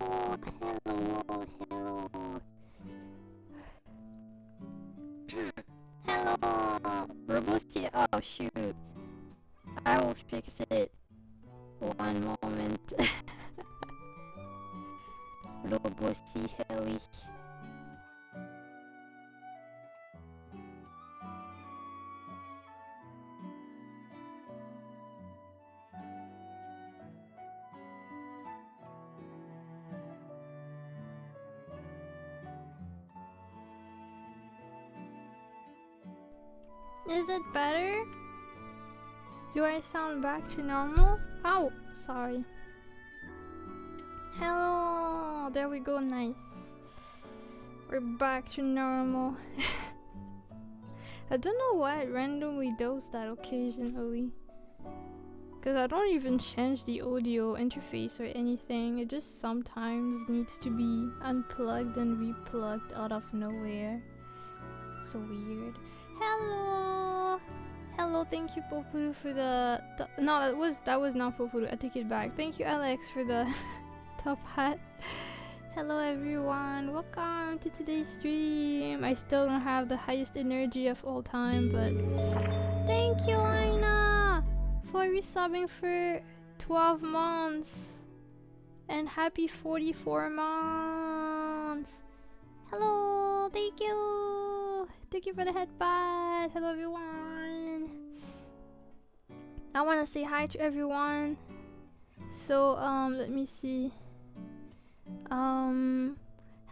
hello, hello. Hello, Robusti. Oh shoot, I will fix it. One moment. Lunacyhilly. Is it better? Do I sound back to normal? Oh, sorry. Hello, there we go, nice. We're back to normal. I don't know why it randomly does that occasionally. Because I don't even change the audio interface or anything. It just sometimes needs to be unplugged and replugged out of nowhere. So weird. Hello! Hello, thank you Popuru for the no, that was not Popuru, I take it back. Thank you Alex for the top hat. Hello everyone, welcome to today's stream. I still don't have the highest energy of all time, but thank you Aina for resubbing for 12 months and happy 44 months. Hello, thank you. Thank you for the headbutt. Hello everyone. I want to say hi to everyone. So let me see. Hello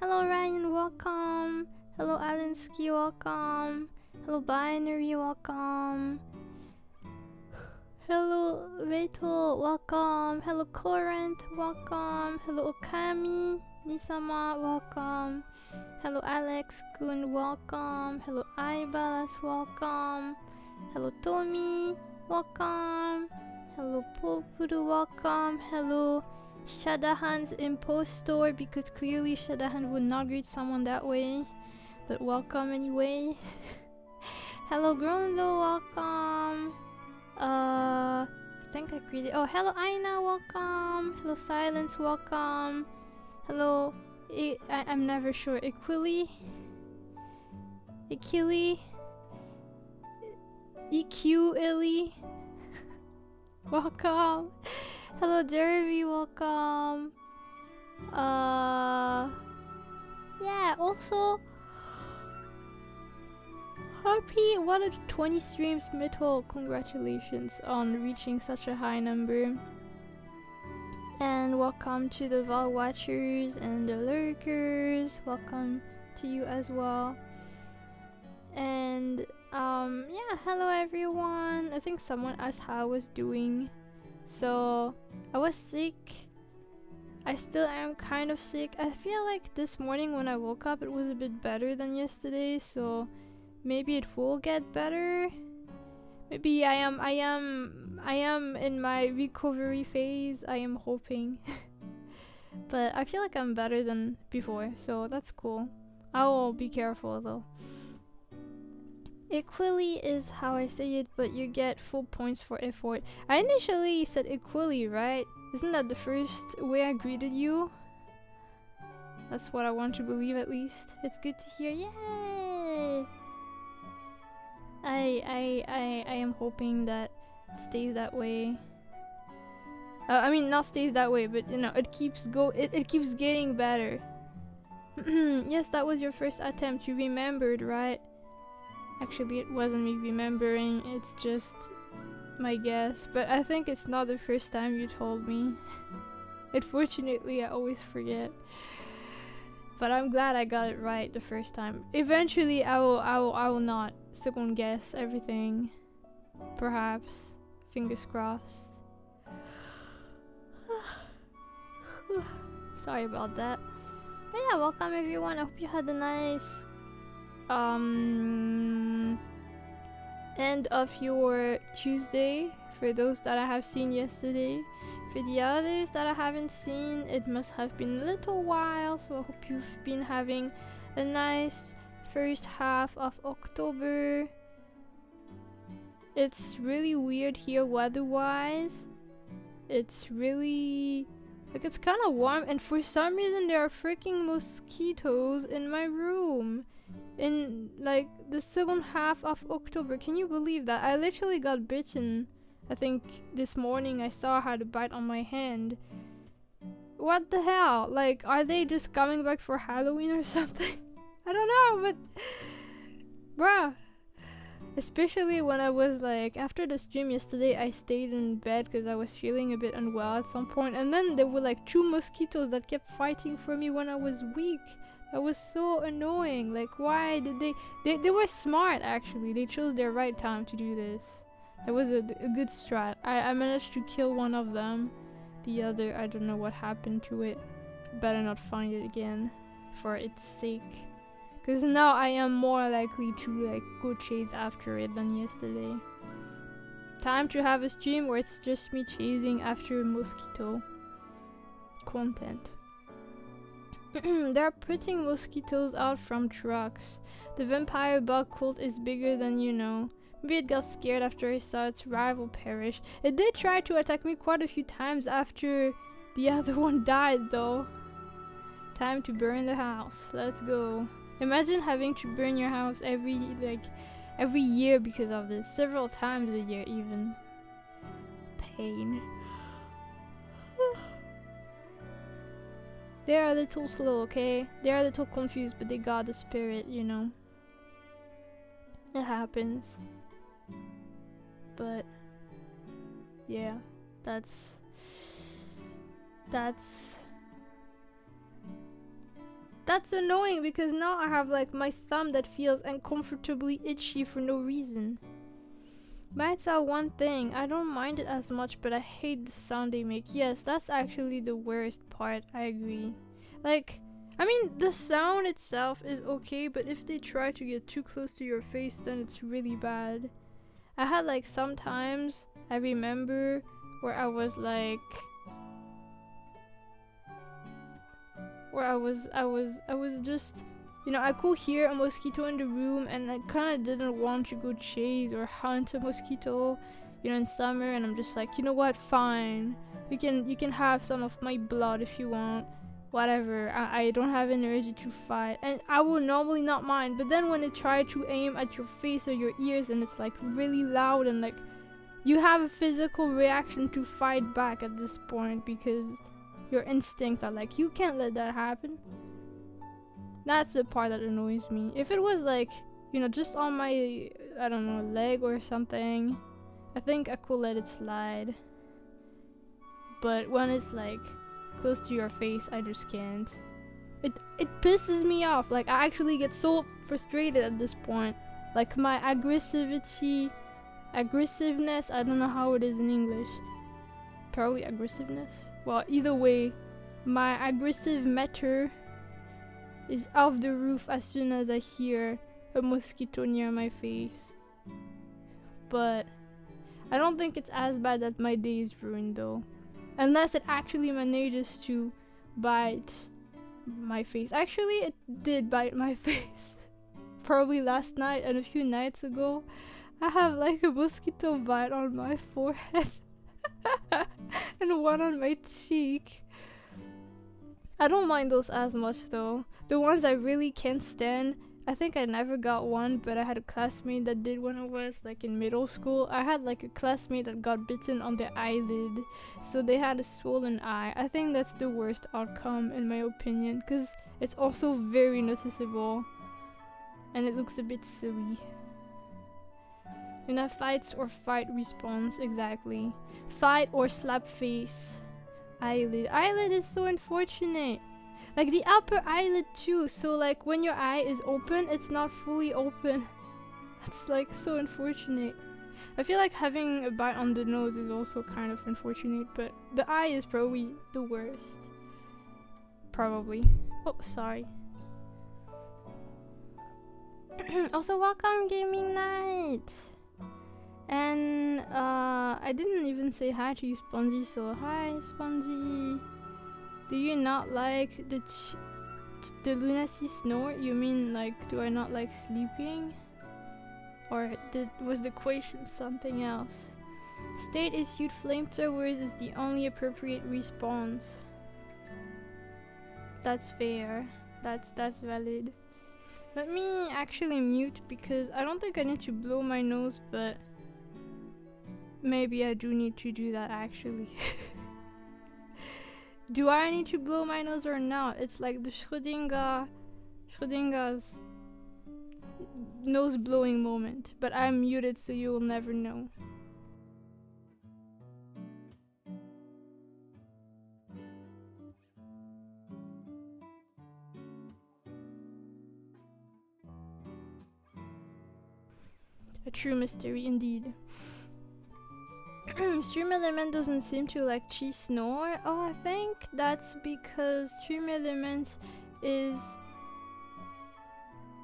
Ryan, welcome. Hello Alinsky, welcome. Hello Binary, welcome. Hello Veto, welcome. Hello Corinth, welcome. Hello Okami, Nisama, welcome. Hello Alex Kun, welcome. Hello Ibalas, welcome. Hello Tommy, welcome. Hello Popuru, welcome. Hello Shadahan's impostor, because clearly Shadahan would not greet someone that way, but welcome anyway. Hello Grondo, welcome. I think I greeted. Oh, hello Aina, welcome. Hello Silence, welcome. Hello I'm never sure. Equili, EQ, welcome. Hello Jeremy, welcome. Yeah, also happy 120 streams Metal, congratulations on reaching such a high number. And welcome to the Val Watchers and the Lurkers, welcome to you as well. And yeah, hello everyone. I think someone asked how I was doing. So I was sick. I still am kind of sick. I feel like this morning when I woke up it was a bit better than yesterday, so maybe it will get better. Maybe I am in my recovery phase, I am hoping. But I feel like I'm better than before, so that's cool. I will be careful though. Equally is how I say it, but you get full points for effort. I initially said equally, right? Isn't that the first way I greeted you? That's what I want to believe at least. It's good to hear. Yay! I am hoping that it stays that way. I mean, not stays that way, but you know, it keeps getting better. Yes, that was your first attempt. You remembered, right? Actually, it wasn't me remembering. It's just my guess. But I think it's not the first time you told me. Unfortunately, I always forget. But I'm glad I got it right the first time. Eventually, I will not second guess everything. Perhaps. Fingers crossed. Sorry about that. But yeah, welcome everyone. I hope you had a nice end of your Tuesday. For those that I have seen yesterday. For the others that I haven't seen, it must have been a little while, so I hope you've been having a nice first half of October. It's really weird here weather-wise. It's really Like, it's kind of warm, and for some reason there are freaking mosquitoes in my room in like the second half of October. Can you believe that? I literally got bitten. I think this morning I saw how to bite on my hand. What the hell? Like, are they just coming back for Halloween or something? I don't know, but bruh. Especially when I was like, after the stream yesterday, I stayed in bed because I was feeling a bit unwell at some point, and then there were like 2 mosquitoes that kept fighting for me when I was weak. That was so annoying. Like, why did they were smart actually. They chose their right time to do this. That was a good strat. I managed to kill one of them. The other, I don't know what happened to it. Better not find it again for its sake. Because now I am more likely to like go chase after it than yesterday. Time to have a stream where it's just me chasing after a mosquito. Content. They're putting mosquitoes out from trucks. The vampire bug cult is bigger than you know. Maybe it got scared after it saw its rival perish. It did try to attack me quite a few times after the other one died though. Time to burn the house. Let's go. Imagine having to burn your house every year because of this. Several times a year even. Pain. They are a little slow, okay? They are a little confused, but they got the spirit, you know. It happens. But yeah, that's annoying because now I have like my thumb that feels uncomfortably itchy for no reason. Bites are one thing, I don't mind it as much, but I hate the sound they make. Yes, that's actually the worst part, I agree. Like, I mean, the sound itself is okay, but if they try to get too close to your face, then it's really bad. I had like sometimes, I remember, where I was like, I was just, you know, I could hear a mosquito in the room and I kind of didn't want to go chase or hunt a mosquito, you know, in summer, and I'm just like, you know what, fine, you can have some of my blood if you want, whatever, I don't have energy to fight, and I would normally not mind, but then when they try to aim at your face or your ears and it's like really loud and like you have a physical reaction to fight back at this point because your instincts are like, you can't let that happen. That's the part that annoys me. If it was like, you know, just on my, I don't know, leg or something, I think I could let it slide. But when it's like close to your face, I just can't. It pisses me off. Like, I actually get so frustrated at this point. Like, my aggressiveness, I don't know how it is in English. Probably aggressiveness. Well, either way, my aggressive meter is off the roof as soon as I hear a mosquito near my face. But I don't think it's as bad that my day is ruined though. Unless it actually manages to bite my face. Actually, it did bite my face. Probably last night and a few nights ago. I have like a mosquito bite on my forehead. And one on my cheek. I don't mind those as much though. The ones I really can't stand, I think I never got one, but I had a classmate that did when I was like in middle school. I had like a classmate that got bitten on their eyelid, so they had a swollen eye. I think that's the worst outcome in my opinion, because it's also very noticeable and it looks a bit silly. You know, fights or fight response, exactly. Fight or slap face. Eyelid. Eyelid is so unfortunate. Like the upper eyelid too, so like when your eye is open, it's not fully open. That's like so unfortunate. I feel like having a bite on the nose is also kind of unfortunate, but the eye is probably the worst. Probably. Oh, sorry. Also, welcome gaming night! And I didn't even say hi to you, Spongy, so hi Spongy. Do you not like the lunacy snore? You mean like, do I not like sleeping? Or was the question something else? State issued flamethrowers is the only appropriate response. That's fair. That's valid. Let me actually mute because I don't think I need to blow my nose, but maybe I do need to do that actually. Do I need to blow my nose or not? It's like the Schrödinger's nose blowing moment, but I'm muted so you will never know. A true mystery indeed. Stream Element doesn't seem to like chi snore. Oh, I think that's because Stream Element is...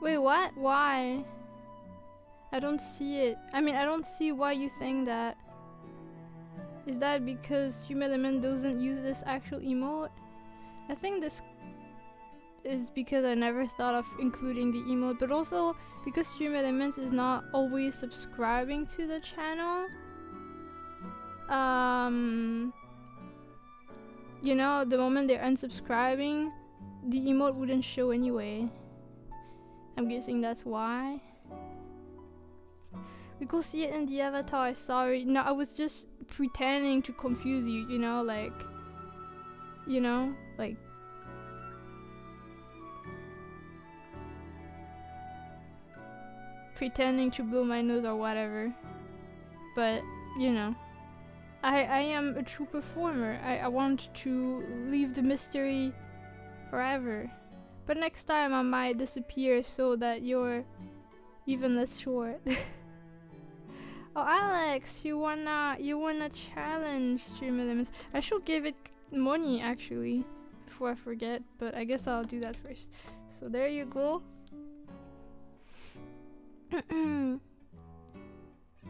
Wait, what? Why? I don't see it. I mean, I don't see why you think that. Is that because Stream Element doesn't use this actual emote? I think this is because I never thought of including the emote, but also because Stream Elements is not always subscribing to the channel. You know, the moment they're unsubscribing, the emote wouldn't show anyway. I'm guessing that's why. We could see it in the avatar, sorry. No, I was just pretending to confuse you, you know, like... You know, like... pretending to blow my nose or whatever. But, you know. I am a true performer. I want to leave the mystery forever. But next time I might disappear so that you're even less sure. Oh, Alex, you wanna challenge Stream Elements? I should give it money actually before I forget, but I guess I'll do that first. So there you go.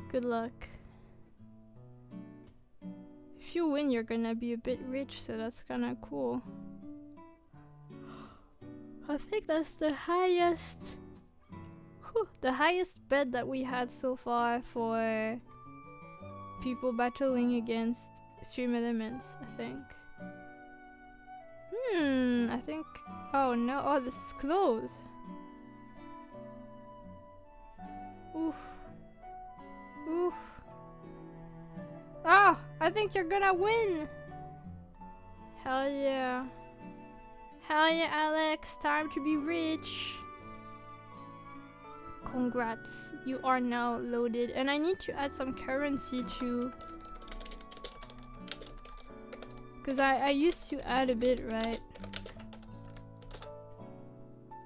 Good luck. If you win, you're gonna be a bit rich, so that's kinda cool. I think that's the highest... the highest bet that we had so far for people battling against Stream Elements, I think. I think... Oh no, oh this is close. Oof. Oof. Oh, I think you're gonna win! Hell yeah. Hell yeah, Alex, time to be rich. Congrats, you are now loaded. And I need to add some currency too. Cause I used to add a bit, right?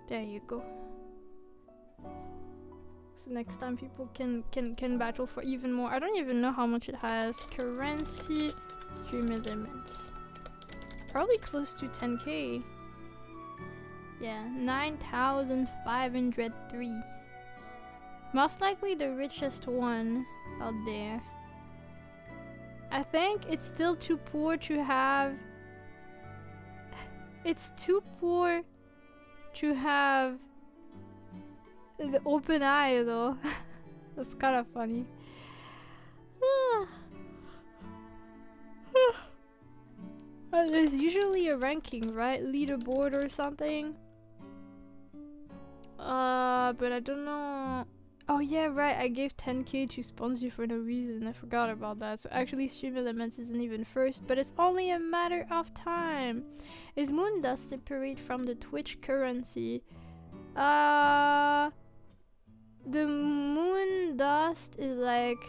There you go. So next time people can battle for even more. I don't even know how much it has. Currency, Stream Element. Probably close to 10k. Yeah, 9,503. Most likely the richest one out there. I think it's still too poor to have... It's too poor to have the open eye though. That's kind of funny. There's usually a ranking, right? Leaderboard or something. But I don't know. Oh yeah, right, I gave 10k to sponsor for no reason. I forgot about that. So actually Stream Elements isn't even first, but it's only a matter of time. Is Moondust separate from the Twitch currency? The Moondust is like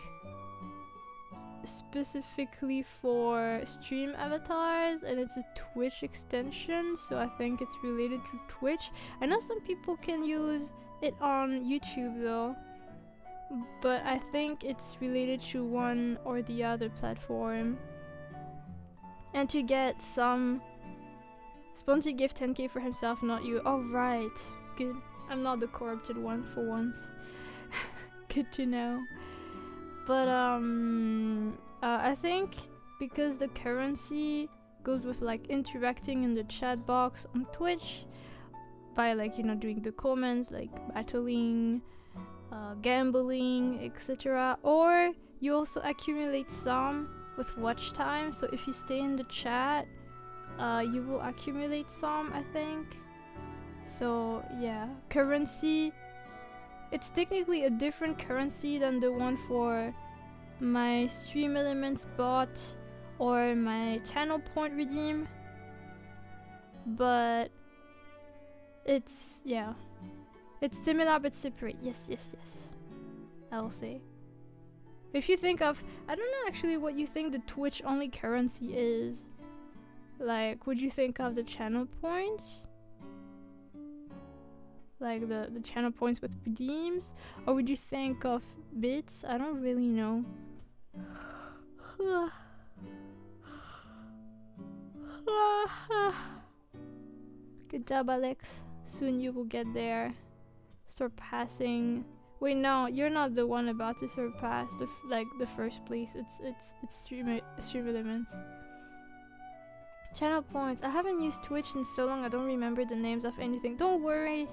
specifically for stream avatars, and it's a Twitch extension, so I think it's related to Twitch. I know some people can use it on YouTube though, but I think it's related to one or the other platform. And to get some... Sponsor give 10k for himself, not you. Oh right, good. I'm not the corrupted one for once. Good to know. But I think because the currency goes with like interacting in the chat box on Twitch by like, you know, doing the comments, like battling, gambling, etc. Or you also accumulate some with watch time. So if you stay in the chat you will accumulate some, I think. So yeah, currency, it's technically a different currency than the one for my stream elements bot or my channel point redeem, but it's, yeah, it's similar but separate. Yes, I'll say. If you think of, I don't know actually what you think the Twitch only currency is. Like, would you think of the channel points? Like the channel points with redeems? Or would you think of bits? I don't really know. Good job, Alex. Soon you will get there. Surpassing. Wait, no, you're not the one about to surpass the first place. It's stream elements. Channel points. I haven't used Twitch in so long I don't remember the names of anything. Don't worry.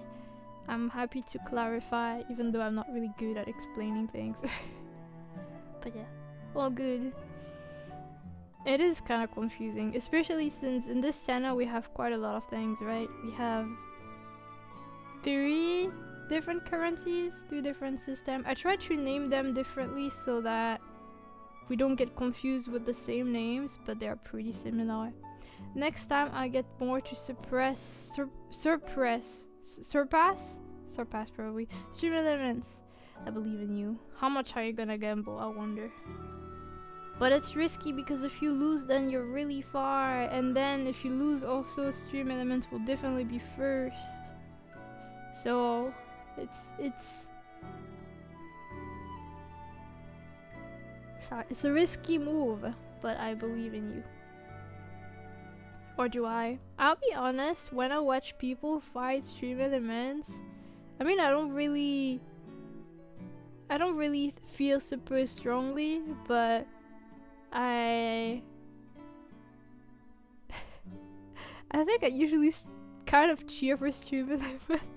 I'm happy to clarify, even though I'm not really good at explaining things. But yeah, all good. It is kind of confusing, especially since in this channel we have quite a lot of things, right? We have 3 different currencies, 3 different systems. I try to name them differently so that we don't get confused with the same names, but they are pretty similar. Next time I get more to surpass probably. Stream elements. I believe in you. How much are you gonna gamble? I wonder. But it's risky because if you lose, then you're really far, and then if you lose, also stream elements will definitely be first. So it's a risky move, but I believe in you. Or do I? I'll be honest, when I watch people fight stream elements, I mean, I don't really feel super strongly, but I think I usually kind of cheer for stream elements.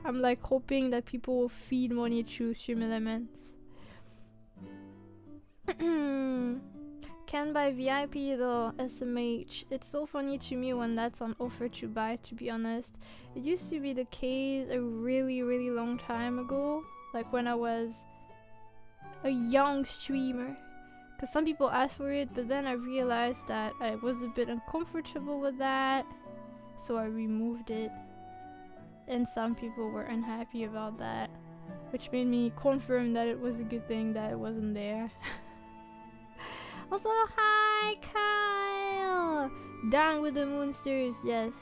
I'm like hoping that people will feed money through stream elements. Can buy VIP though, SMH. It's so funny to me when that's on offer to buy, to be honest. It used to be the case a really long time ago, like when I was a young streamer. Because some people asked for it, but then I realized that I was a bit uncomfortable with that, so I removed it. And some people were unhappy about that, which made me confirm that it was a good thing that it wasn't there. Also, hi Kyle! Down with the Moonsters, yes.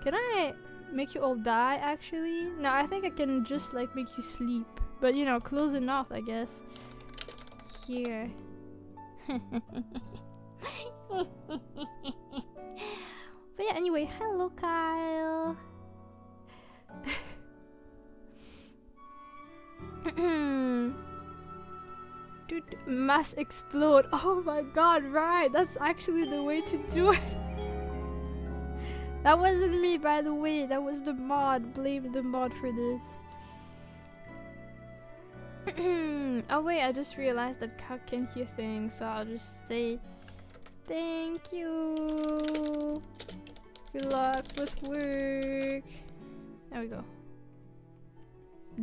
Can I make you all die actually? No, I think I can just like make you sleep. But you know, close enough, I guess. Here. But yeah, anyway, hello Kyle! Dude, mass explode. Oh my god, right. That's actually the way to do it. That wasn't me, by the way. That was the mod. Blame the mod for this. Oh wait, I just realized that Cat can't hear things, so I'll just say thank you. Good luck with work. There we go.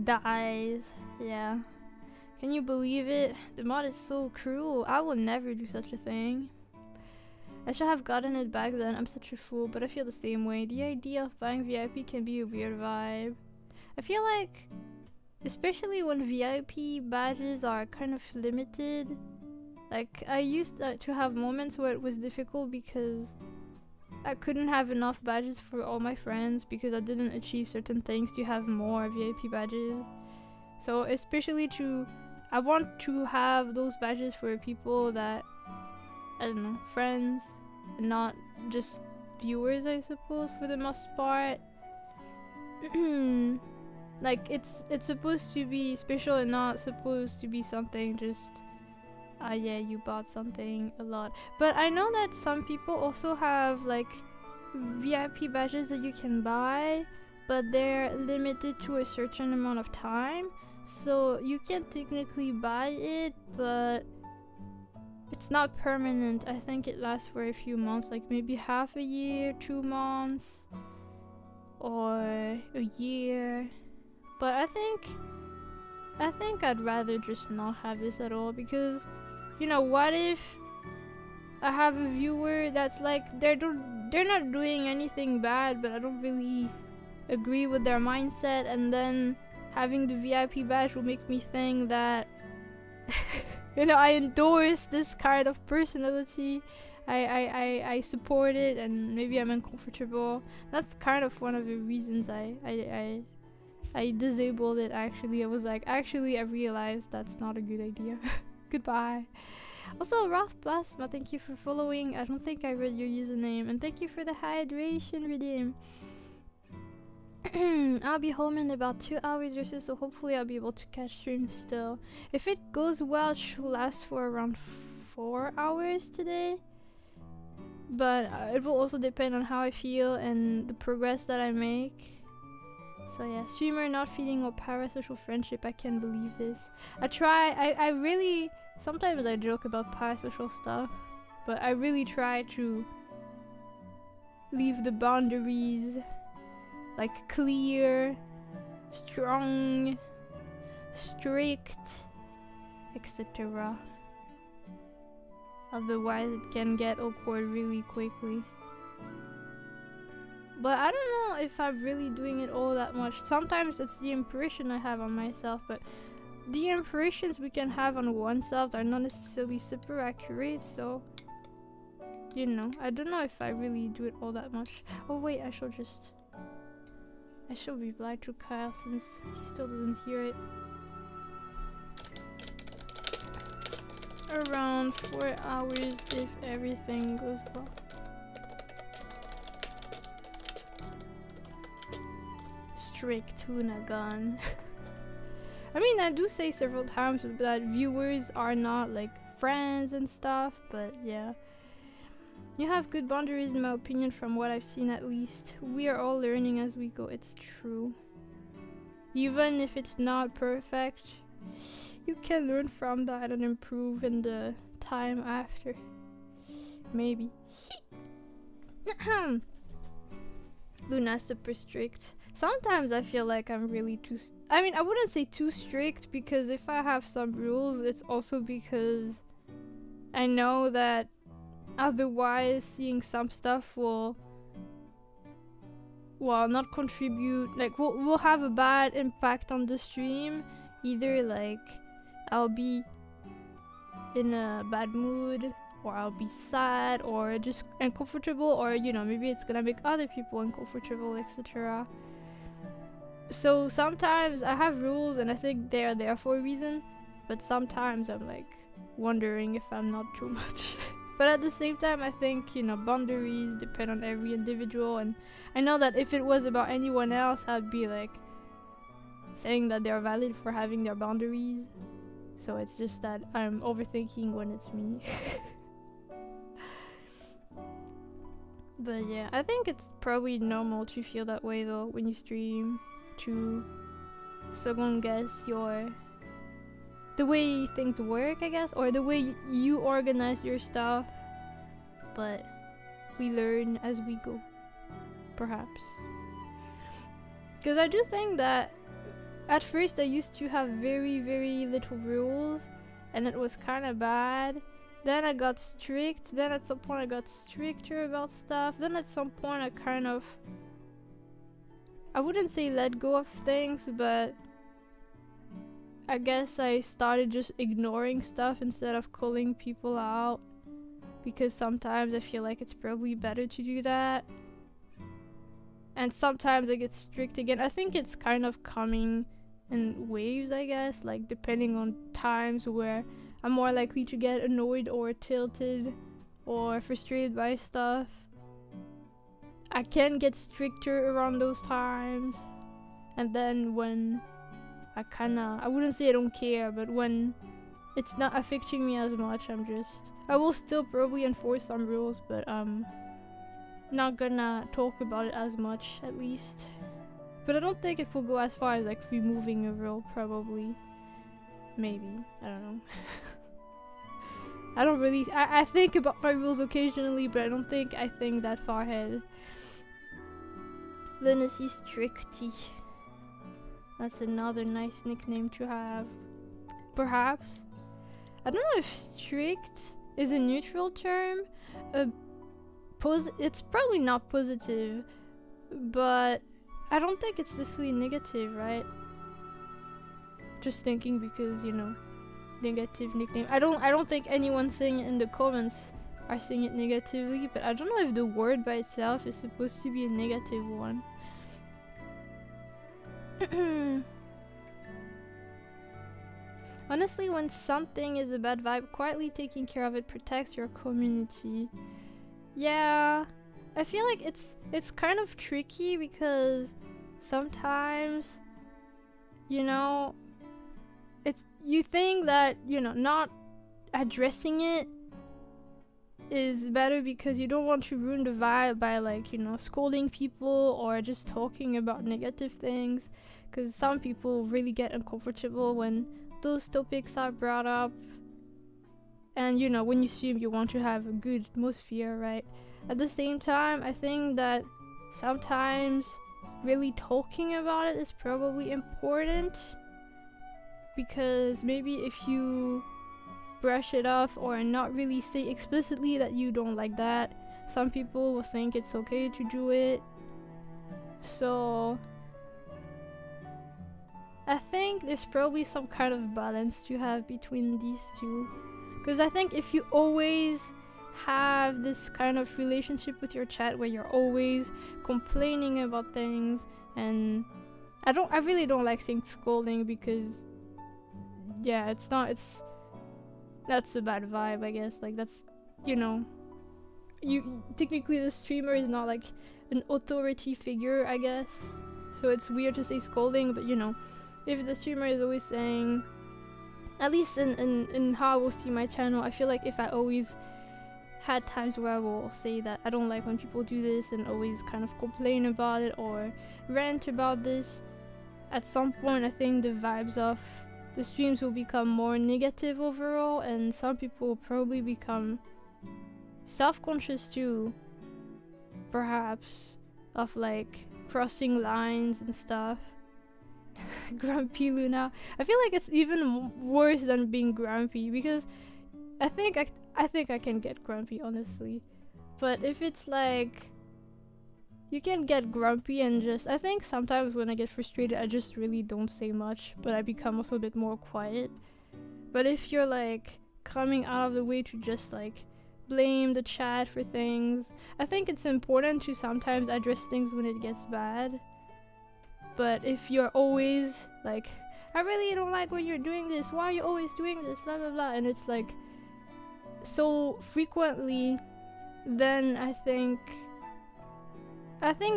Dies. Yeah. Can you believe it? The mod is so cruel. I will never do such a thing. I should have gotten it back then. I'm such a fool, but I feel the same way. The idea of buying VIP can be a weird vibe. I feel like, especially when VIP badges are kind of limited. Like, I used to have moments where it was difficult because I couldn't have enough badges for all my friends because I didn't achieve certain things to have more VIP badges. So especially I want to have those badges for people that, I don't know, friends, and not just viewers, I suppose, for the most part. Like, it's supposed to be special and not supposed to be something just, yeah, you bought something a lot. But I know that some people also have, like, VIP badges that you can buy, but they're limited to a certain amount of time. So you can technically buy it, but it's not permanent. I think it lasts for a few months, like maybe half a year, 2 months, or a year. But I think I'd rather just not have this at all, because, you know, what if I have a viewer that's like, they're not doing anything bad, but I don't really agree with their mindset, and then having the VIP badge will make me think that you know, I endorse this kind of personality. I support it, and maybe I'm uncomfortable. That's kind of one of the reasons I disabled it. Actually, I was like, actually I realized that's not a good idea. Goodbye. Also, Ralph Plasma, thank you for following. I don't think I read your username, and thank you for the hydration redeem. I'll be home in about 2 hours or so, so hopefully I'll be able to catch stream still. If it goes well, it should last for around 4 hours today. But it will also depend on how I feel and the progress that I make. So yeah, streamer not feeding or parasocial friendship, I can't believe this. I really, sometimes I joke about parasocial stuff, but I really try to leave the boundaries like clear, strong, strict, etc. Otherwise it can get awkward really quickly. But I don't know if I'm really doing it all that much. Sometimes it's the impression I have on myself, but the impressions we can have on oneself are not necessarily super accurate, so you know, I don't know if I really do it all that much. Oh wait, I should reply to Kyle since he still doesn't hear it. Around 4 hours if everything goes well. Strict tuna gun. I mean, I do say several times that viewers are not like friends and stuff, but yeah. You have good boundaries in my opinion, from what I've seen at least. We are all learning as we go, it's true. Even if it's not perfect, you can learn from that and improve in the time after. Maybe. Luna's super strict. Sometimes I feel like I'm really too... I mean, I wouldn't say too strict, because if I have some rules, it's also because I know that otherwise seeing some stuff will not contribute, like will have a bad impact on the stream. Either like I'll be in a bad mood, or I'll be sad, or just uncomfortable, or you know, maybe it's gonna make other people uncomfortable, etc. So sometimes I have rules and I think they are there for a reason, but sometimes I'm like wondering if I'm not too much. But at the same time, I think, you know, boundaries depend on every individual, and I know that if it was about anyone else, I'd be like saying that they're valid for having their boundaries. So it's just that I'm overthinking when it's me. But yeah, I think it's probably normal to feel that way though when you stream, to second guess the way things work, I guess, or the way you organize your stuff. But we learn as we go, perhaps. Because I do think that at first I used to have very, very little rules, and it was kind of bad. Then I got strict, then at some point I got stricter about stuff, then at some point I kind of, I wouldn't say let go of things, but I guess I started just ignoring stuff instead of calling people out, because sometimes I feel like it's probably better to do that. And sometimes I get strict again. I think it's kind of coming in waves, I guess, like depending on times where I'm more likely to get annoyed or tilted or frustrated by stuff. I can get stricter around those times, and then when I wouldn't say I don't care, but when it's not affecting me as much, I will still probably enforce some rules, but not gonna talk about it as much, at least. But I don't think it will go as far as like removing a rule, probably. Maybe, I don't know. I don't really, I think about my rules occasionally, but I don't think I think that far ahead. Lunacy Stricty. That's another nice nickname to have. Perhaps. I don't know if strict is a neutral term. It's probably not positive, but I don't think it's necessarily negative, right? Just thinking because, you know, negative nickname. I don't think anyone saying it in the comments are saying it negatively, but I don't know if the word by itself is supposed to be a negative one. Honestly, when something is a bad vibe, quietly taking care of it protects your community. Yeah, I feel like it's kind of tricky because sometimes, you know, you think that, you know, not addressing it is better because you don't want to ruin the vibe by, like, you know, scolding people or just talking about negative things, because some people really get uncomfortable when those topics are brought up. And, you know, when you stream, you want to have a good atmosphere, right? At the same time, I think that sometimes really talking about it is probably important, because maybe if you brush it off or not really say explicitly that you don't like that, some people will think it's okay to do it. So I think there's probably some kind of balance to have between these two, because I think if you always have this kind of relationship with your chat where you're always complaining about things, and I really don't like saying scolding, because yeah, that's a bad vibe, I guess. Like, that's, you know, you technically the streamer is not like an authority figure, I guess, so it's weird to say scolding. But, you know, if the streamer is always saying, at least in how I will see my channel, I feel like if I always had times where I will say that I don't like when people do this and always kind of complain about it or rant about this, at some point I think the vibes of the streams will become more negative overall, and some people will probably become self-conscious too, perhaps, of like crossing lines and stuff. Grumpy Luna. I feel like it's even worse than being grumpy, because I think I can get grumpy, honestly. But if it's like, you can get grumpy and just, I think sometimes when I get frustrated, I just really don't say much, but I become also a bit more quiet. But if you're like coming out of the way to just like blame the chat for things, I think it's important to sometimes address things when it gets bad. But if you're always like, I really don't like when you're doing this, why are you always doing this, blah blah blah, and it's like so frequently, then I think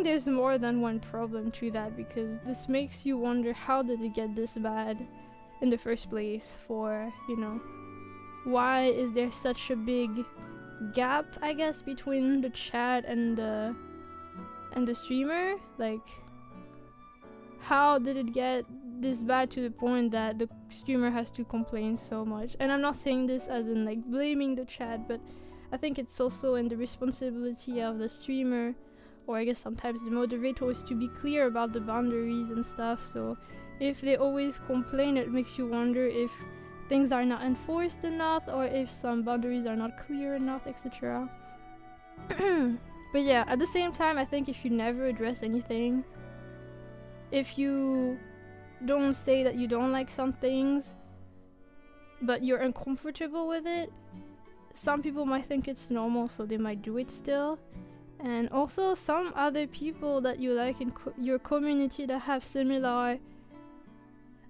there's more than one problem to that, because this makes you wonder, how did it get this bad in the first place? For, you know, why is there such a big gap, I guess, between the chat and the streamer? Like, how did it get this bad to the point that the streamer has to complain so much? And I'm not saying this as in like blaming the chat, but I think it's also in the responsibility of the streamer, or I guess sometimes the moderators, to be clear about the boundaries and stuff. So if they always complain, it makes you wonder if things are not enforced enough, or if some boundaries are not clear enough, etc. But yeah, at the same time, I think if you never address anything, if you don't say that you don't like some things, but you're uncomfortable with it, some people might think it's normal, so they might do it still. And also some other people that you like in your community that have similar,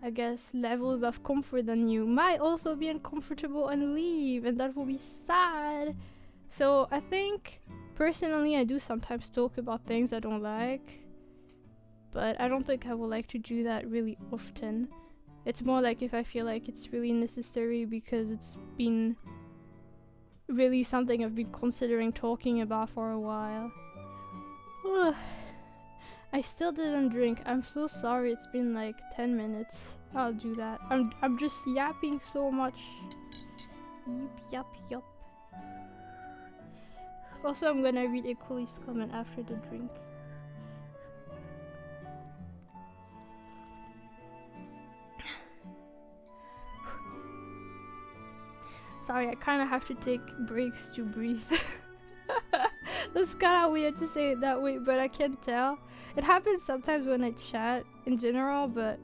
I guess, levels of comfort than you might also be uncomfortable and leave, and that will be sad. So I think personally I do sometimes talk about things I don't like, but I don't think I would like to do that really often. It's more like if I feel like it's really necessary, because it's been really something I've been considering talking about for a while. I still didn't drink. I'm so sorry. It's been like 10 minutes. I'll do that. I'm just yapping so much. Yup. Also, I'm gonna read Equally's comment after the drink. Sorry, I kind of have to take breaks to breathe. That's kind of weird to say it that way, but I can't tell. It happens sometimes when I chat in general, but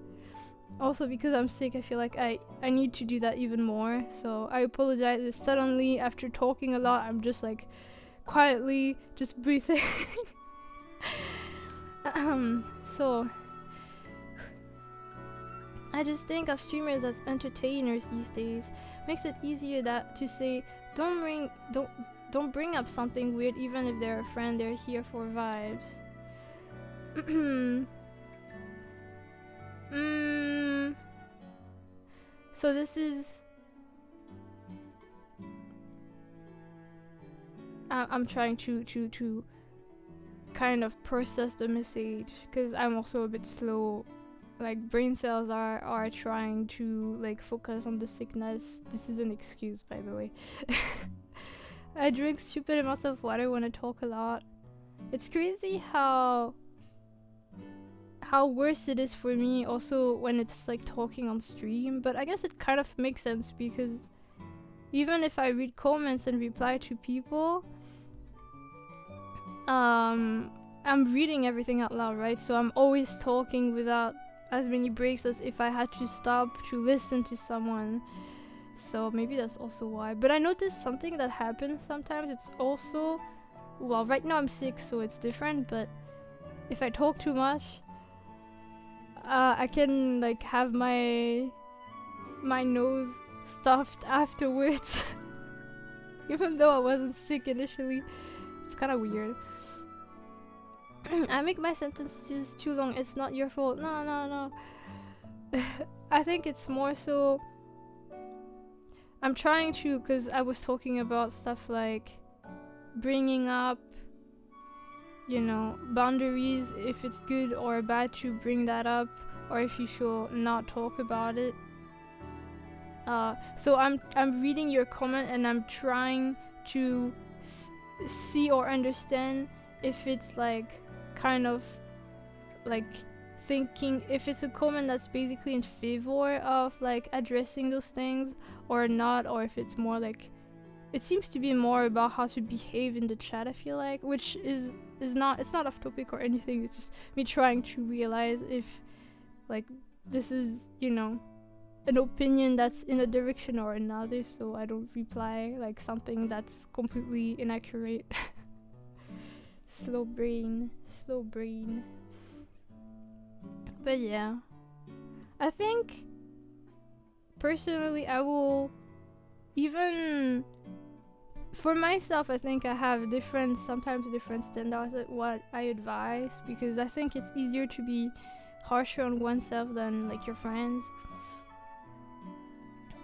also because I'm sick, I feel like I need to do that even more. So I apologize if suddenly, after talking a lot, I'm just like quietly just breathing. So I just think of streamers as entertainers these days. Makes it easier that to say don't bring up something weird, even if they're a friend. They're here for vibes. So this is I'm trying to kind of process the message, because I'm also a bit slow. Like, brain cells are trying to like focus on the sickness. This is an excuse, by the way. I drink stupid amounts of water when I talk a lot. It's crazy how worse it is for me also when it's like talking on stream, but I guess it kind of makes sense, because even if I read comments and reply to people, I'm reading everything out loud, right? So I'm always talking without as many breaks as if I had to stop to listen to someone. So maybe that's also why. But I noticed something that happens sometimes. It's also, well, right now I'm sick, so it's different, but if I talk too much, I can like have my nose stuffed afterwards. Even though I wasn't sick initially. It's kind of weird. I make my sentences too long. It's not your fault. No. I think it's more so I'm trying to, because I was talking about stuff like bringing up, you know, boundaries, if it's good or bad to bring that up, or if you should not talk about it. So I'm reading your comment and I'm trying to see or understand if it's like kind of like thinking if it's a comment that's basically in favor of like addressing those things or not, or if it's more like, it seems to be more about how to behave in the chat, I feel like, which is not, it's not off topic or anything. It's just me trying to realize if like this is, you know, an opinion that's in a direction or another, so I don't reply like something that's completely inaccurate. Slow brain. But yeah, I think personally I will, even for myself, I think I have sometimes different standards at what I advise, because I think it's easier to be harsher on oneself than like your friends.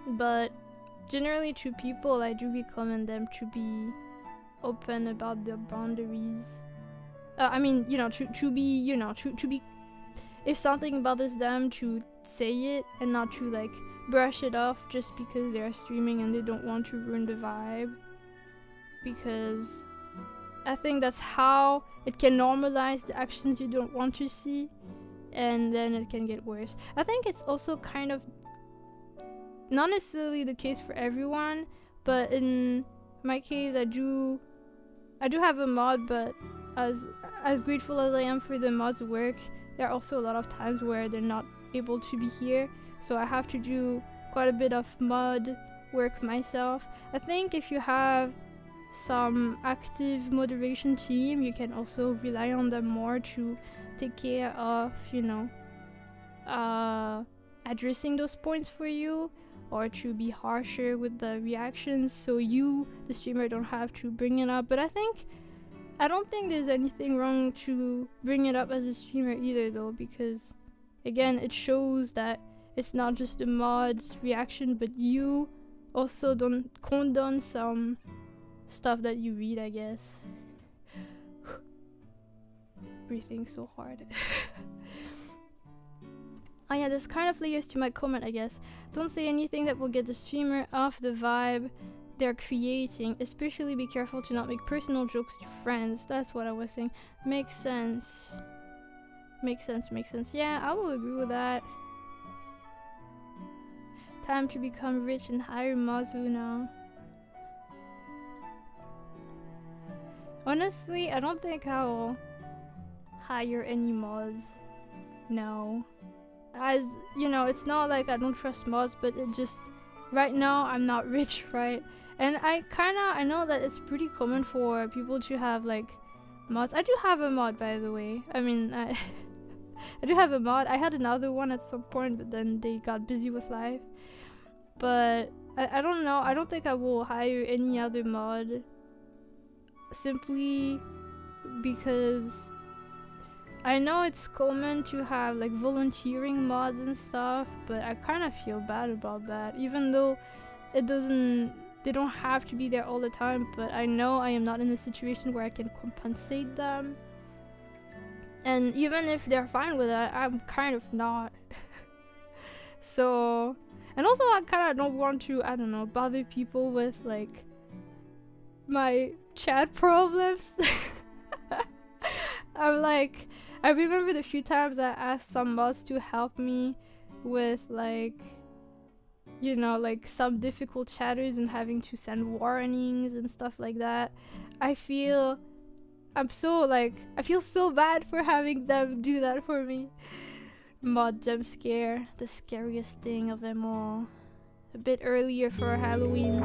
But generally to people, I do recommend them to be open about their boundaries. I mean, you know, to be, if something bothers them, to say it and not to like brush it off just because they're streaming and they don't want to ruin the vibe. Because I think that's how it can normalize the actions you don't want to see, and then it can get worse. I think it's also kind of not necessarily the case for everyone, but in my case, I do have a mod, but as grateful as I am for the mod's work, there are also a lot of times where they're not able to be here, so I have to do quite a bit of mod work myself. I think if you have some active moderation team, you can also rely on them more to take care of, you know, addressing those points for you, or to be harsher with the reactions, so you, the streamer, don't have to bring it up. But I don't think there's anything wrong to bring it up as a streamer either, though, because again, it shows that it's not just the mod's reaction, but you also don't condone some stuff that you read, I guess. Breathing so hard. Oh yeah, there's kind of layers to my comment, I guess. Don't say anything that will get the streamer off the vibe they're creating. Especially be careful to not make personal jokes to friends. That's what I was saying. Makes sense. Makes sense. Yeah, I will agree with that. Time to become rich and hire mods now. Honestly, I don't think I'll hire any mods. No. As you know, it's not like I don't trust mods, but it just right now I'm not rich, right? And I know that it's pretty common for people to have like mods. I do have a mod, by the way. I mean, I do have a mod. I had another one at some point, but then they got busy with life. But I don't know. I don't think I will hire any other mod simply because I know it's common to have like volunteering mods and stuff, but I kind of feel bad about that, even though they don't have to be there all the time. But I know I am not in a situation where I can compensate them, and even if they're fine with that, I'm kind of not. So, and also I kind of don't want to, I don't know, bother people with like my chat problems. I'm like, I remember the few times I asked some mods to help me with like, you know, like some difficult chatters and having to send warnings and stuff like that. I feel so bad for having them do that for me. Mod jump scare, the scariest thing of them all. A bit earlier for Halloween.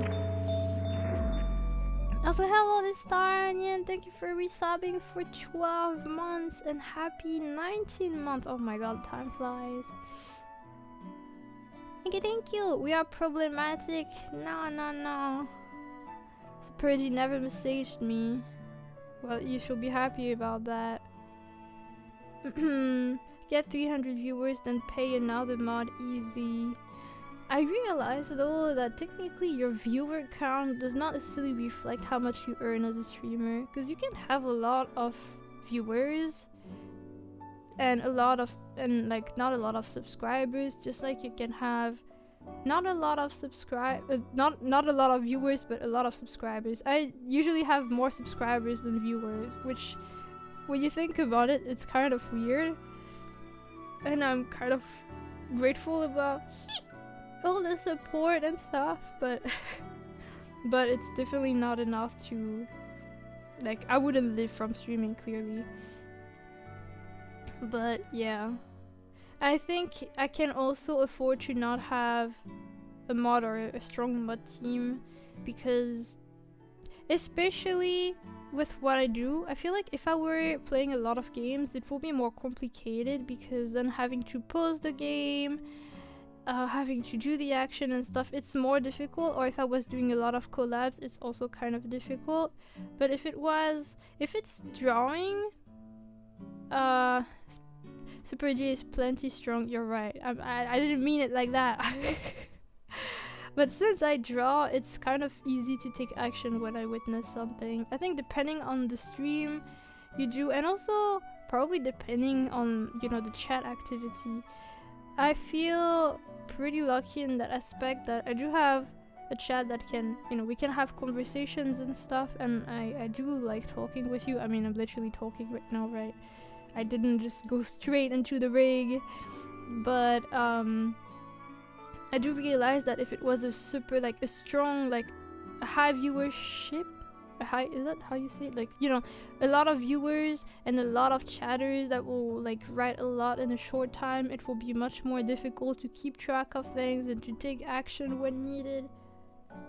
Also, hello, this Staranian. Thank you for resubbing for 12 months and happy 19 months. Oh my god, time flies. Thank you. We are problematic. No. Supergy never messaged me. Well, you should be happy about that. Get 300 viewers, then pay another mod easy. I realized though that technically your viewer count does not necessarily reflect how much you earn as a streamer, because you can have a lot of viewers and not a lot of subscribers, just like you can have not a lot of viewers but a lot of subscribers. I usually have more subscribers than viewers, which when you think about it, it's kind of weird, and I'm kind of grateful about all the support and stuff, but but it's definitely not enough to, like, I wouldn't live from streaming, clearly. But yeah, I think I can also afford to not have a mod or a strong mod team, because especially with what I do, I feel like if I were playing a lot of games, it will be more complicated, because then having to pause the game, having to do the action and stuff, it's more difficult. Or if I was doing a lot of collabs, it's also kind of difficult. But if it's drawing, Super J is plenty strong. You're right. I didn't mean it like that. But since I draw, it's kind of easy to take action when I witness something. I think depending on the stream you do, and also probably depending on, you know, the chat activity, I feel pretty lucky in that aspect that I do have a chat that can, you know, we can have conversations and stuff, and I do like talking with you. I mean, I'm literally talking right now, right? I didn't just go straight into the rig, but I do realize that if it was a super, like, a strong, like, a high viewership, is that how you say it? Like, you know, a lot of viewers and a lot of chatters that will, like, write a lot in a short time, it will be much more difficult to keep track of things and to take action when needed.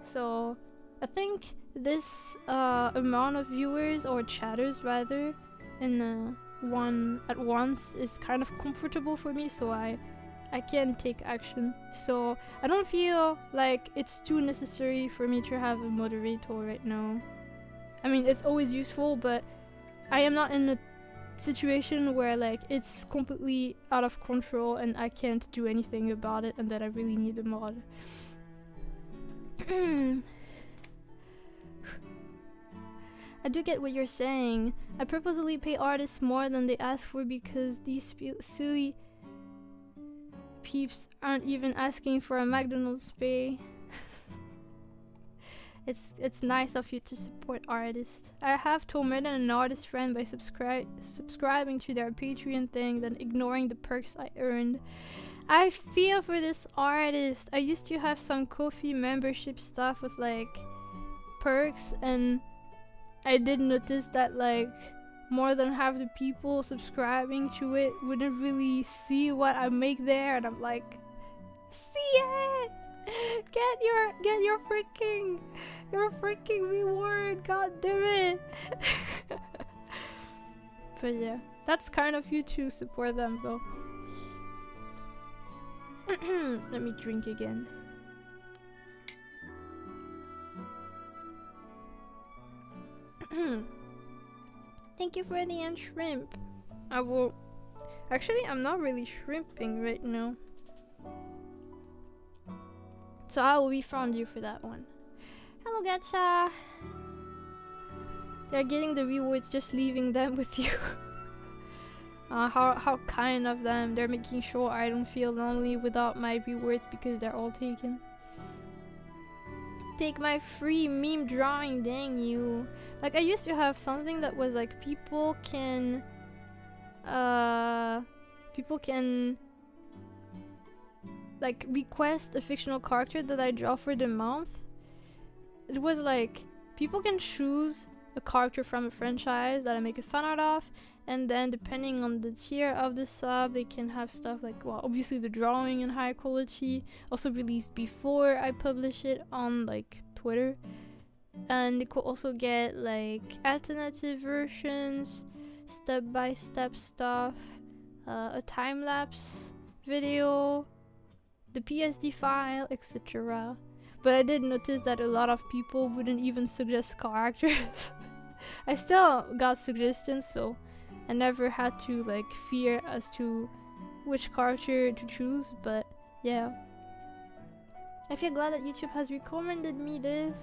So I think this amount of viewers, or chatters rather, in one at once is kind of comfortable for me, so I can take action. So I don't feel like it's too necessary for me to have a moderator right now. I mean, it's always useful, but I am not in a situation where, like, it's completely out of control and I can't do anything about it and that I really need a mod. I do get what you're saying. I purposely pay artists more than they ask for because these silly peeps aren't even asking for a McDonald's pay. It's nice of you to support artists. I have tormented an artist friend by subscribing to their Patreon thing, then ignoring the perks I earned. I feel for this artist. I used to have some Ko-fi membership stuff with like perks, and I did notice that like more than half the people subscribing to it wouldn't really see what I make there, and I'm like, see it! Get your freaking reward, god damn it. But yeah, that's kind of you to support them though. Let me drink again. Thank you for the shrimp. I will. Actually, I'm not really shrimping right now, so I will refund you for that one. Hello, Gacha. They're getting the rewards, just leaving them with you. How kind of them. They're making sure I don't feel lonely without my rewards because they're all taken. Take my free meme drawing, dang you. Like, I used to have something that was like people can like request a fictional character that I draw for the month. It was like people can choose a character from a franchise that I make a fan art of, and then depending on the tier of the sub, they can have stuff like, well, obviously the drawing in high quality, also released before I publish it on like Twitter, and they could also get like alternative versions, step-by-step stuff, a time-lapse video, the PSD file, etc. But I did notice that a lot of people wouldn't even suggest characters. I still got suggestions, so I never had to like fear as to which character to choose, but yeah. I feel glad that YouTube has recommended me this.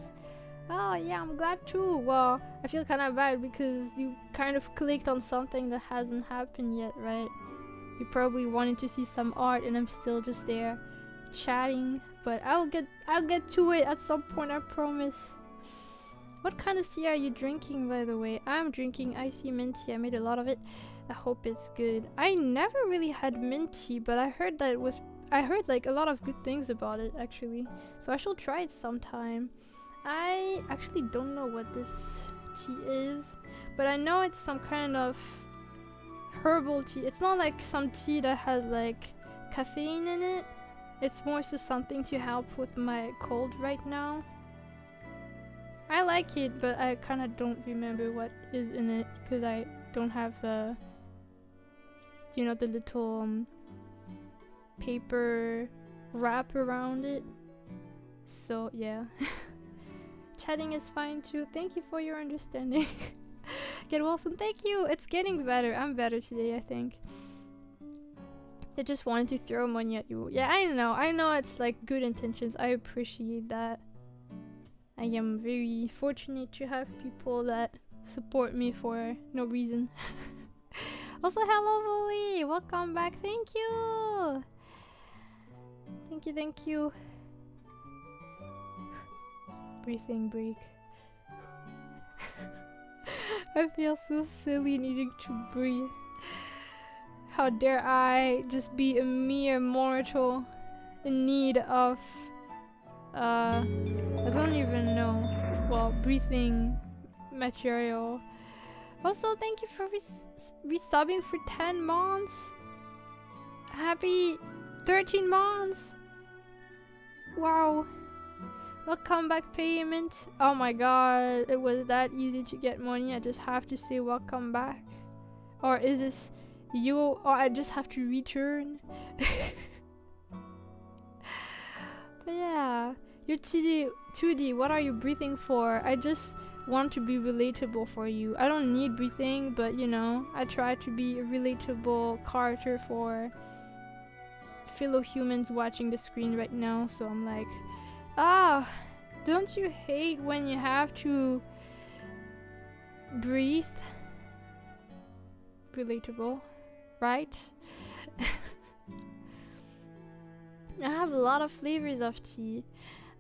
Oh yeah, I'm glad too. Well, I feel kind of bad because you kind of clicked on something that hasn't happened yet, right? You probably wanted to see some art and I'm still just there chatting, but I'll get to it at some point, I promise. What kind of tea are you drinking, by the way? I'm drinking icy mint tea. I made a lot of it. I hope it's good. I never really had mint tea, but I heard like a lot of good things about it actually, so I shall try it sometime. I actually don't know what this tea is, but I know it's some kind of herbal tea. It's not like some tea that has like caffeine in it. It's more so something to help with my cold right now. I like it, but I kind of don't remember what is in it because I don't have the, you know, the little paper wrap around it. So yeah. Chatting is fine too. Thank you for your understanding. Get Wilson, thank you. It's getting better. I'm better today, I think. They just wanted to throw money at you. Yeah, I know it's like good intentions. I appreciate that. I am very fortunate to have people that support me for no reason. Also, hello Volley, welcome back. Thank you. Thank you. Breathing break. I feel so silly needing to breathe. How dare I just be a mere mortal in need of I don't even know, well, breathing material. Also, thank you for resubbing for 10 months. Happy 13 months. Wow. Welcome back payment. Oh my god, it was that easy to get money. I just have to say welcome back. Or is this you, or I just have to return? But yeah, you're 2D, what are you breathing for? I just want to be relatable for you. I don't need breathing, but you know, I try to be a relatable character for fellow humans watching the screen right now. So I'm like, don't you hate when you have to breathe? Relatable, right? I have a lot of flavors of tea.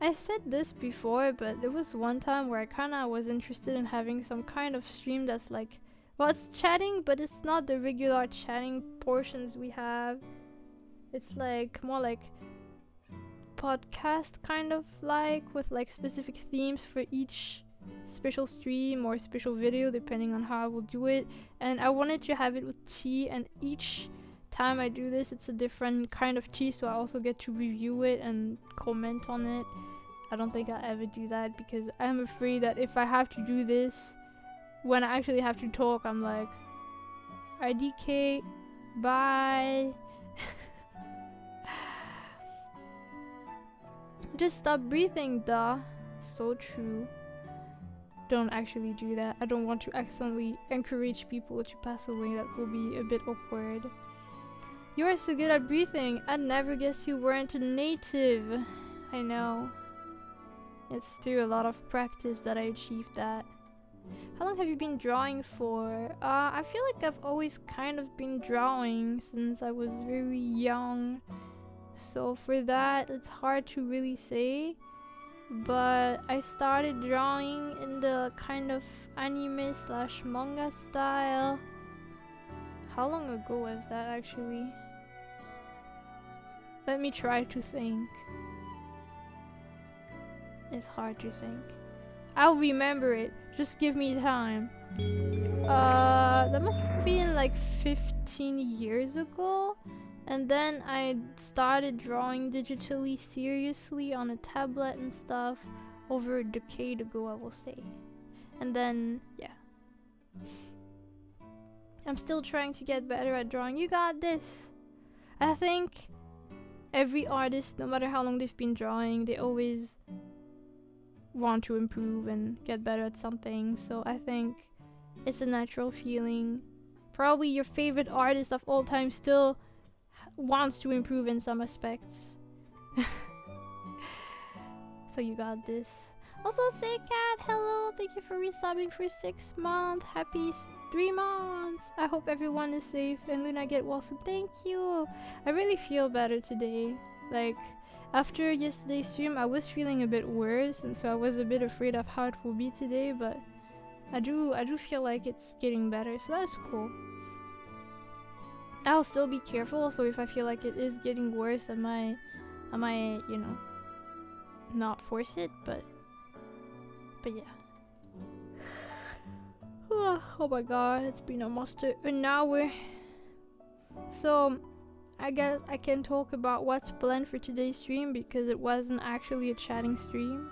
I said this before, but there was one time where I kinda was interested in having some kind of stream that's like, well, it's chatting, but it's not the regular chatting portions we have. It's like more like podcast kind of like, with like specific themes for each special stream or special video depending on how I will do it. And I wanted to have it with tea, and each time I do this it's a different kind of tea, so I also get to review it and comment on it. I don't think I'll ever do that because I'm afraid that if I have to do this, when I actually have to talk, I'm like, IDK, bye. Just stop breathing, duh. So true. Don't actually do that. I don't want to accidentally encourage people to pass away. That will be a bit awkward. You are so good at breathing. I'd never guess you weren't a native. I know. It's through a lot of practice that I achieved that. How long have you been drawing for? I feel like I've always kind of been drawing since I was very young. So for that, it's hard to really say. But I started drawing in the kind of anime / manga style. How long ago was that actually? Let me try to think. It's hard to think. I'll remember it. Just give me time. That must have been like 15 years ago. And then I started drawing digitally seriously on a tablet and stuff over a decade ago, I will say. And then, yeah. I'm still trying to get better at drawing. You got this! I think every artist, no matter how long they've been drawing, they always want to improve and get better at something. So I think it's a natural feeling. Probably your favorite artist of all time still wants to improve in some aspects. So you got this. Also, say cat, hello, thank you for resubbing for 6 months. Happy 3 months. I hope everyone is safe and Luna get well soon. Thank you. I really feel better today. Like, after yesterday's stream I was feeling a bit worse, and so I was a bit afraid of how it will be today, but I do feel like it's getting better, so that's cool. I'll still be careful, so if I feel like it is getting worse, I might, you know, not force it, but yeah. Oh my god, it's been almost an hour. So, I guess I can talk about what's planned for today's stream because it wasn't actually a chatting stream.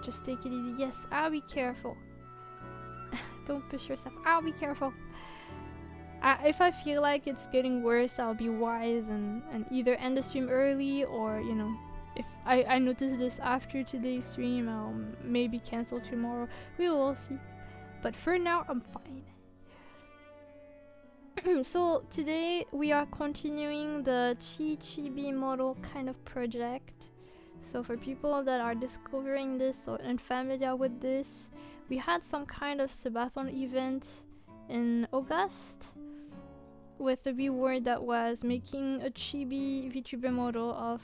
Just take it easy. Yes, I'll be careful. Don't push yourself. I'll be careful. If I feel like it's getting worse, I'll be wise and either end the stream early, or, you know, if I notice this after today's stream, I'll maybe cancel tomorrow. We will see. But for now, I'm fine. So today we are continuing the chibi model kind of project. So for people that are discovering this or unfamiliar with this, we had some kind of subathon event in August with a reward that was making a chibi VTuber model of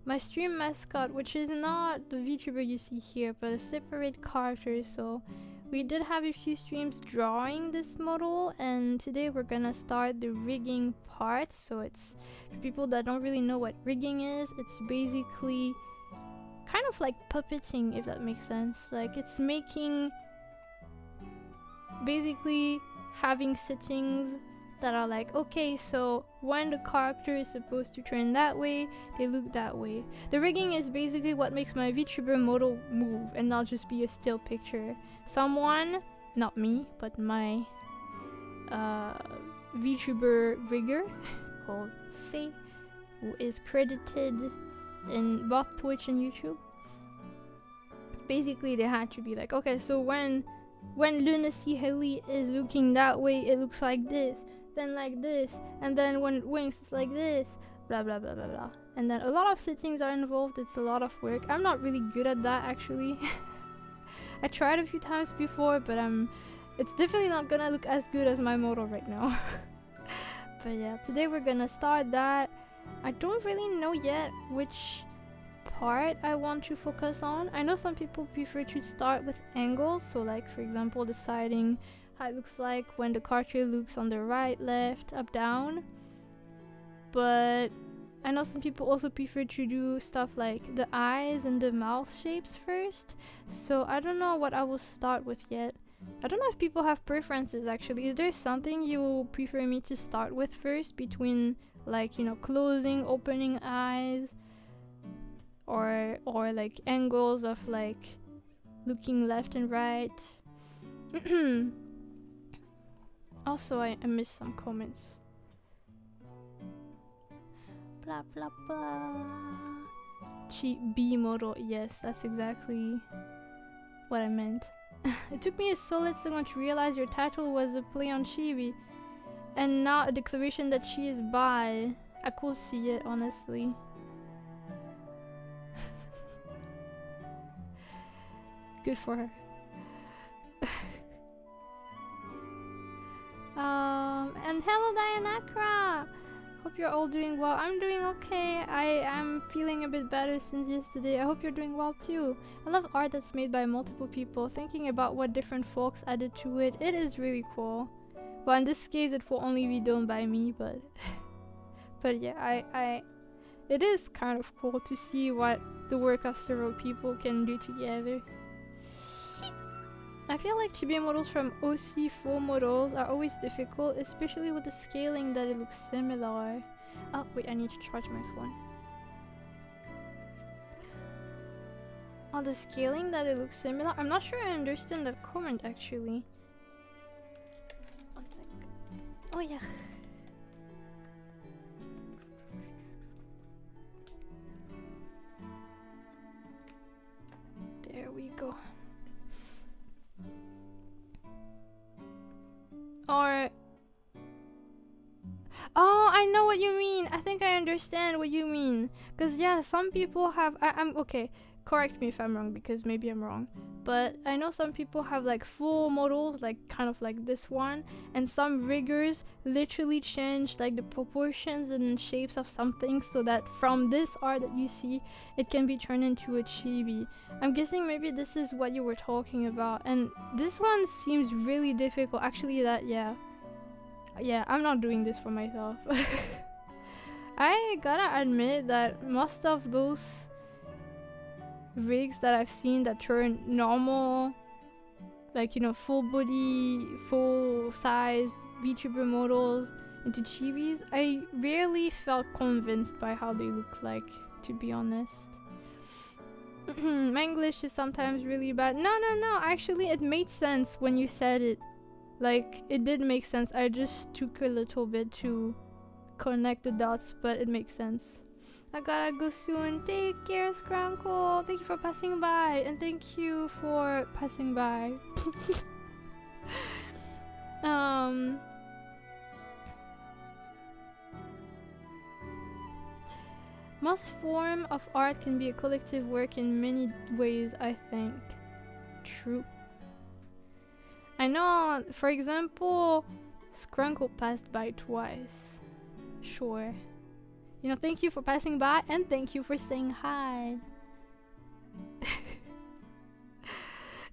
my stream mascot, which is not the VTuber you see here, but a separate character. So we did have a few streams drawing this model, and today we're gonna start the rigging part. So it's, for people that don't really know what rigging is, it's basically kind of like puppeting, if that makes sense. Like, it's making, basically having settings that are like, okay, so when the character is supposed to turn that way, they look that way. The rigging is basically what makes my VTuber model move and not just be a still picture. Someone, not me, but my VTuber rigger called C, who is credited in both Twitch and YouTube. Basically, they had to be like, okay, so when lunacyhilly is looking that way, it looks like this, then like this, and then when it winks, it's like this, blah blah blah blah blah. And then a lot of settings are involved. It's a lot of work. I'm not really good at that, actually. I tried a few times before, but it's definitely not gonna look as good as my model right now. But yeah, today we're gonna start that. I don't really know yet which part I want to focus on. I know some people prefer to start with angles, so like for example deciding how it looks like when the character looks on the right, left, up, down. But I know some people also prefer to do stuff like the eyes and the mouth shapes first, so I don't know what I will start with yet. I don't know if people have preferences actually. Is there something you will prefer me to start with first between like, you know, closing, opening eyes, or like angles of like looking left and right? Also, I missed some comments. Blah blah blah. Chibi model. Yes, that's exactly what I meant. It took me a solid second to realize your title was a play on chibi and not a declaration that she is bi. I could see it, honestly. Good for her. And hello Dianacra! Hope you're all doing well. I'm doing okay. I am feeling a bit better since yesterday. I hope you're doing well too. I love art that's made by multiple people, thinking about what different folks added to it. It is really cool. Well, in this case it will only be done by me, but but yeah, it is kind of cool to see what the work of several people can do together. I feel like chibi models from OC full models are always difficult, especially with the scaling that it looks similar. Oh wait, I need to charge my phone. Oh, the scaling that it looks similar? I'm not sure I understand that comment actually. One sec. Oh yeah. There we go. Or oh, I know what you mean. I think I understand what you mean. Cause yeah, some people have. I'm okay. Correct me if I'm wrong, because maybe I'm wrong. But I know some people have like full models, like kind of like this one, and some riggers literally change like the proportions and shapes of something so that from this art that you see, it can be turned into a chibi. I'm guessing maybe this is what you were talking about, and this one seems really difficult. Actually, yeah, I'm not doing this for myself. I gotta admit that most of those rigs that I've seen that turn normal, like, you know, full body, full size VTuber models into chibis, I rarely felt convinced by how they look like, to be honest. My English is sometimes really bad. No, actually it made sense when you said it. Like, it did make sense. I just took a little bit to connect the dots, but it makes sense. I gotta go soon. Take care, Scrunkle. Thank you for passing by, and thank you for passing by. Most form of art can be a collective work in many ways, I think. True. I know, for example, Scrunkle passed by twice. Sure. You know, thank you for passing by, and thank you for saying hi.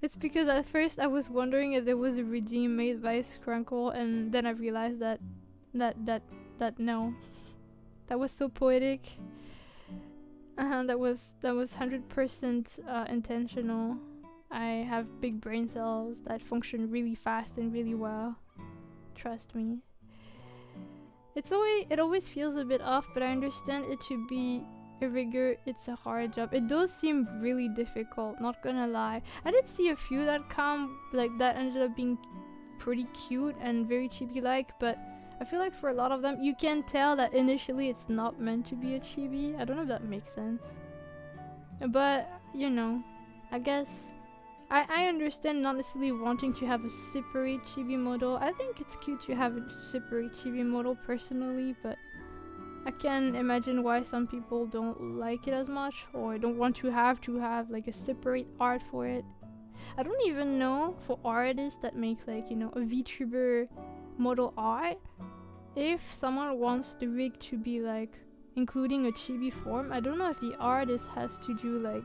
It's because at first I was wondering if there was a redeem made by Scrunkle, and then I realized that no. That was so poetic. That was 100% intentional. I have big brain cells that function really fast and really well. Trust me. It always feels a bit off, but I understand it to be a rigor. It's a hard job. It does seem really difficult, not gonna lie. I did see a few that ended up being pretty cute and very chibi-like, but I feel like for a lot of them, you can tell that initially it's not meant to be a chibi. I don't know if that makes sense. But, you know, I guess I understand not necessarily wanting to have a separate chibi model. I think it's cute to have a separate chibi model personally, but I can imagine why some people don't like it as much or don't want to have like a separate art for it. I don't even know, for artists that make like, you know, a VTuber model art, if someone wants the rig to be like including a chibi form. I don't know if the artist has to do like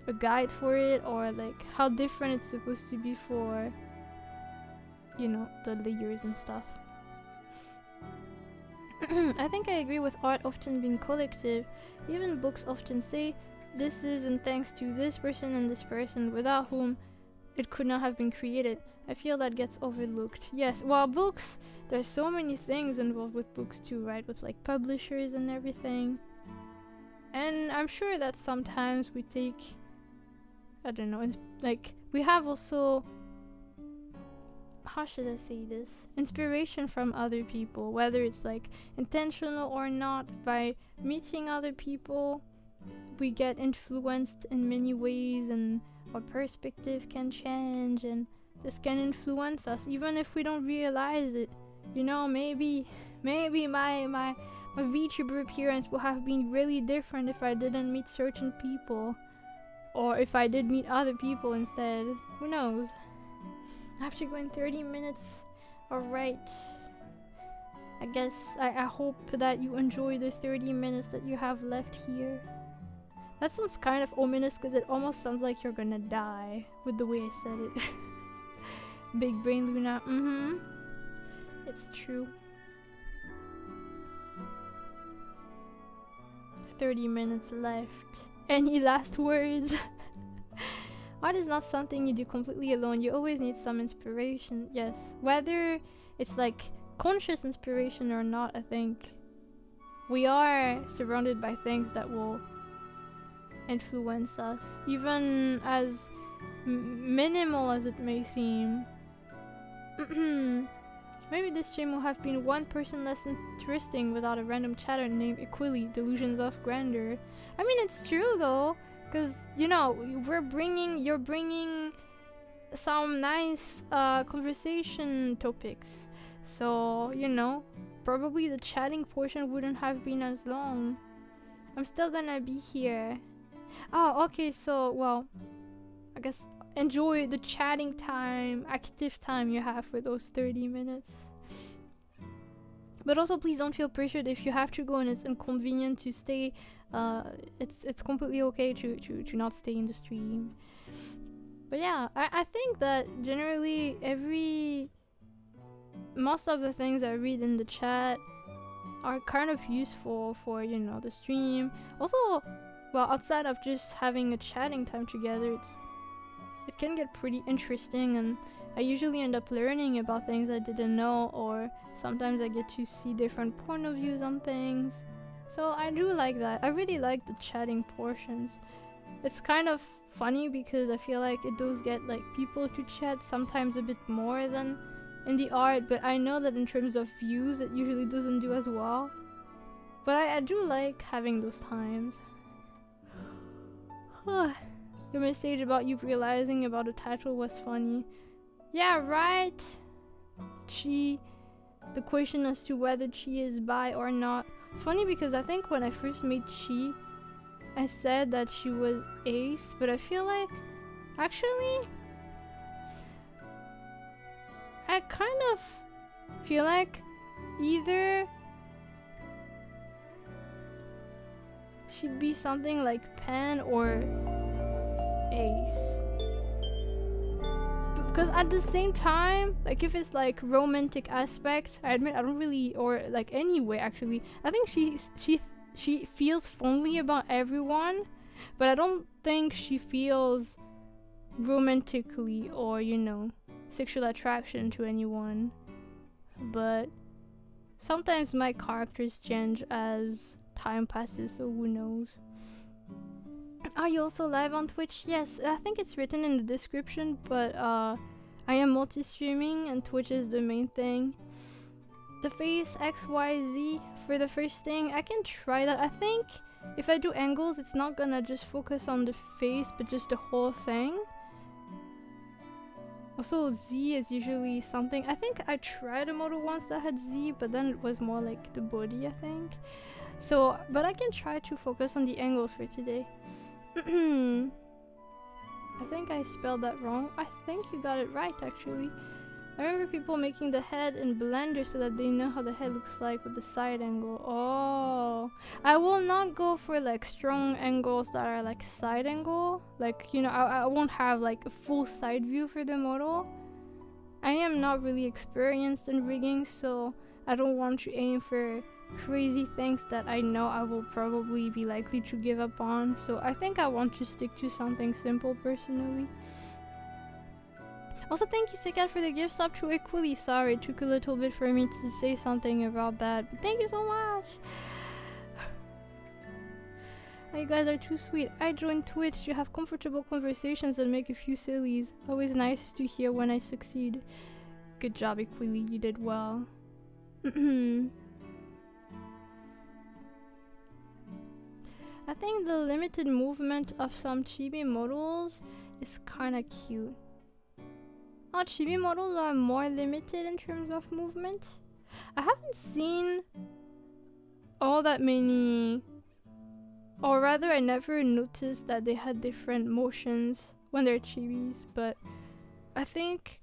a guide for it, or like how different it's supposed to be for, you know, the layers and stuff. I think I agree with art often being collective. Even books often say this is and thanks to this person and this person, without whom it could not have been created. I feel that gets overlooked. Yes, well, books, there's so many things involved with books too, right? With like publishers and everything. And I'm sure that sometimes we take, I don't know, like we have also, how should I say this? Inspiration from other people, whether it's like intentional or not. By meeting other people, we get influenced in many ways, and our perspective can change, and this can influence us even if we don't realize it. You know, maybe my VTuber appearance would have been really different if I didn't meet certain people, or if I did meet other people instead. Who knows? I have to go in 30 minutes. Alright. I guess I hope that you enjoy the 30 minutes that you have left here. That sounds kind of ominous because it almost sounds like you're gonna die with the way I said it. Big brain Luna. It's true. 30 minutes left. Any last words? Art is not something you do completely alone. You always need some inspiration. Yes. Whether it's like conscious inspiration or not, I think we are surrounded by things that will influence us, even as minimal as it may seem. Maybe this stream will have been one person less interesting without a random chatter named Equilly, Delusions of Grandeur. I mean, it's true though, because, you know, you're bringing some nice conversation topics. So, you know, probably the chatting portion wouldn't have been as long. I'm still gonna be here. Oh, okay, so, well, I guess enjoy the chatting time, active time you have for those 30 minutes. But also, please don't feel pressured if you have to go and it's inconvenient to stay. It's completely okay to not stay in the stream. But yeah, I think that generally most of the things I read in the chat are kind of useful for, you know, the stream. Also, well, outside of just having a chatting time together, it can get pretty interesting, and I usually end up learning about things I didn't know, or sometimes I get to see different point of views on things. So I do like that. I really like the chatting portions. It's kind of funny because I feel like it does get like people to chat sometimes a bit more than in the art, but I know that in terms of views it usually doesn't do as well. But I do like having those times. Your message about you realizing about the title was funny. Yeah, right? Chi. The question as to whether Chi is bi or not. It's funny because I think when I first met Chi, I said that she was ace, but I feel like actually I kind of feel like either she'd be something like pan or ace. Because at the same time, like if it's like romantic aspect, I admit I don't really, or like anyway actually, I think she feels fondly about everyone, but I don't think she feels romantically or, you know, sexual attraction to anyone. But sometimes my characters change as time passes, so who knows. Are you also live on Twitch? Yes, I think it's written in the description, but I am multi-streaming and Twitch is the main thing. The face XYZ for the first thing, I can try that. I think if I do angles, it's not gonna just focus on the face, but just the whole thing. Also, Z is usually something. I think I tried a model once that had Z, but then it was more like the body, I think. So, but I can try to focus on the angles for today. I think I spelled that wrong. I think you got it right, actually. I remember people making the head in Blender so that they know how the head looks like with the side angle. Oh, I will not go for like strong angles that are like side angle. Like, you know, I won't have like a full side view for the model. I am not really experienced in rigging, so I don't want to aim for crazy things that I know I will probably be likely to give up on. So I think I want to stick to something simple personally. Also, thank you, Sikat, for the gift sub to Equally. Sorry, it took a little bit for me to say something about that, but thank you so much. You guys are too sweet. I joined Twitch to have comfortable conversations and make a few sillies. Always nice to hear when I succeed. Good job, Equally. You did well. I think the limited movement of some chibi models is kinda cute. Oh, chibi models are more limited in terms of movement. I haven't seen all that many, or rather I never noticed that they had different motions when they're chibis, but I think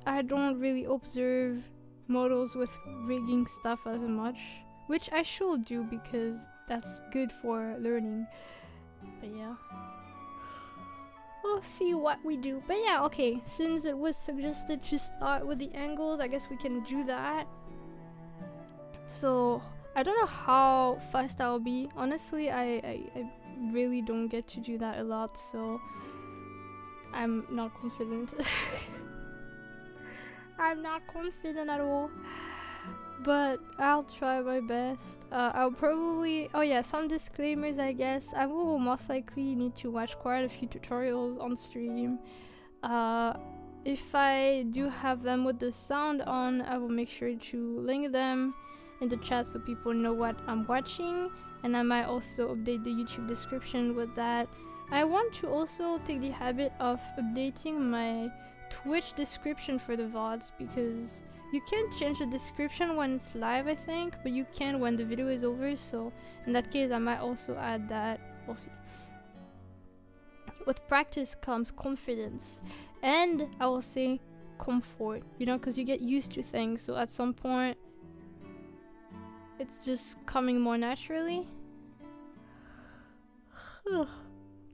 I don't really observe models with rigging stuff as much, which I should do because that's good for learning. But yeah, we'll see what we do. But yeah, okay, since it was suggested to start with the angles, I guess we can do that. So I don't know how fast I'll be. Honestly, I really don't get to do that a lot, so I'm not confident. I'm not confident at all, but I'll try my best. I'll probably, oh yeah, some disclaimers I guess. I will most likely need to watch quite a few tutorials on stream. If I do have them with the sound on, I will make sure to link them in the chat so people know what I'm watching, and I might also update the YouTube description with that. I want to also take the habit of updating my Twitch description for the VODs, because you can't change the description when it's live, I think, but you can when the video is over, so in that case I might also add that. We'll see. With practice comes confidence, and I will say comfort, you know, because you get used to things, so at some point it's just coming more naturally.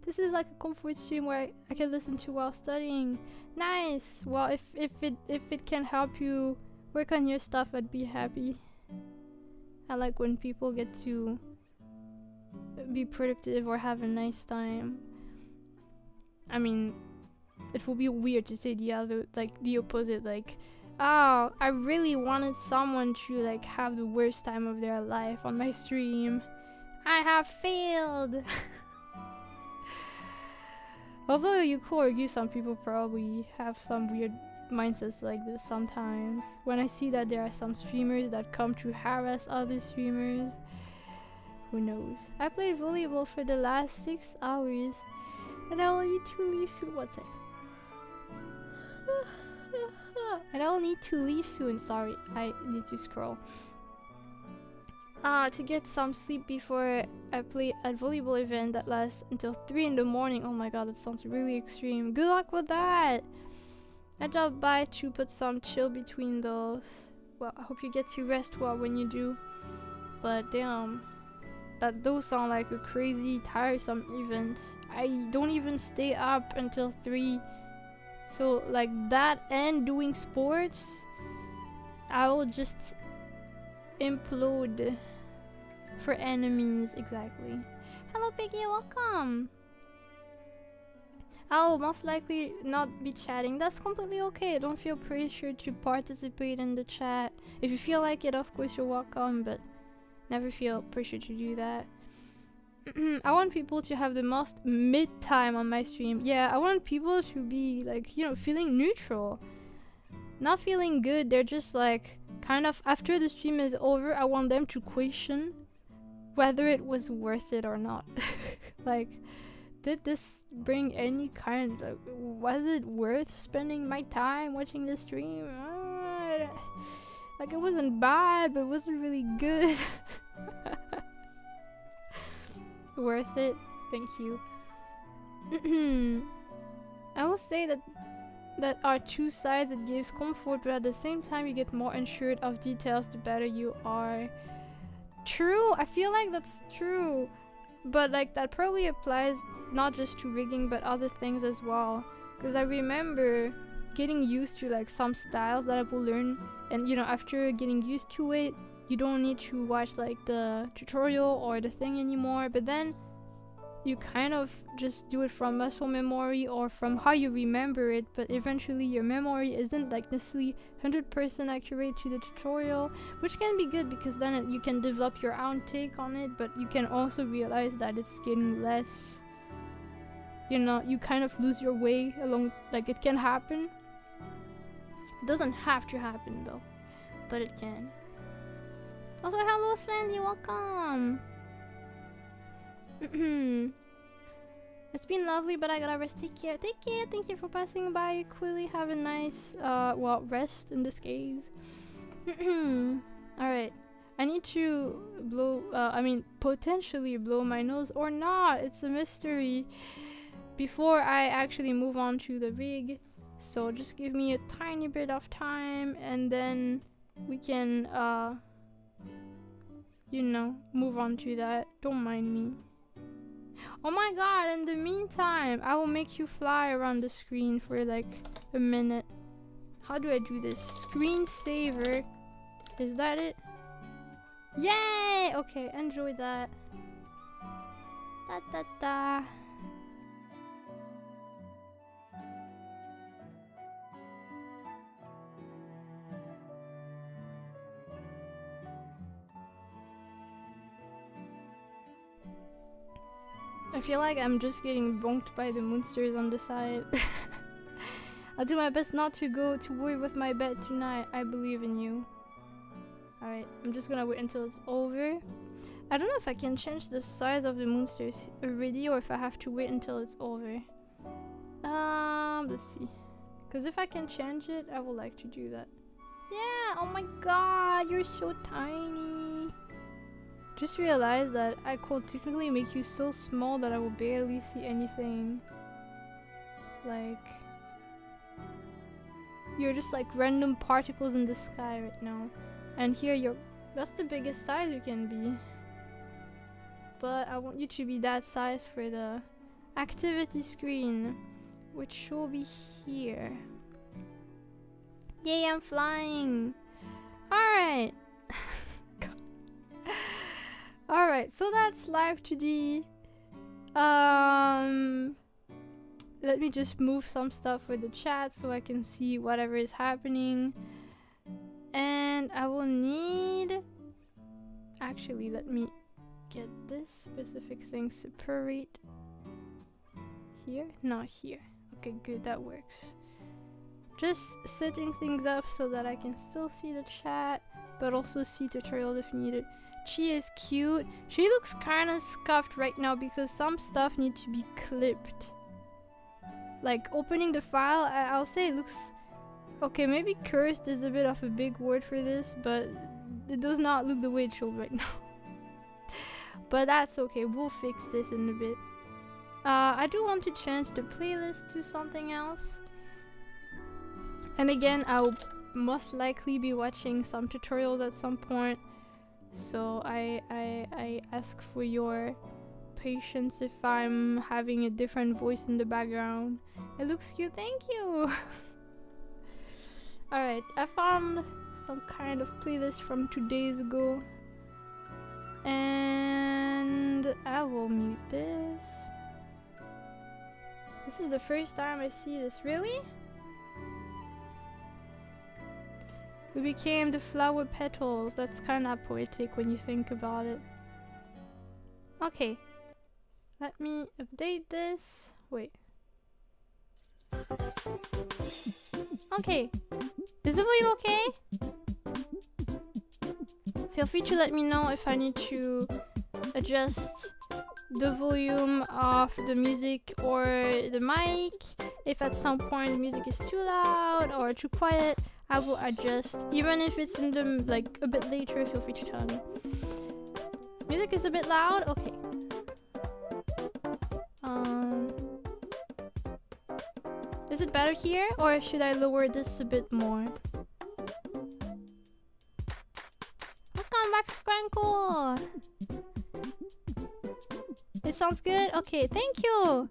This is like a comfort stream where I can listen to while studying. Nice. Well, if it can help you work on your stuff, I'd be happy. I like when people get to be productive or have a nice time. I mean, it would be weird to say the opposite, like, oh, I really wanted someone to like have the worst time of their life on my stream. I have failed. Although you could argue some people probably have some weird mindsets like this sometimes. When I see that there are some streamers that come to harass other streamers, who knows. I played volleyball for the last 6 hours and I will need to leave soon. One sec. And I'll need to leave soon. Sorry, I need to scroll. To get some sleep before I play at volleyball event that lasts until 3 in the morning. Oh my god, that sounds really extreme. Good luck with that! I dropped by to put some chill between those. Well, I hope you get to rest well when you do. But damn, that does sound like a crazy, tiresome event. I don't even stay up until 3. So like that and doing sports, I will just implode for enemies. Exactly. Hello Piggy, welcome. I'll most likely not be chatting. That's completely okay. Don't feel pressured to participate in the chat. If you feel like it, of course you're welcome, but never feel pressured to do that. I want people to have the most mid time on my stream. Yeah, I want people to be like, you know, feeling neutral. Not feeling good, they're just like kind of, after the stream is over, I want them to question whether it was worth it or not. Like, did this bring any kind of, was it worth spending my time watching the stream? Like, it wasn't bad, but it wasn't really good. Worth it? Thank you. I will say that that are two sides. It gives comfort, but at the same time you get more assured of details the better you are. True, I feel like that's true, but like that probably applies not just to rigging but other things as well, because I remember getting used to like some styles that I will learn, and you know, after getting used to it you don't need to watch like the tutorial or the thing anymore, but then you kind of just do it from muscle memory or from how you remember it, but eventually your memory isn't like necessarily 100% accurate to the tutorial, which can be good because then you can develop your own take on it, but you can also realize that it's getting less, you know, you kind of lose your way along, like it can happen. It doesn't have to happen though, but it can. Also, hello Slendy, welcome! It's been lovely, but I gotta rest. Take care. Take care. Thank you for passing by. Quilly, have a nice, well, rest in this case. Alright. I need to blow, potentially blow my nose or not. It's a mystery before I actually move on to the rig. So just give me a tiny bit of time and then we can, you know, move on to that. Don't mind me. Oh my god, in the meantime, I will make you fly around the screen for like a minute. How do I do this? Screensaver. Is that it? Yay! Okay, enjoy that. Da da da. I feel like I'm just getting bonked by the monsters on the side. I'll do my best not to go to war with my bed tonight. I believe in you. Alright, I'm just gonna wait until it's over. I don't know if I can change the size of the monsters already or if I have to wait until it's over. Let's see. Because if I can change it, I would like to do that. Yeah, oh my god, you're so tiny. Just realize that I could technically make you so small that I will barely see anything. Like, you're just like random particles in the sky right now. And here that's the biggest size you can be. But I want you to be that size for the activity screen, which should be here. Yay, I'm flying! Alright! Alright, so that's Live2D. Let me just move some stuff with the chat so I can see whatever is happening. And I will need... Actually, let me get this specific thing separate. Here? Not here. Okay, good, that works. Just setting things up so that I can still see the chat, but also see tutorials if needed. She is cute. She looks kind of scuffed right now because some stuff needs to be clipped. Like opening the file, I'll say it looks... Okay, maybe cursed is a bit of a big word for this, but it does not look the way it should right now. But that's okay, we'll fix this in a bit. I do want to change the playlist to something else. And again, I'll most likely be watching some tutorials at some point. So I ask for your patience if I'm having a different voice in the background. It looks cute, thank you! Alright, I found some kind of playlist from 2 days ago. And I will mute this. This is the first time I see this, really? We became the flower petals. That's kind of poetic when you think about it. Okay. Let me update this. Wait. Okay. Is the volume okay? Feel free to let me know if I need to adjust the volume of the music or the mic. If at some point the music is too loud or too quiet, I will adjust. Even if it's in the like a bit later, feel free to tell me. Music is a bit loud? Okay. Is it better here, or should I lower this a bit more? Welcome back, Sprankle! It sounds good? Okay, thank you!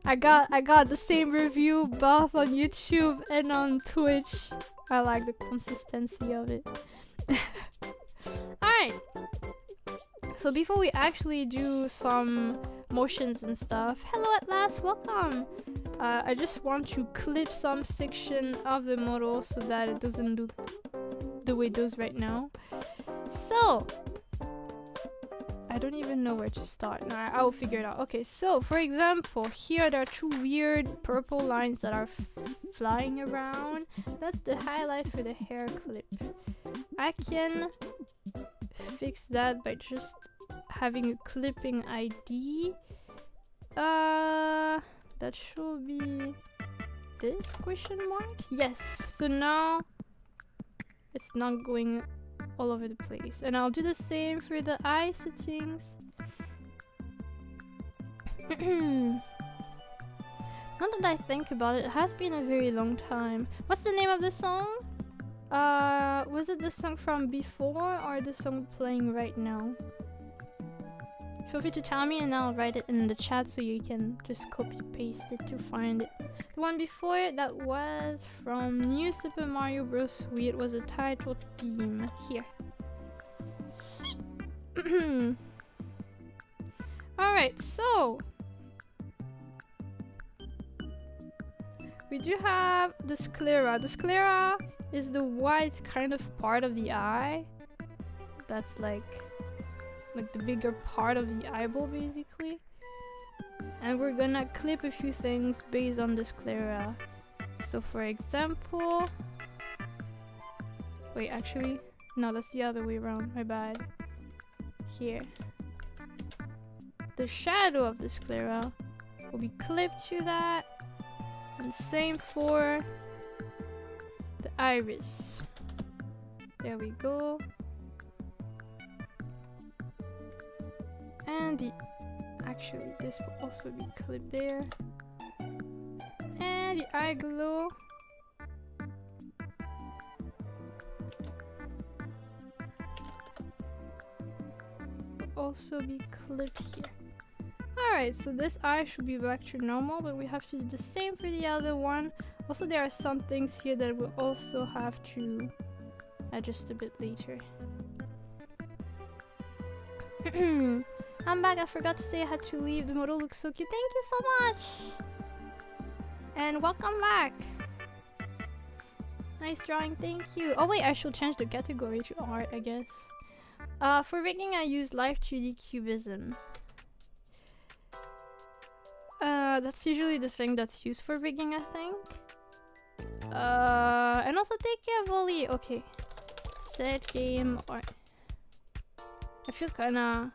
I got the same review both on YouTube and on Twitch. I like the consistency of it. Alright! So before we actually do some motions and stuff, hello at last, welcome! I just want to clip some section of the model so that it doesn't look the way it does right now. So, I don't even know where to start. No, I will figure it out. Okay, so for example, here there are two weird purple lines that are flying around. That's the highlight for the hair clip. I can fix that by just having a clipping ID. That should be this question mark? Yes, so now it's not going all over the place. And I'll do the same for the eye settings. Now that I think about it, it has been a very long time. What's the name of the song? Was it the song from before or the song playing right now? Feel free to tell me and I'll write it in the chat so you can just copy paste it to find it. The one before it, that was from New Super Mario Bros. Wii. It was a title theme. Here. Alright, so we do have the sclera. The sclera is the white kind of part of the eye. That's like the bigger part of the eyeball basically. And we're gonna clip a few things based on the sclera. So for example, wait, actually, no, that's the other way around, my bad. Here. The shadow of the sclera will be clipped to that. And same for the iris. There we go. And actually this will also be clipped there. And the eye glow will also be clipped here. Alright, so this eye should be back to normal, but we have to do the same for the other one. Also, there are some things here that we'll also have to adjust a bit later. I'm back. I forgot to say I had to leave. The model looks so cute. Thank you so much! And welcome back! Nice drawing, thank you. Oh wait, I should change the category to art, I guess. For rigging, I use Live2D Cubism. That's usually the thing that's used for rigging, I think. And also take care, Volley. Okay. Set game art. I feel kinda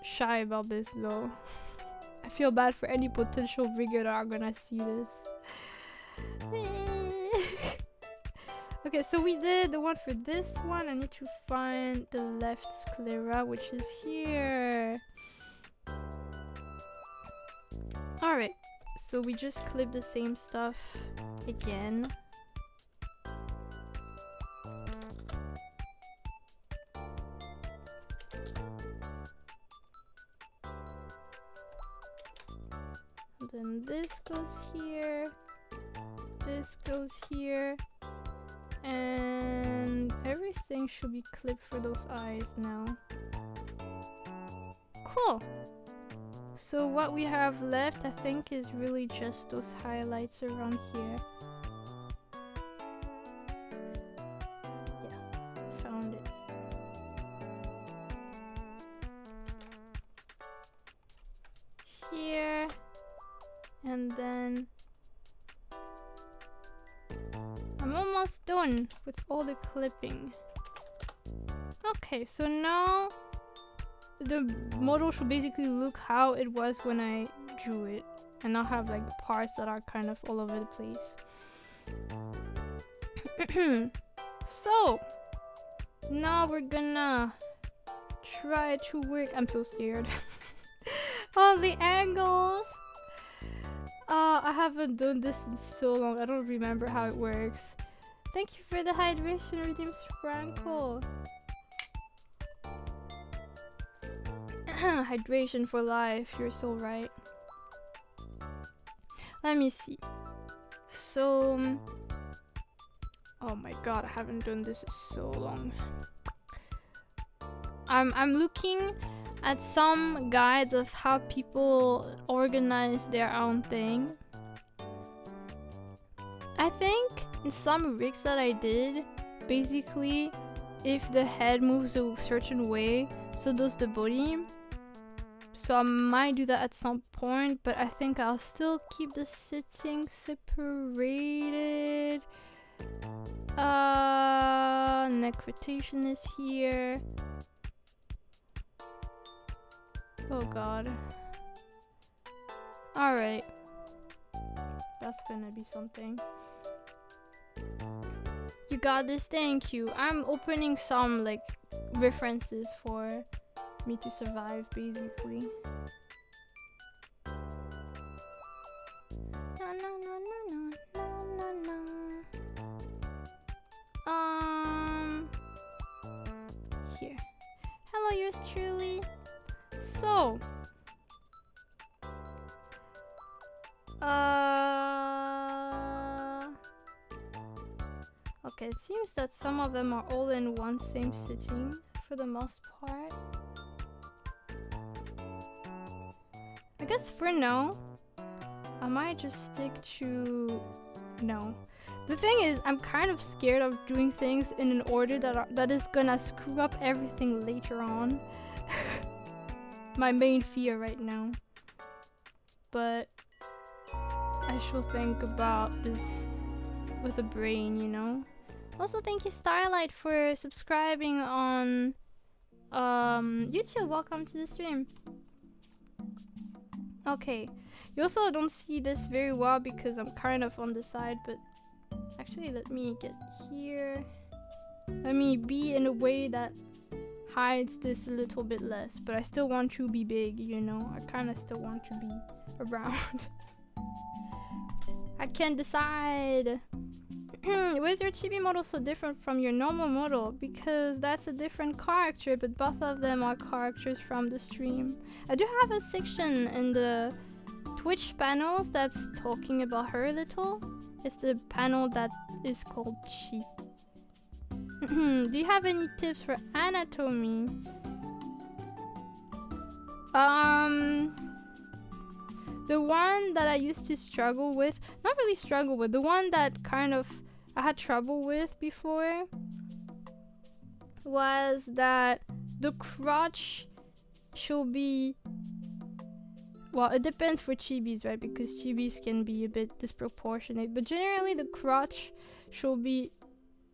shy about this though. I feel bad for any potential rigger that are gonna see this. Okay, so we did the one for this one. I need to find the left sclera, which is here. Alright, so we just clip the same stuff again. Then this goes here, this goes here, and everything should be clipped for those eyes now. Cool! So what we have left, I think, is really just those highlights around here. Yeah, found it. Here. And then I'm almost done with all the clipping. Okay, so now the model should basically look how it was when I drew it, and not have like parts that are kind of all over the place. So now we're gonna try to work. I'm so scared. On the angles. I haven't done this in so long. I don't remember how it works. Thank you for the hydration, Redeem Sprankle. Hydration for life. You're so right. Let me see. So, oh my god, I haven't done this in so long. I'm looking at some guides of how people organize their own thing. I think in some rigs that I did, basically, if the head moves a certain way, so does the body. So I might do that at some point, but I think I'll still keep the sitting separated. Neck rotation is here. Oh god. Alright. That's gonna be something. You got this, thank you. I'm opening some like references for me to survive, basically. No, no, no, no, no, no, no, no. Here. Hello, yours truly. So, okay, it seems that some of them are all in one same sitting for the most part. I guess for now, I might just stick to no. The thing is, I'm kind of scared of doing things in an order that is gonna screw up everything later on. My main fear right now. But I should think about this with a brain, you know? Also, thank you Starlight for subscribing on YouTube. Welcome to the stream. Okay, you also don't see this very well because I'm kind of on the side, but actually let me get here. Let me be in a way that hides this a little bit less, but I still want to be big, you know? I kind of still want to be around. I can't decide. Why is your chibi model so different from your normal model? Because that's a different character, but both of them are characters from the stream. I do have a section in the Twitch panels that's talking about her a little. It's the panel that is called Chi. Do you have any tips for anatomy? The one that I used to struggle with, not really struggle with, the one that kind of I had trouble with before was that the crotch should be, well, it depends for chibis, right? Because chibis can be a bit disproportionate, but generally the crotch should be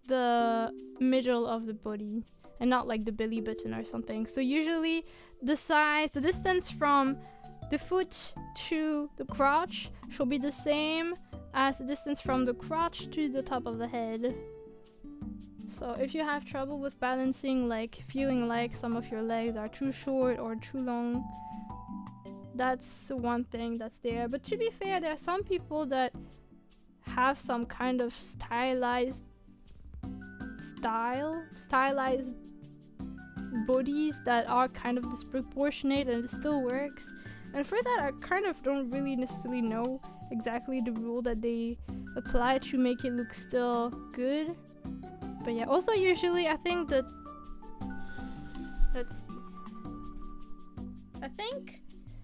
the middle of the body and not like the belly button or something. So usually the distance from the foot to the crotch should be the same as the distance from the crotch to the top of the head. So if you have trouble with balancing, like feeling like some of your legs are too short or too long, that's one thing that's there. But to be fair, there are some people that have some kind of stylized bodies that are kind of disproportionate and it still works. And for that, I kind of don't really necessarily know exactly the rule that they apply to make it look still good. But yeah, also usually I think that, let's see, I think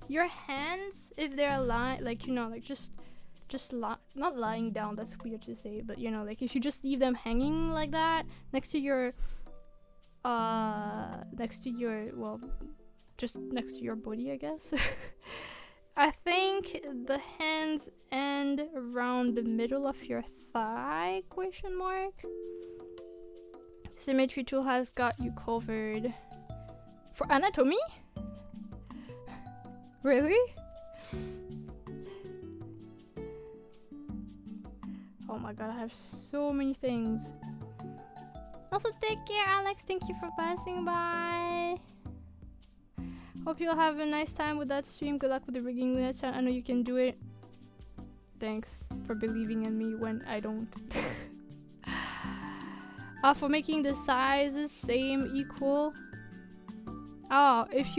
your hands, if they're lying, like, you know, like not lying down, that's weird to say, but you know, like if you just leave them hanging like that next to your well, just next to your body, I guess. I think the hands end around the middle of your thigh, question mark. Symmetry tool has got you covered. For anatomy? Really? Oh my god, I have so many things. Also, take care, Alex. Thank you for passing by. Hope you'll have a nice time with that stream. Good luck with the rigging, Luna-chan. I know you can do it. Thanks for believing in me when I don't. For making the sizes same, equal. If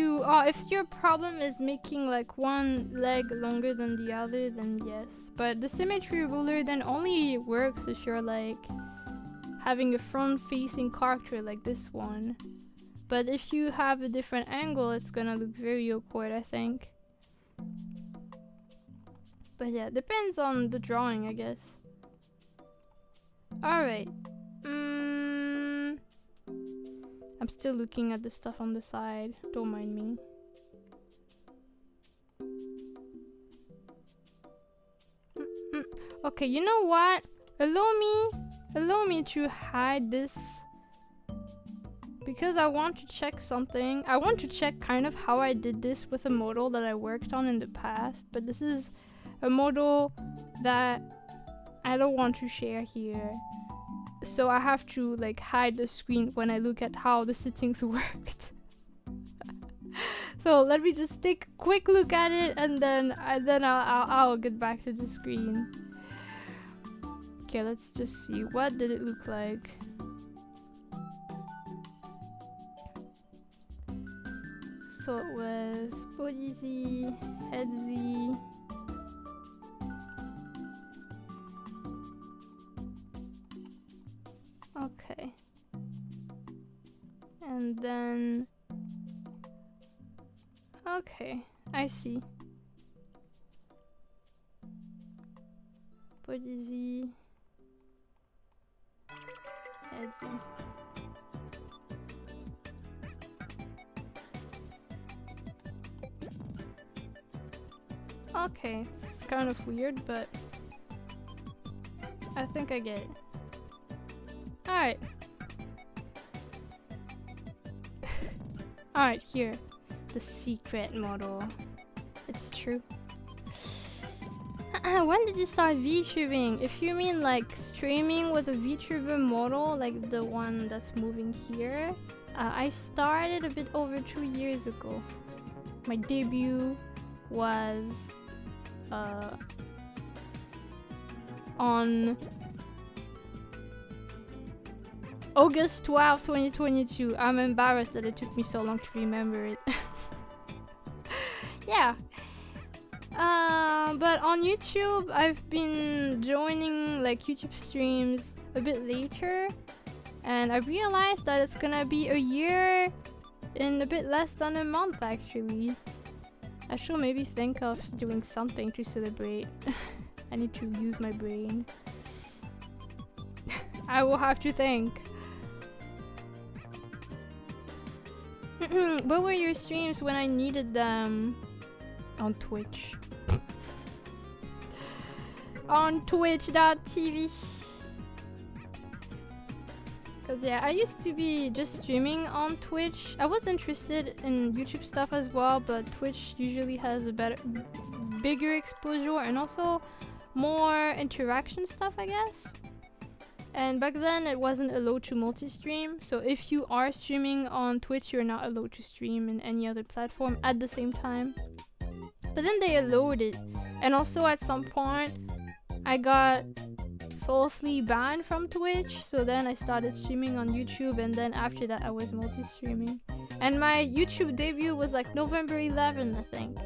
your problem is making like one leg longer than the other, then yes. But the symmetry ruler then only works if you're like having a front-facing character like this one. But if you have a different angle, it's gonna look very awkward, I think. But yeah, depends on the drawing, I guess. Alright. I'm still looking at the stuff on the side. Don't mind me. Okay, you know what? Allow me to hide this. Because I want to check something. I want to check kind of how I did this with a model that I worked on in the past. But this is a model that I don't want to share here. So I have to like hide the screen when I look at how the settings worked. So let me just take a quick look at it, and then I'll get back to the screen. Okay, let's just see, what did it look like? So it was body Z, head Z. Okay. And then... Okay, I see. Body Z. Head Z. Okay, it's kind of weird, but I think I get it. Alright. Alright, here. The secret model. It's true. When did you start VTubing? If you mean like streaming with a VTuber model, like the one that's moving here, I started a bit over 2 years ago. My debut was on August 12, 2022. I'm embarrassed that it took me so long to remember it. Yeah. But on YouTube, I've been joining like YouTube streams a bit later, and I realized that it's gonna be a year in a bit less than a month actually. I should maybe think of doing something to celebrate. I need to use my brain. I will have to think. What were your streams when I needed them? On Twitch. On twitch.tv. Cause yeah, I used to be just streaming on Twitch. I was interested in YouTube stuff as well, but Twitch usually has a bigger exposure and also more interaction stuff, I guess. And back then it wasn't allowed to multi-stream, so if you are streaming on Twitch, you're not allowed to stream in any other platform at the same time. But then they allowed it, and also at some point I got falsely banned from Twitch, so then I started streaming on YouTube, and then after that I was multi-streaming. And my YouTube debut was like November 11, I think.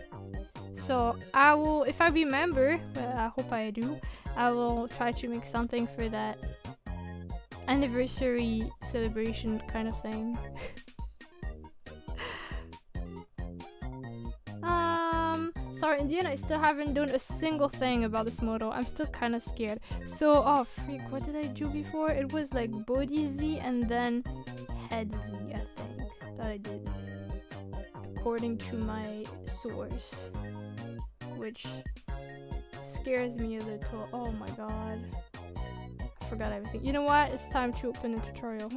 So I will, if I remember, but I hope I do, I will try to make something for that anniversary celebration kind of thing. Sorry, in the end, I still haven't done a single thing about this model. I'm still kind of scared. So, oh freak, what did I do before? It was like body Z and then head Z, I think, that I did. According to my source. Which scares me a little. Oh my god. I forgot everything. You know what? It's time to open a tutorial.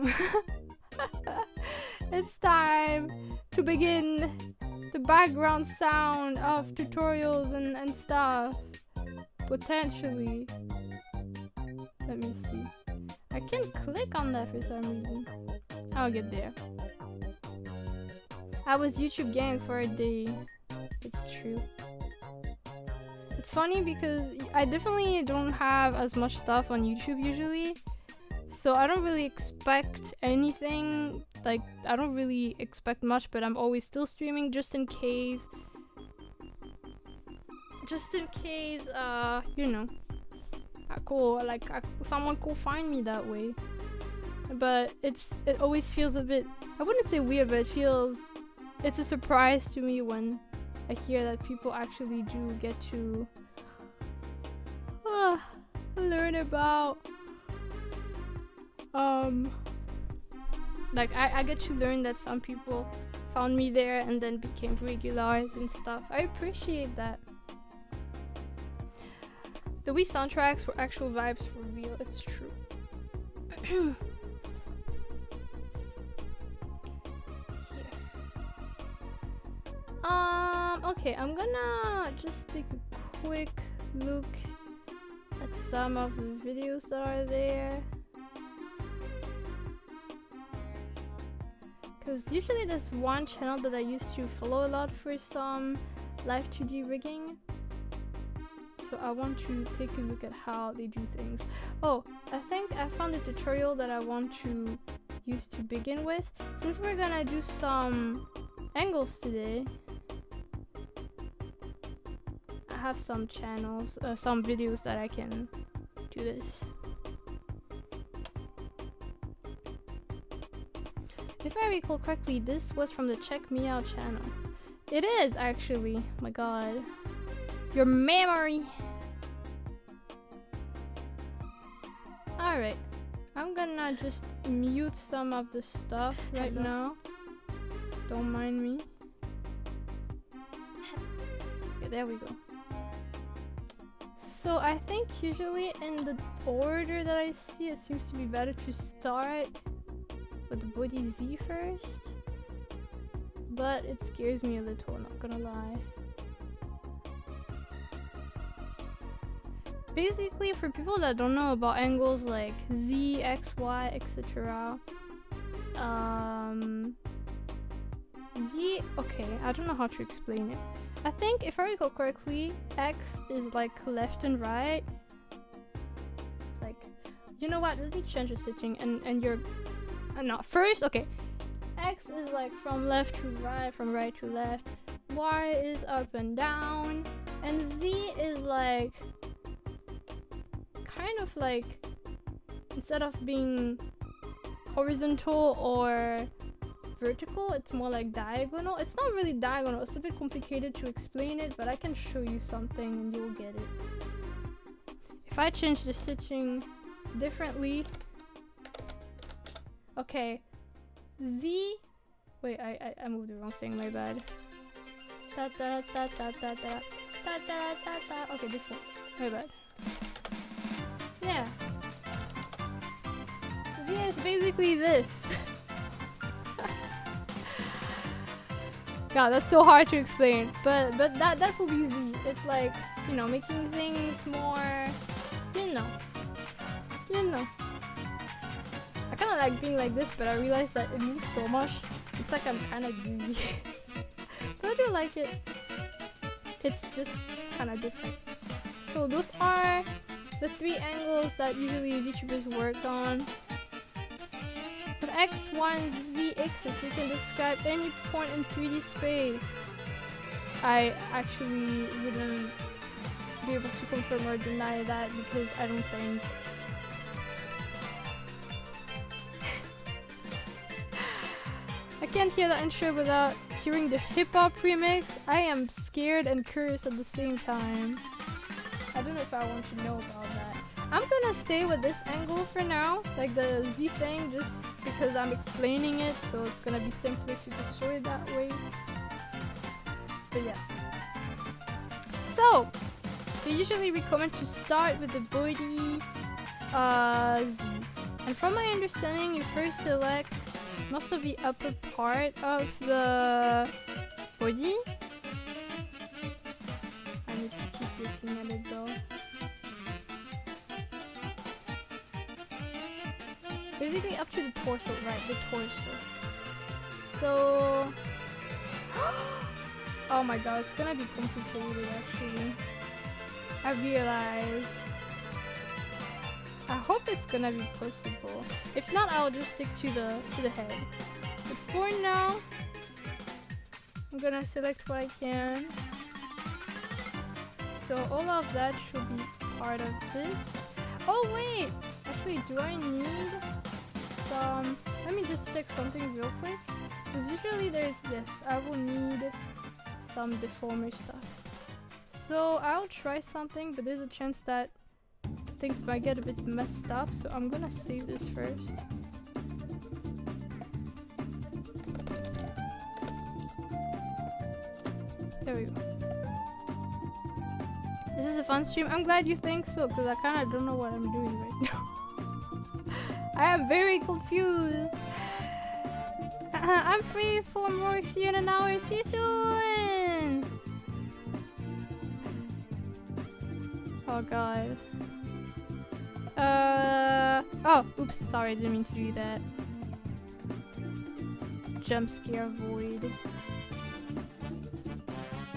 It's time to begin the background sound of tutorials and stuff. Potentially. Let me see. I can't click on that for some reason. I'll get there. I was YouTube gang for a day. It's true. It's it's funny because I definitely don't have as much stuff on YouTube usually, so I don't really expect anything. Like, I don't really expect much, but I'm always still streaming just in case. Just in case, you know, someone could find me that way. But it always feels a bit, I wouldn't say weird, but it's a surprise to me when I hear that people actually do get to learn about like I get to learn that some people found me there and then became regulars and stuff. I appreciate that. The Wii soundtracks were actual vibes for real, it's true. Okay, I'm gonna just take a quick look at some of the videos that are there. Because usually there's one channel that I used to follow a lot for some Live2D rigging. So I want to take a look at how they do things. Oh, I think I found a tutorial that I want to use to begin with. Since we're gonna do some angles today, I have some channels, some videos that I can do this. If I recall correctly, this was from the Check Me Out channel. It is actually, my god. Your memory! Alright, I'm gonna just mute some of the stuff right now. Don't mind me. Okay, there we go. So I think usually in the order that I see, it seems to be better to start with the body Z first. But it scares me a little, not gonna lie. Basically, for people that don't know about angles like Z, X, Y, etc. Z, okay, I don't know how to explain it. I think if I recall correctly, X is like left and right. Like, you know what? Let me change the stitching and you're no, first, okay. X is like from left to right, from right to left. Y is up and down, and Z is like kind of like, instead of being horizontal or vertical, it's more like diagonal. It's not really diagonal, it's a bit complicated to explain it, but I can show you something and you'll get it. If I change the stitching differently, okay, Z, wait, I moved the wrong thing, my bad. Da da da da da da da da da da. Okay, this one, my bad. Yeah, Z is basically this. God, that's so hard to explain, but that will be Z. It's like, you know, making things more, you know. I kind of like being like this, but I realized that it moves so much. Looks like I'm kind of dizzy. But I do like it. It's just kind of different. So those are the 3 angles that usually VTubers work on. With X, Y, and Z axis, you can describe any point in 3D space. I actually wouldn't be able to confirm or deny that because I don't think I can't hear the intro without hearing the hip-hop remix. I am scared and curious at the same time. I don't know if I want to know about that. I'm gonna stay with this angle for now, like the Z thing, just because I'm explaining it, so it's gonna be simpler to just show it that way. But yeah. So, they usually recommend to start with the body Z. And from my understanding, you first select most of the upper part of the body. I need to keep looking at it though. Basically up to the torso, right? The torso. So... oh my god, it's gonna be complicated actually. I realized. I hope it's gonna be possible. If not, I'll just stick to the head. But for now, I'm gonna select what I can. So all of that should be part of this. Oh wait! Actually, do I need some... Let me just check something real quick. Because usually there's... Yes, I will need some deformer stuff. So I'll try something, but there's a chance that things might get a bit messed up. So I'm gonna save this first. There we go. This is a fun stream. I'm glad you think so, because I kind of don't know what I'm doing right now. I am very confused. I'm free for more. See you in an hour. See you soon. Oh god. Oh, oops. Sorry, I didn't mean to do that. Jump scare void.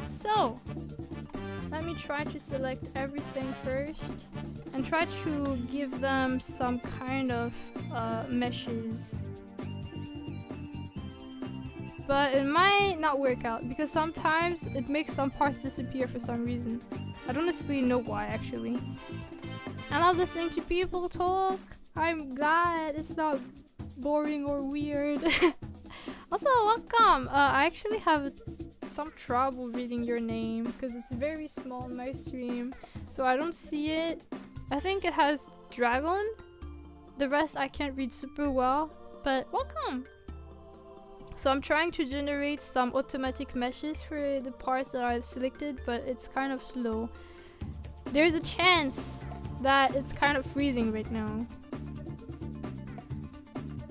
So, let me try to select everything first and try to give them some kind of meshes. But it might not work out because sometimes it makes some parts disappear for some reason. I don't necessarily know why actually. I love listening to people talk. I'm glad it's not boring or weird. Also, welcome! I actually have some trouble reading your name because it's very small in my stream, so I don't see it. I think it has dragon. The rest I can't read super well, but welcome! So I'm trying to generate some automatic meshes for the parts that I've selected, but it's kind of slow. There's a chance that it's kind of freezing right now.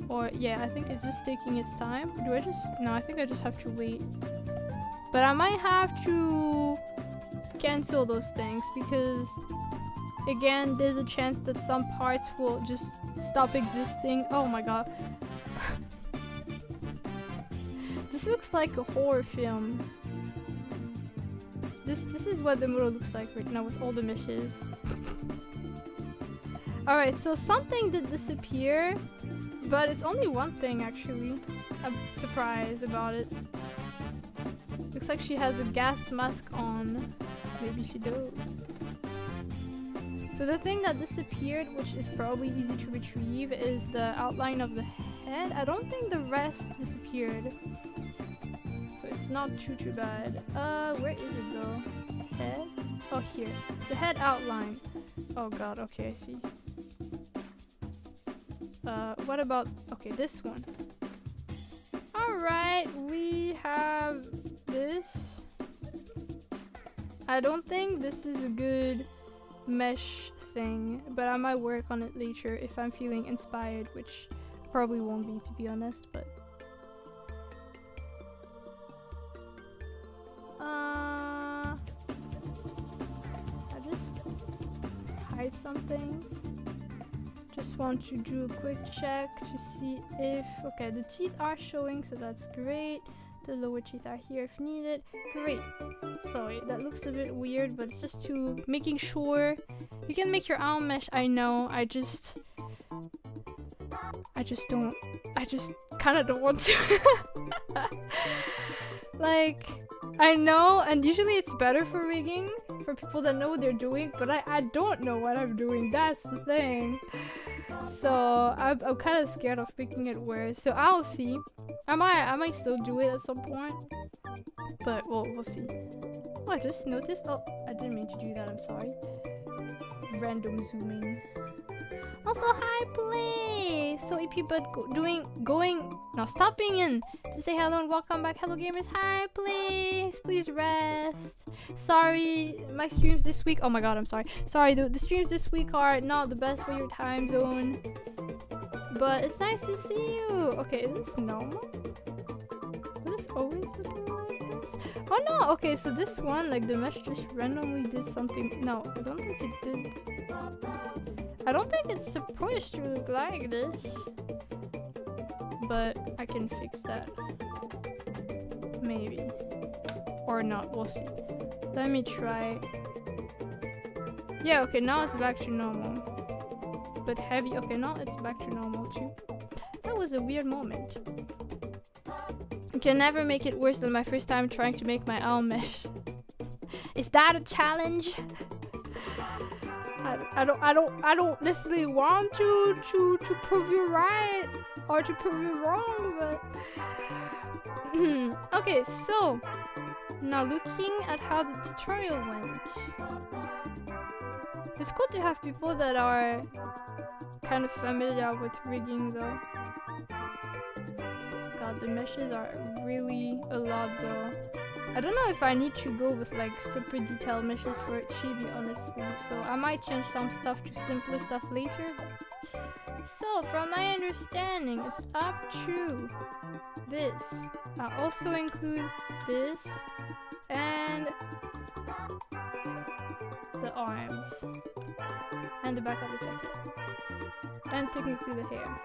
Or yeah, I think it's just taking its time. Do I just... No, I think I just have to wait. But I might have to cancel those things because, again, there's a chance that some parts will just stop existing. Oh my god. This looks like a horror film. This is what the model looks like right now with all the meshes. Alright, so something did disappear, but it's only one thing actually. I'm surprised about it. Looks like she has a gas mask on. Maybe she does. So the thing that disappeared, which is probably easy to retrieve, is the outline of the head. I don't think the rest disappeared. So it's not too bad. Where is it though? Head? Oh, here. The head outline. Oh god, okay, I see. What about... Okay, this one. Alright, we have this. I don't think this is a good mesh thing, but I might work on it later if I'm feeling inspired, which I probably won't be, to be honest, but... I just hide some things. Just want to do a quick check to see if... Okay, the teeth are showing, so that's great. The lower teeth are here if needed. Great. Sorry, that looks a bit weird, but it's just to making sure. You can make your own mesh, I know. I just kind of don't want to. Like, I know, and usually it's better for rigging, for people that know what they're doing, but I don't know what I'm doing, that's the thing. So I'm kind of scared of picking it worse, so I'll see. I might still do it at some point, but we'll see. Oh, I just noticed. Oh, I didn't mean to do that, I'm sorry. Random zooming. Also, hi Play! So EP but now stopping in to say hello and welcome back. Hello gamers, hi please rest. Sorry, my streams this week, oh my god, I'm sorry. Sorry, the streams this week are not the best for your time zone. But it's nice to see you. Okay, is this normal? Was this always looking like this? Oh no, okay, so this one, like the mesh just randomly did something. No, I don't think it did. I don't think it's supposed to look like this, but I can fix that. Maybe. Or not, we'll see. Let me try. Yeah, okay, now it's back to normal. But heavy, okay, now it's back to normal too. That was a weird moment. I can never make it worse than my first time trying to make my own mesh. Is that a challenge? I don't necessarily want to prove you right or to prove you wrong, but okay, so now looking at how the tutorial went. It's cool to have people that are kind of familiar with rigging though. God, the meshes are really a lot though. I don't know if I need to go with like super detailed meshes for chibi, honestly. So I might change some stuff to simpler stuff later. So from my understanding, it's up to this. I also include this and the arms and the back of the jacket and technically the hair.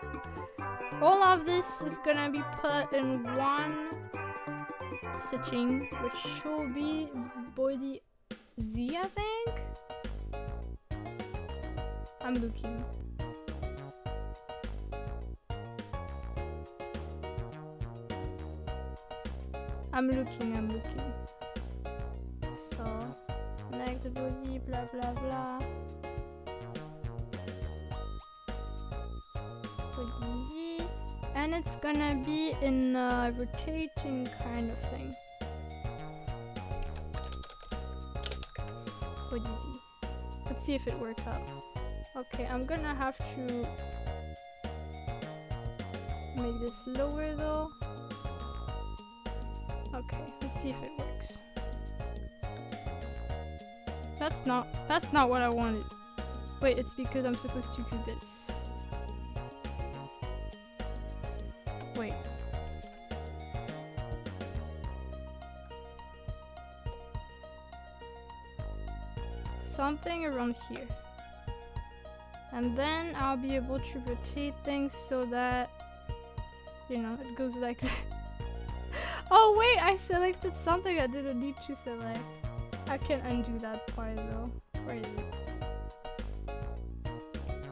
All of this is gonna be put in one stitching, which should be body Z, I think. I'm looking. I'm looking. So, neck, the body, blah blah blah. Body Z. And it's gonna be in a rotating kind of thing. Body Z. Let's see if it works out. Okay, I'm gonna have to make this lower though. Okay, let's see if it works. That's not what I wanted. Wait, it's because I'm supposed to do this. Wait. Something around here. And then I'll be able to rotate things so that, you know, it goes like this. Oh wait, I selected something I didn't need to select. I can undo that part though. Where is it?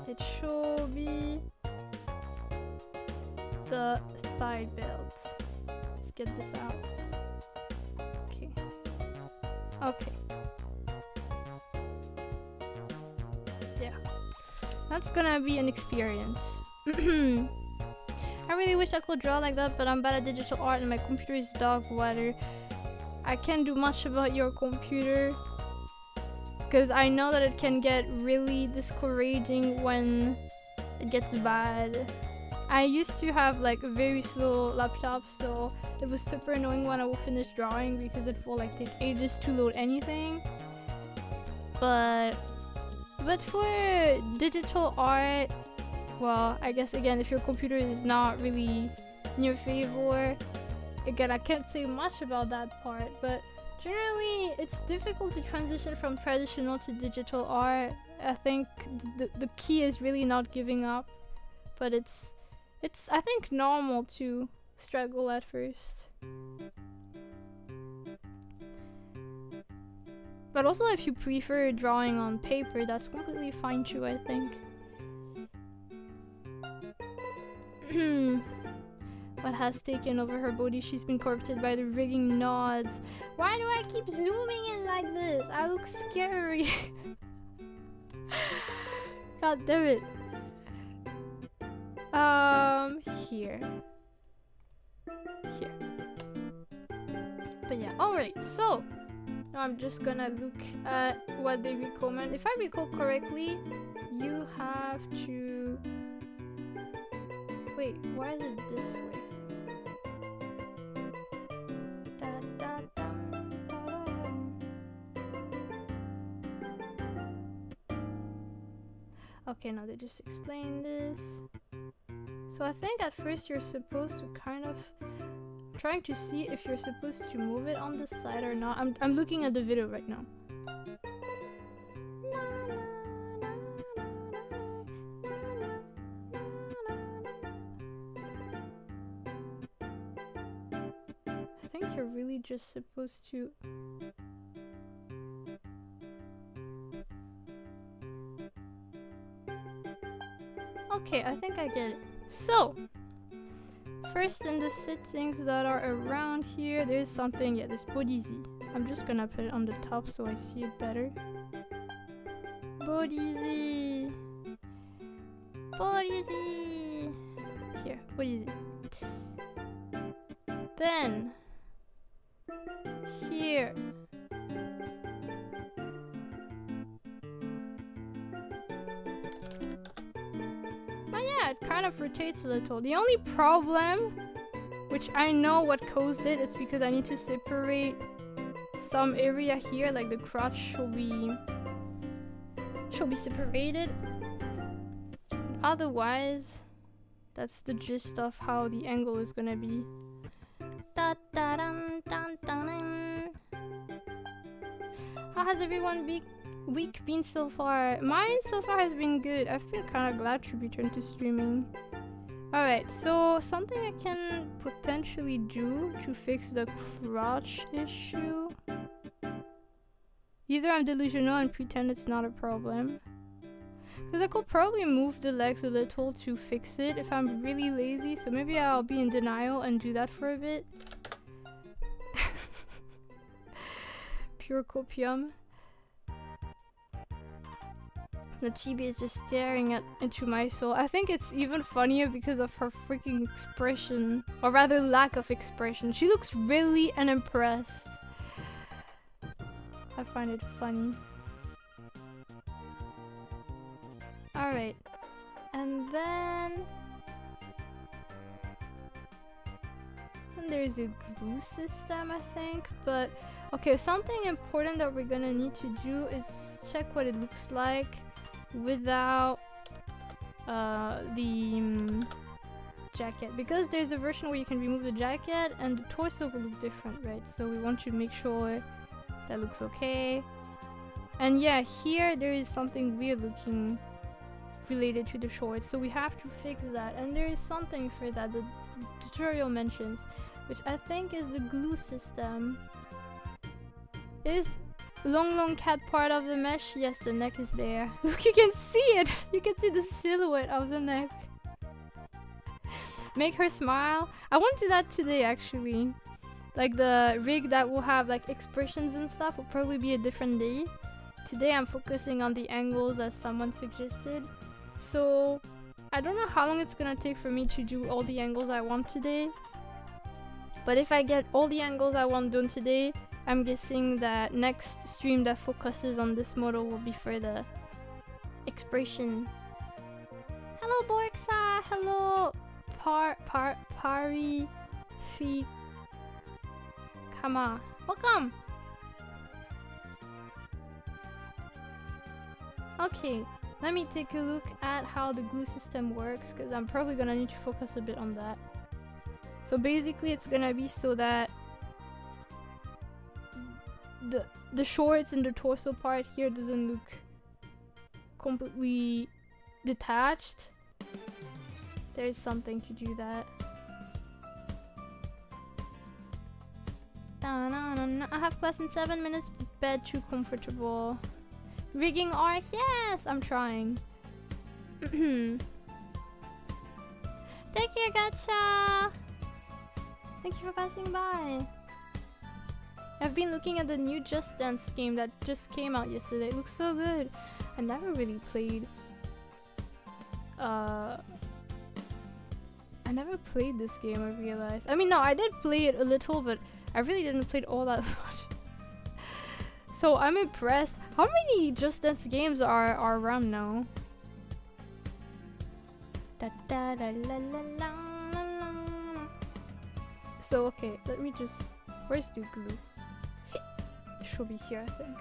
It should be the thigh belt. Let's get this out. Okay. Okay. Yeah. That's gonna be an experience. I really wish I could draw like that, but I'm bad at digital art and my computer is dog water. I can't do much about your computer because I know that it can get really discouraging when it gets bad. I used to have like a very slow laptop, so it was super annoying when I would finish drawing because it will like take ages to load anything. But for digital art, well, I guess again, if your computer is not really in your favor, again, I can't say much about that part, but generally it's difficult to transition from traditional to digital art. I think the key is really not giving up, but it's I think normal to struggle at first. But also if you prefer drawing on paper, that's completely fine too, I think. What has taken over her body? She's been corrupted by the rigging nods. Why do I keep zooming in like this? I look scary. God damn it. Here. But yeah, alright, so now I'm just gonna look at what they recommend. If I recall correctly, you have to... Wait, why is it this way? Okay, now they just explain this. So I think at first you're supposed to kind of trying to see if you're supposed to move it on the side or not. I'm looking at the video right now. I think you're really just supposed to Okay, I think I get it. So, first in the settings that are around here, there's something, yeah, this body Z. I'm just gonna put it on the top so I see it better. Body Z. Body Z. Here, body Z. Then, here. Oh yeah, it kind of rotates a little. The only problem, which I know what caused it, is because I need to separate some area here, like the crotch should be separated. Otherwise, that's the gist of how the angle is gonna be. How has everyone week been so far? Mine so far has been good. I've been kind of glad to return to streaming. Alright, so something I can potentially do to fix the crotch issue. Either I'm delusional and pretend it's not a problem. Because I could probably move the legs a little to fix it if I'm really lazy. So maybe I'll be in denial and do that for a bit. Pure copium. The chibi is just staring into my soul. I think it's even funnier because of her freaking expression. Or rather lack of expression. She looks really unimpressed. I find it funny. Alright. And then there's a glue system, I think. But okay, something important that we're gonna need to do is just check what it looks like without the jacket, because there's a version where you can remove the jacket and the torso will look different, right? So we want to make sure that looks okay. And yeah, here there is something weird looking related to the shorts, so we have to fix that, and there is something for that the tutorial mentions, which I think is the glue system. Is long cat part of the mesh? Yes, the neck is there. Look, you can see it! You can see the silhouette of the neck. Make her smile. I want to do that today, actually. Like the rig that will have like expressions and stuff will probably be a different day. Today I'm focusing on the angles as someone suggested. So I don't know how long it's gonna take for me to do all the angles I want today. But if I get all the angles I want done today, I'm guessing that next stream that focuses on this model will be for the expression. Hello Borxa! Hello Pari Fi Kama. Welcome! Okay, let me take a look at how the glue system works, because I'm probably gonna need to focus a bit on that. So basically it's gonna be so that the shorts and the torso part here doesn't look completely detached. There's something to do that. I have class in 7 minutes, bed too comfortable. Rigging arc, yes! I'm trying. Thank you, Gacha! Thank you for passing by. I've been looking at the new Just Dance game that just came out yesterday. It looks so good. I never really played I never played this game, I realized. I mean, no, I did play it a little, but I really didn't play it all that much. So I'm impressed. How many Just Dance games are around now? So okay, let me just... Where's the glue? It should be here, I think.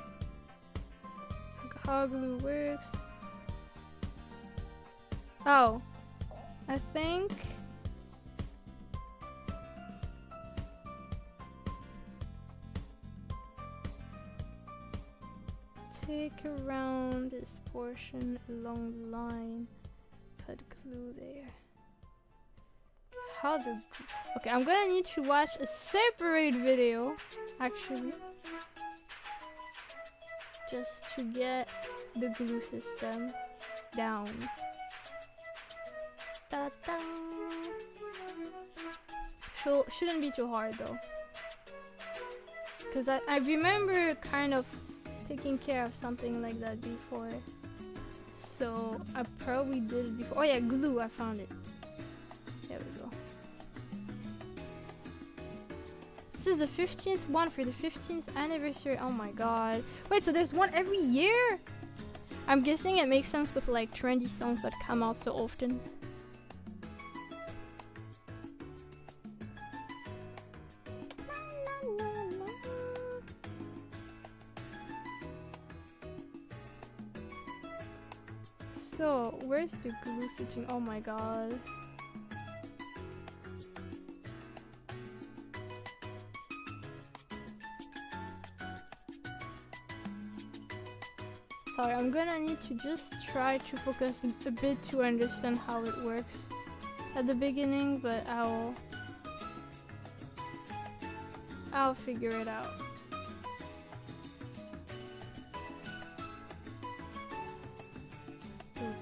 How glue works. Oh. I think... Take around this portion along the line. Put glue there. How the... Okay, I'm gonna need to watch a separate video, actually. Just to get the glue system down. Da, da. Shouldn't be too hard though. Because I remember kind of taking care of something like that before. So I probably did it before. Oh yeah, glue, I found it. There we go. This is the 15th one for the 15th anniversary. Oh my god. Wait, so there's one every year? I'm guessing it makes sense with like trendy songs that come out so often. So, where's the glue stitching? Oh my god. Sorry, I'm gonna need to just try to focus a bit to understand how it works at the beginning, but I'll figure it out.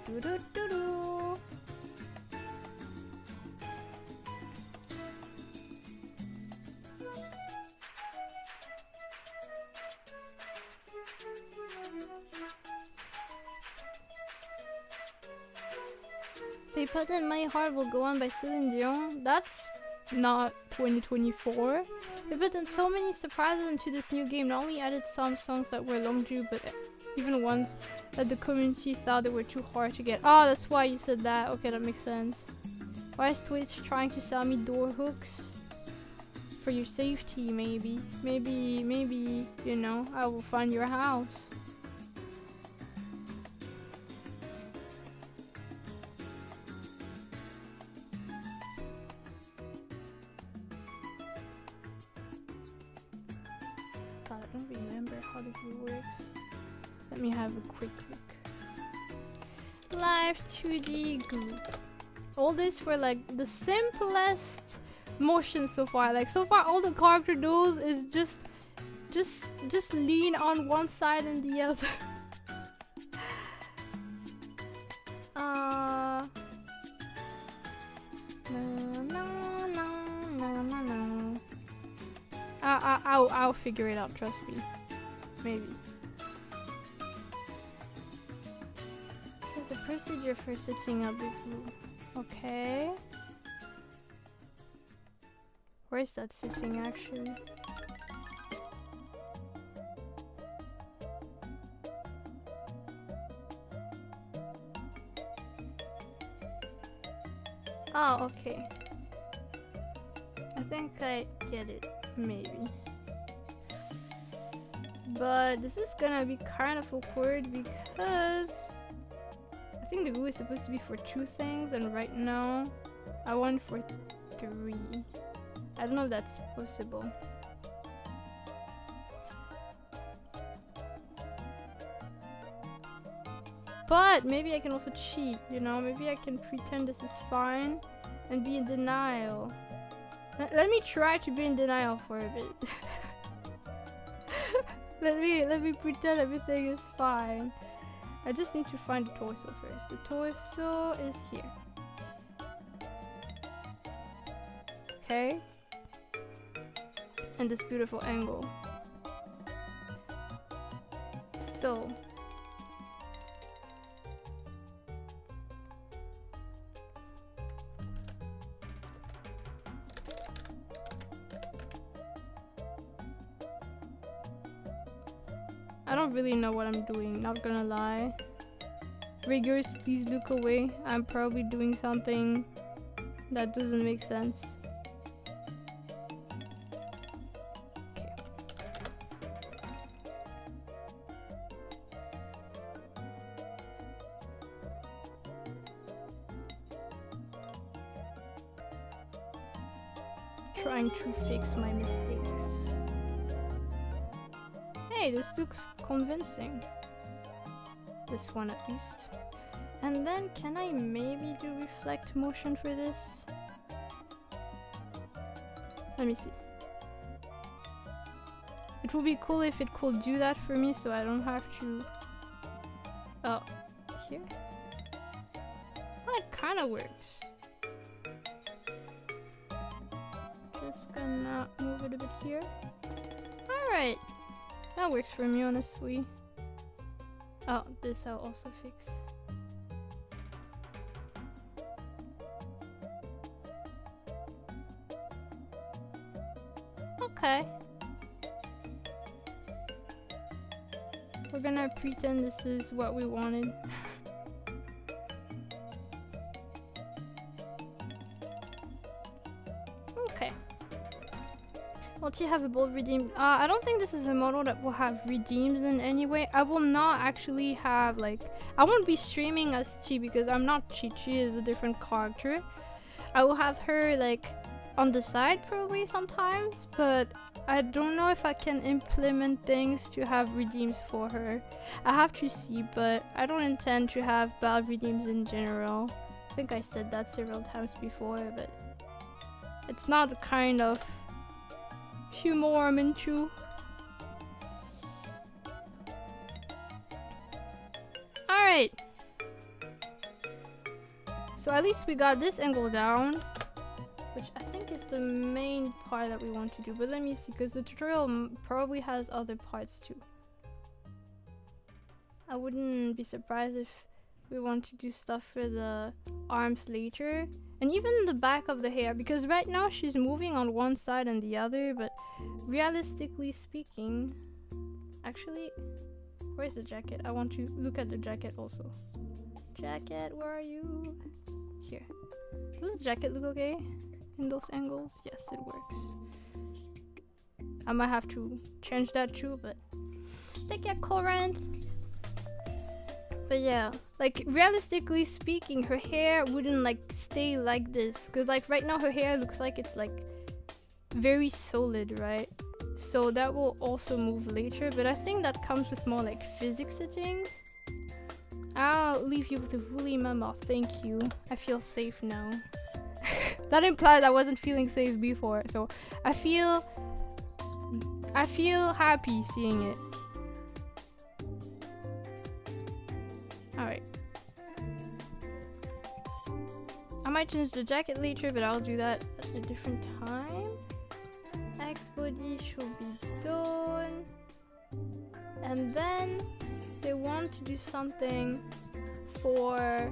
Do, do, do, do. They put in My Heart Will Go On by Celine Dion. That's not 2024. They put in so many surprises into this new game. Not only added some songs that were long due, but even ones that the community thought they were too hard to get. Oh, that's why you said that. Okay, that makes sense. Why is Twitch trying to sell me door hooks? For your safety, maybe. Maybe, you know, I will find your house. God, I don't remember how the glue works. Let me have a quick look. Live2D glue. All this for like the simplest motion so far. Like so far all the character does is just lean on one side and the other. I'll figure it out, trust me. Maybe. Here's the procedure for stitching up the glue. Okay. Where's that stitching actually? Oh, okay. I think I get it, maybe. But this is gonna be kind of awkward because I think the glue is supposed to be for 2 things, and right now I want for 3. I don't know if that's possible. But maybe I can also cheat, you know? Maybe I can pretend this is fine and be in denial. Let me try to be in denial for a bit. Let me pretend everything is fine. I just need to find the torso first. The torso is here. Okay. And this beautiful angle. So. I don't really know what I'm doing, not gonna lie. Riggers, please look away. I'm probably doing something that doesn't make sense. Okay. Trying to fix my mistakes. Hey, this looks convincing. This one at least. And then can I maybe do reflect motion for this? Let me see. It would be cool if it could do that for me so I don't have to... Oh, here? Well, it kind of works. just gonna move it a bit here. Alright. That works for me, honestly. Oh, this I'll also fix. Okay. We're gonna pretend this is what we wanted. Okay. Will she have a bold redeem? I don't think this is a model that will have redeems in any way. I will not actually have like... I won't be streaming as Chi because I'm not Chi. Chi is a different character. I will have her like on the side probably sometimes, but I don't know if I can implement things to have redeems for her. I have to see, but I don't intend to have bad redeems in general. I think I said that several times before, but it's not the kind of humor I'm into. Alright. So at least we got this angle down, which I think is the main part that we want to do. But let me see, because the tutorial probably has other parts too. I wouldn't be surprised if we want to do stuff for the arms later. And even the back of the hair, because right now she's moving on one side and the other, but realistically speaking... Actually, where's the jacket? I want to look at the jacket also. Jacket, where are you? Here. Does the jacket look okay in those angles? Yes, it works. I might have to change that too, but thank you, Corinth. But yeah, like realistically speaking, her hair wouldn't like stay like this, because like right now her hair looks like it's like very solid, right? So that will also move later, but I think that comes with more like physics settings. I'll leave you with a woolly mammoth, thank you. I feel safe now. That implies I wasn't feeling safe before, so I feel happy seeing it. Alright. I might change the jacket later, but I'll do that at a different time. X body should be done. And then they want to do something for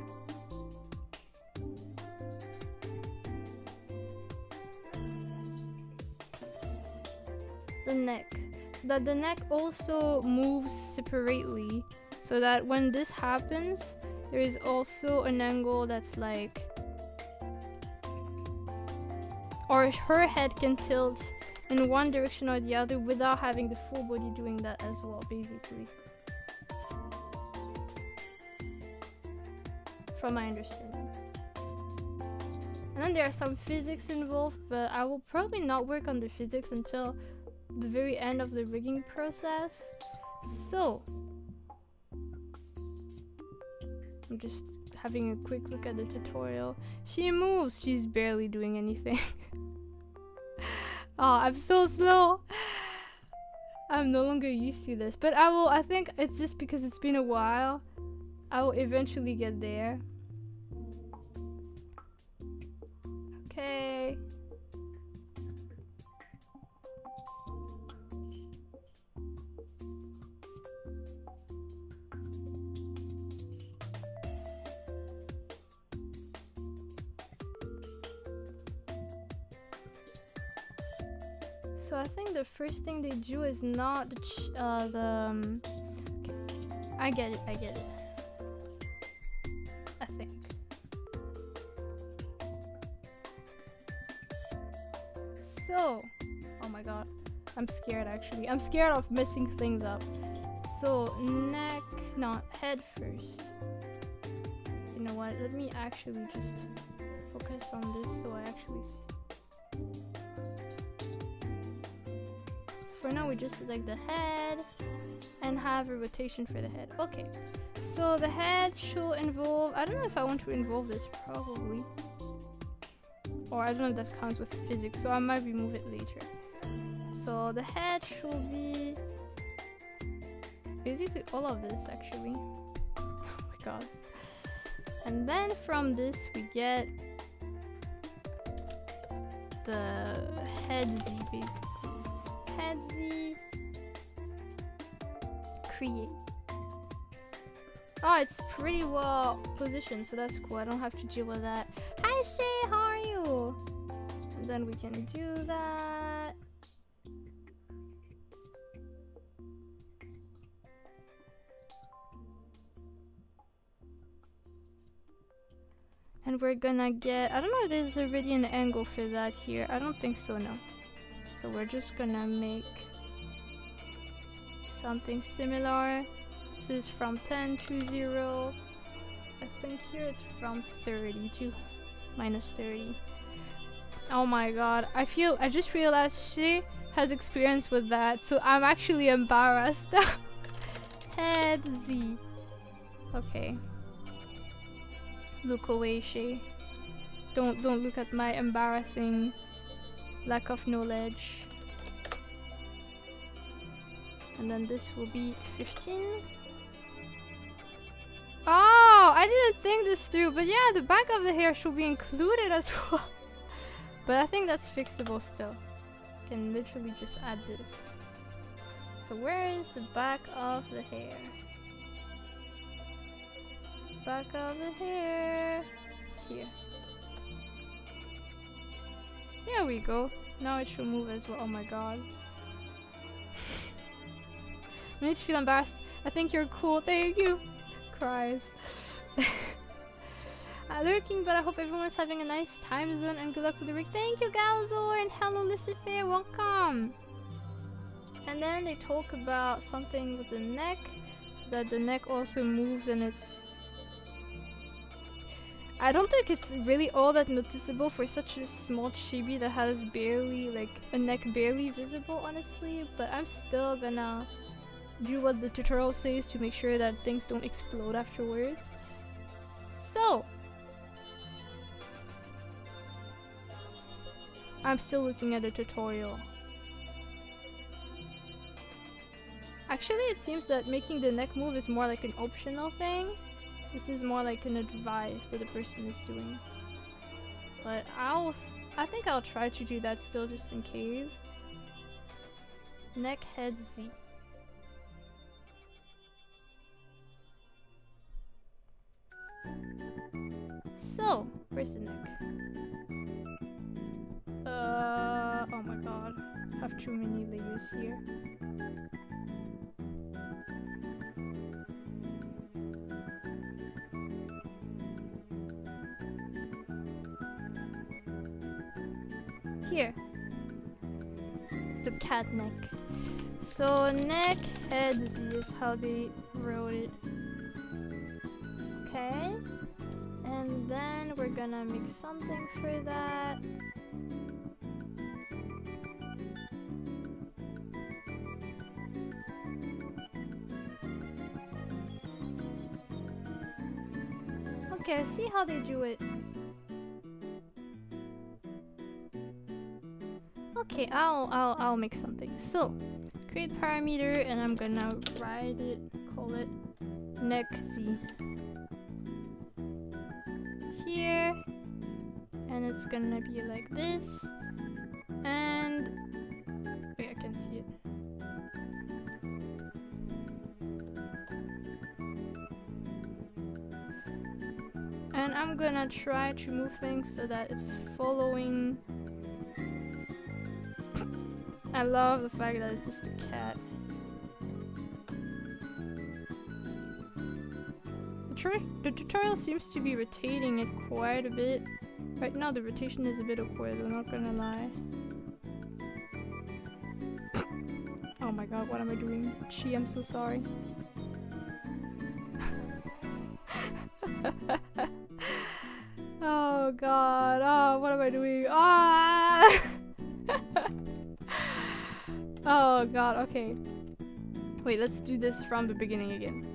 the neck, so that the neck also moves separately, so that when this happens there is also an angle that's like, or her head can tilt in one direction or the other without having the full body doing that as well, basically, from my understanding. And then there are some physics involved, but I will probably not work on the physics until the very end of the rigging process. So I'm just having a quick look at the tutorial. She moves, she's barely doing anything. Oh, I'm so slow. I'm no longer used to this, but I think it's just because it's been a while. I will eventually get there. Okay. So I think the first thing they do is not the okay. I get it. I think. So, oh my god, I'm scared actually. I'm scared of messing things up. So neck, not head first. You know what? Let me actually just focus on this so I actually see. For now we just select the head and have a rotation for the head. Okay, so the head should involve, I don't know if I want to involve this, probably, or I don't know if that counts with physics, so I might remove it later. So the head should be basically all of this actually. Oh my god. And then from this we get the head Z basically. Head Z. Create. Oh, it's pretty well positioned, so that's cool. I don't have to deal with that. Hi Shay, how are you? And then we can do that. And we're gonna get, I don't know if there's already an angle for that here. I don't think so, no. So we're just gonna make something similar. This is from 10 to 0. I think here it's from 30 to minus 30. Oh my god, I just realized she has experience with that, so I'm actually embarrassed. Head Z. Okay. Look away, Shay. Don't look at my embarrassing lack of knowledge. And then this will be 15. Oh, I didn't think this through, but yeah, the back of the hair should be included as well. But I think that's fixable still. Can literally just add this. So where is the back of the hair? Back of the hair. Here. There we go. Now it should move as well. Oh my god. I need to feel embarrassed. I think you're cool. Thank you. Cries. Lurking, but I hope everyone's having a nice time zone and good luck with the rig. Thank you, Galzor, and hello, Lucifer. Welcome. And then they talk about something with the neck, so that the neck also moves, and it's. I don't think it's really all that noticeable for such a small chibi that has barely, like, a neck barely visible, honestly. But I'm still gonna do what the tutorial says to make sure that things don't explode afterwards. So, I'm still looking at the tutorial. Actually, it seems that making the neck move is more like an optional thing. This is more like an advice that the person is doing. But I think I'll try to do that still just in case. Neck, head, Z. So, where's the neck? Oh my god. I have too many layers here. Here. The cat neck. So neck, head, Z is how they wrote it. Okay. And then we're gonna make something for that. Okay, I see how they do it. Okay, I'll make something. So, create parameter, and I'm gonna write it, call it neck Z. Here, and it's gonna be like this, and wait, I can see it. And I'm gonna try to move things so that it's following. I love the fact that it's just a cat. The tutorial seems to be rotating it quite a bit. Right now the rotation is a bit awkward, I'm not gonna lie. Oh my god, what am I doing? Chi, I'm so sorry. Oh god, oh, what am I doing? Ah! Oh god, okay. Wait, let's do this from the beginning again.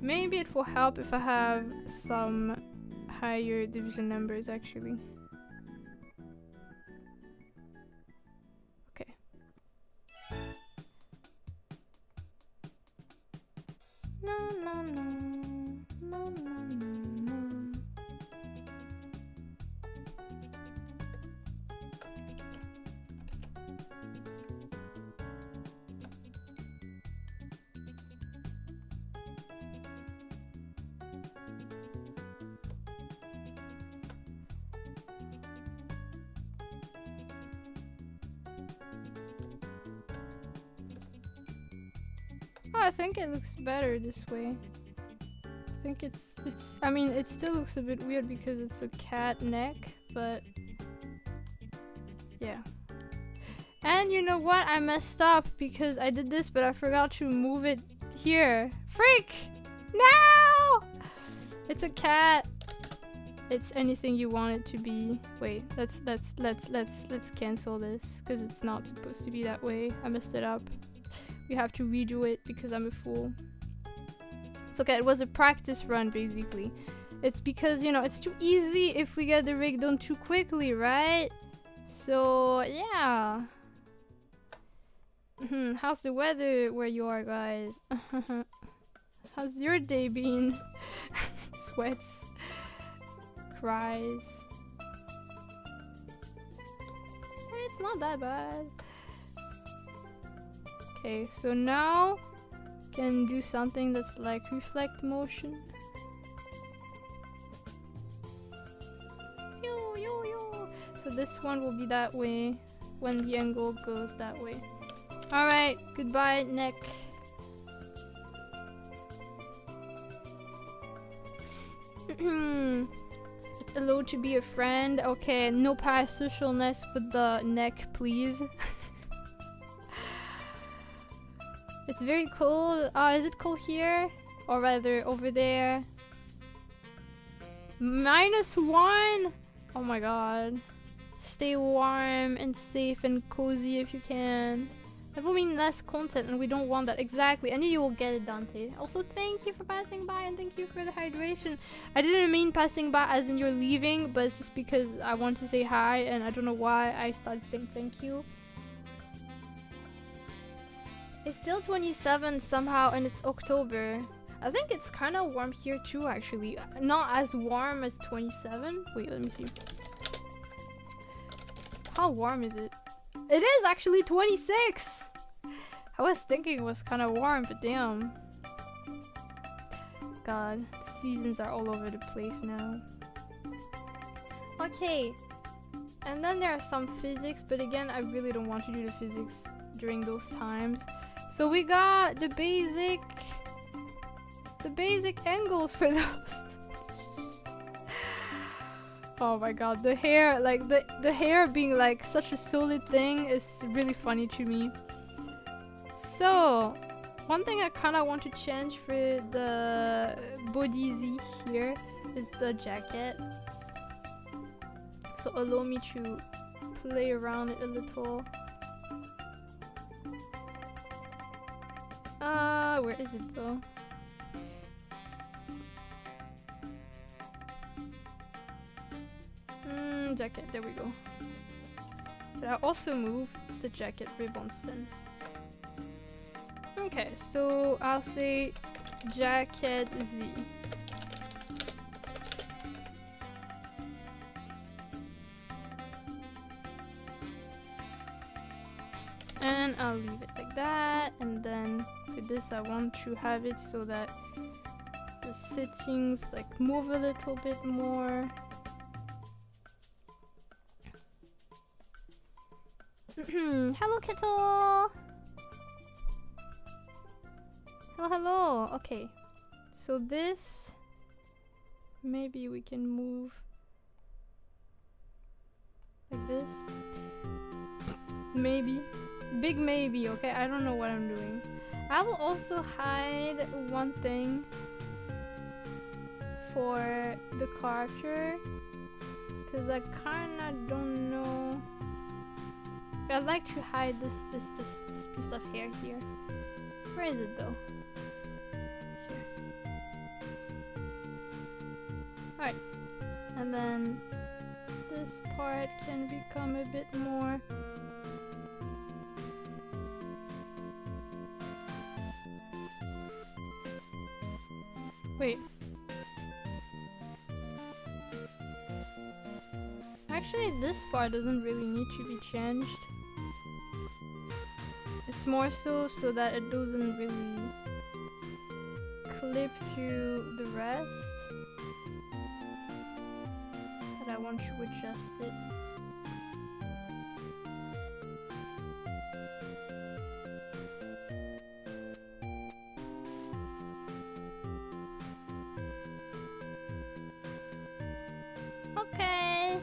Maybe it will help if I have some higher division numbers actually. Okay. No, no, no. No, no, no, no. Oh, I think it looks better this way. I think I mean, it still looks a bit weird because it's a cat neck, but yeah. And you know what? I messed up because I did this, but I forgot to move it here. Freak! No! It's a cat. It's anything you want it to be. Wait, let's cancel this because it's not supposed to be that way. I messed it up. We have to redo it because I'm a fool. It's okay, it was a practice run basically. It's because, you know, it's too easy if we get the rig done too quickly, right? So, yeah. How's the weather where you are, guys? How's your day been? Sweats. Cries. It's not that bad. Okay, so now can do something that's like reflect motion. So this one will be that way when the angle goes that way. Alright, goodbye neck. It's allowed to be a friend. Okay, no parasocialness with the neck, please. It's very cold. Is it cold here? Or rather, over there? -1? Oh my god. Stay warm and safe and cozy if you can. That will mean less content and we don't want that. Exactly. I knew you will get it, Dante. Also, thank you for passing by and thank you for the hydration. I didn't mean passing by as in you're leaving, but it's just because I want to say hi and I don't know why I started saying thank you. It's still 27 somehow and it's October. I think it's kind of warm here too, actually. Not as warm as 27. Wait, let me see. How warm is it? It is actually 26! I was thinking it was kind of warm, but damn. God, the seasons are all over the place now. Okay. And then there are some physics, but again, I really don't want to do the physics during those times. So we got the basic angles for those. Oh my god, the hair, like the hair being like such a solid thing is really funny to me. So, one thing I kind of want to change for the body Z here is the jacket. So allow me to play around it a little. Where is it though? Jacket, there we go. But I also move the jacket ribbons then. Okay, so I'll say jacket Z. And I'll leave it like that, and then for this I want to have it so that the settings like move a little bit more. Hello, Kettle! Hello, hello! Okay. So this... maybe we can move... like this. Maybe. Big maybe, okay? I don't know what I'm doing. I will also hide one thing for the character. Because I kinda don't know... I'd like to hide this piece of hair here. Where is it though? Here. Alright. And then this part can become a bit more. Wait. Actually, this part doesn't really need to be changed. It's more so that it doesn't really clip through the rest. But I want to adjust it. Okay.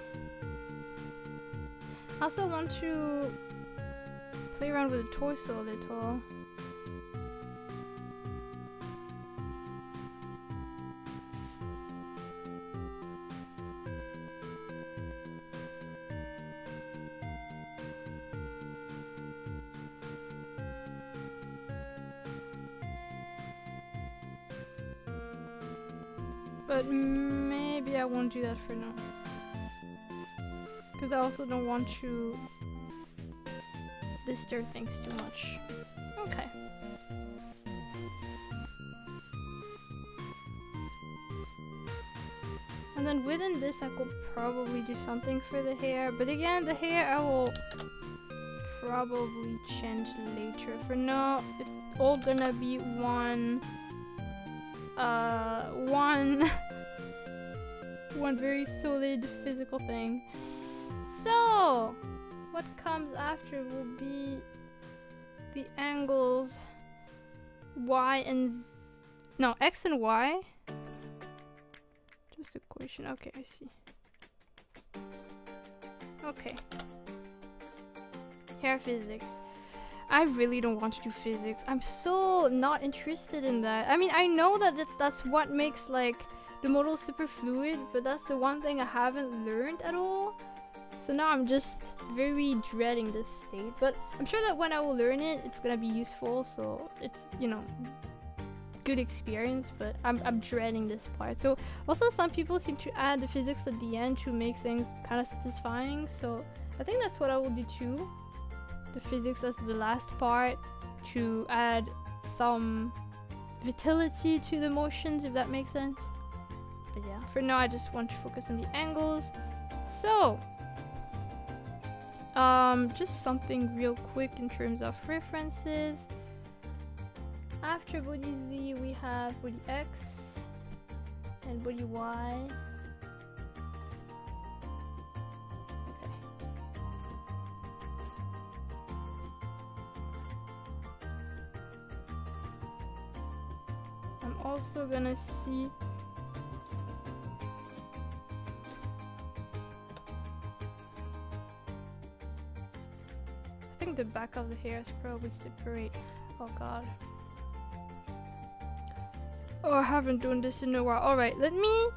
I also want to play around with the torso a little. But maybe I won't do that for now. Because I also don't want to disturb things too much. Okay. And then within this I could probably do something for the hair. But again, the hair I will probably change later. For now, it's all gonna be one very solid physical thing. So what comes after will be the angles y and x and y. Just equation. Okay, I see. Okay. Hair physics. I really don't want to do physics. I'm so not interested in that. I mean, I know that that's what makes like the model super fluid, but that's the one thing I haven't learned at all. So now I'm just very dreading this state. But I'm sure that when I will learn it, it's gonna be useful. So it's, you know, good experience, but I'm dreading this part. So also some people seem to add the physics at the end to make things kind of satisfying. So I think that's what I will do too. The physics as the last part to add some vitality to the motions, if that makes sense. But yeah, for now I just want to focus on the angles. So just something real quick in terms of references. After body Z we have body X and body Y. I'm also gonna see I think the back of the hair is probably separate. Oh god. Oh, I haven't done this in a while. Alright, let me...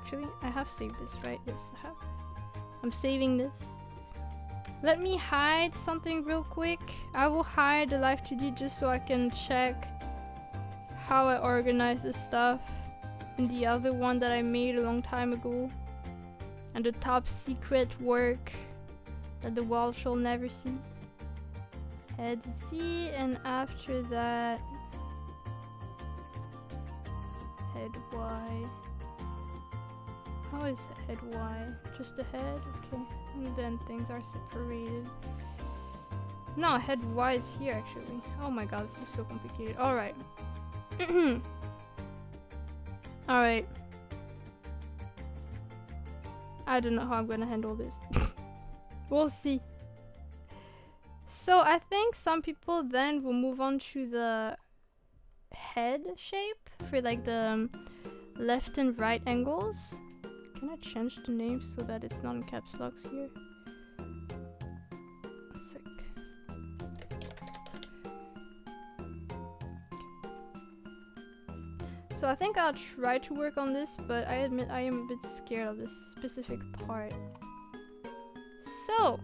Actually, I have saved this, right? Yes, I have. I'm saving this. Let me hide something real quick. I will hide the Live2D just so I can check how I organize this stuff in the other one that I made a long time ago. And the top secret work that the world shall never see. Head Z, and after that head Y. How is head Y? Just the head? Okay. And then things are separated. No, head Y is here actually. Oh my god, this is so complicated. Alright. Alright. I don't know how I'm gonna handle this. We'll see. So I think some people then will move on to the head shape for like the left and right angles. Can I change the name so that it's not in caps locks here? One sec. So I think I'll try to work on this, but I admit I am a bit scared of this specific part. So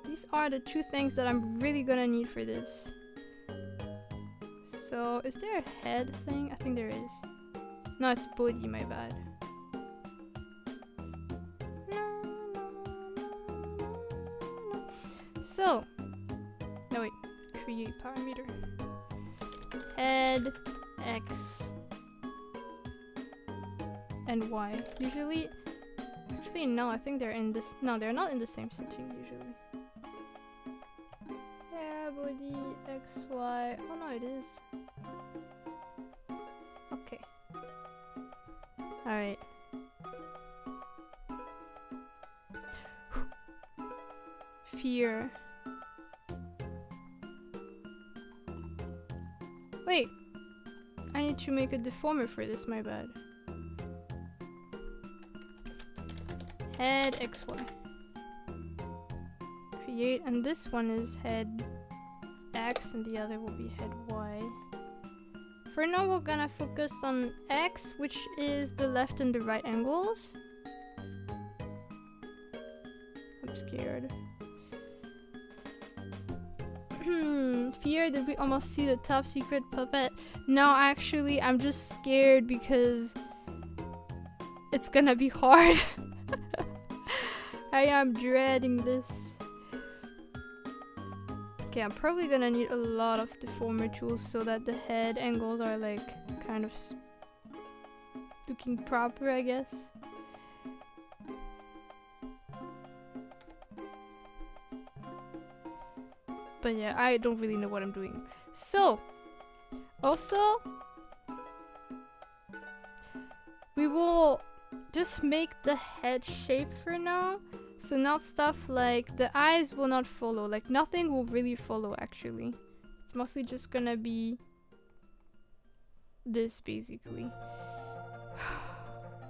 these are the two things that I'm really gonna need for this. So is there a head thing? I think there is. No, it's body, my bad. So, no wait, create parameter. Head, X, and Y. Usually, actually no, I think they're in this, no, they're not in the same setting usually. Yeah, body, X, Y, oh no it is. Okay. Alright. Fear. Wait, I need to make a deformer for this, my bad. head XY. Create, and this one is head X and the other will be head Y. For now we're gonna focus on X, which is the left and the right angles. I'm scared. Fear, did we almost see the top secret puppet? No, actually, I'm just scared because it's gonna be hard. I am dreading this. Okay, I'm probably gonna need a lot of deformer tools so that the head angles are like kind of looking proper, I guess. But yeah, I don't really know what I'm doing. So, also, we will just make the head shape for now. So not stuff like the eyes will not follow. Like nothing will really follow actually. It's mostly just gonna be this basically.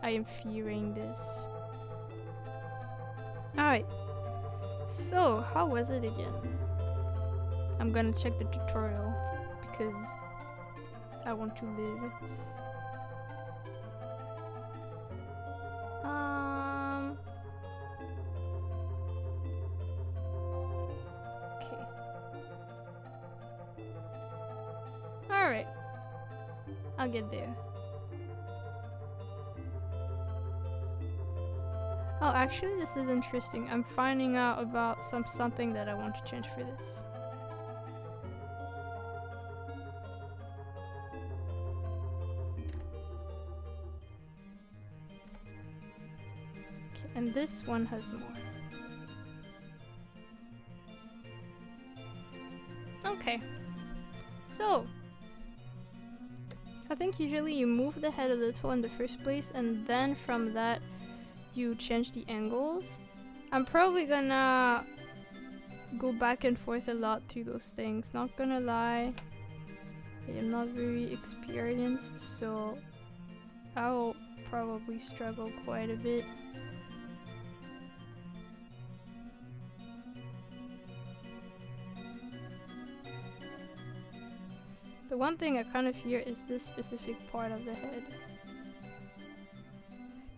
I am fearing this. Alright. So, how was it again? I'm gonna check the tutorial because I want to live. Okay. Alright. I'll get there. Oh, actually this is interesting. I'm finding out about something that I want to change for this. And this one has more. Okay. So, I think usually you move the head a little in the first place and then from that you change the angles. I'm probably gonna go back and forth a lot through those things. Not gonna lie. I am not very experienced, so I'll probably struggle quite a bit. The one thing I kind of fear is this specific part of the head.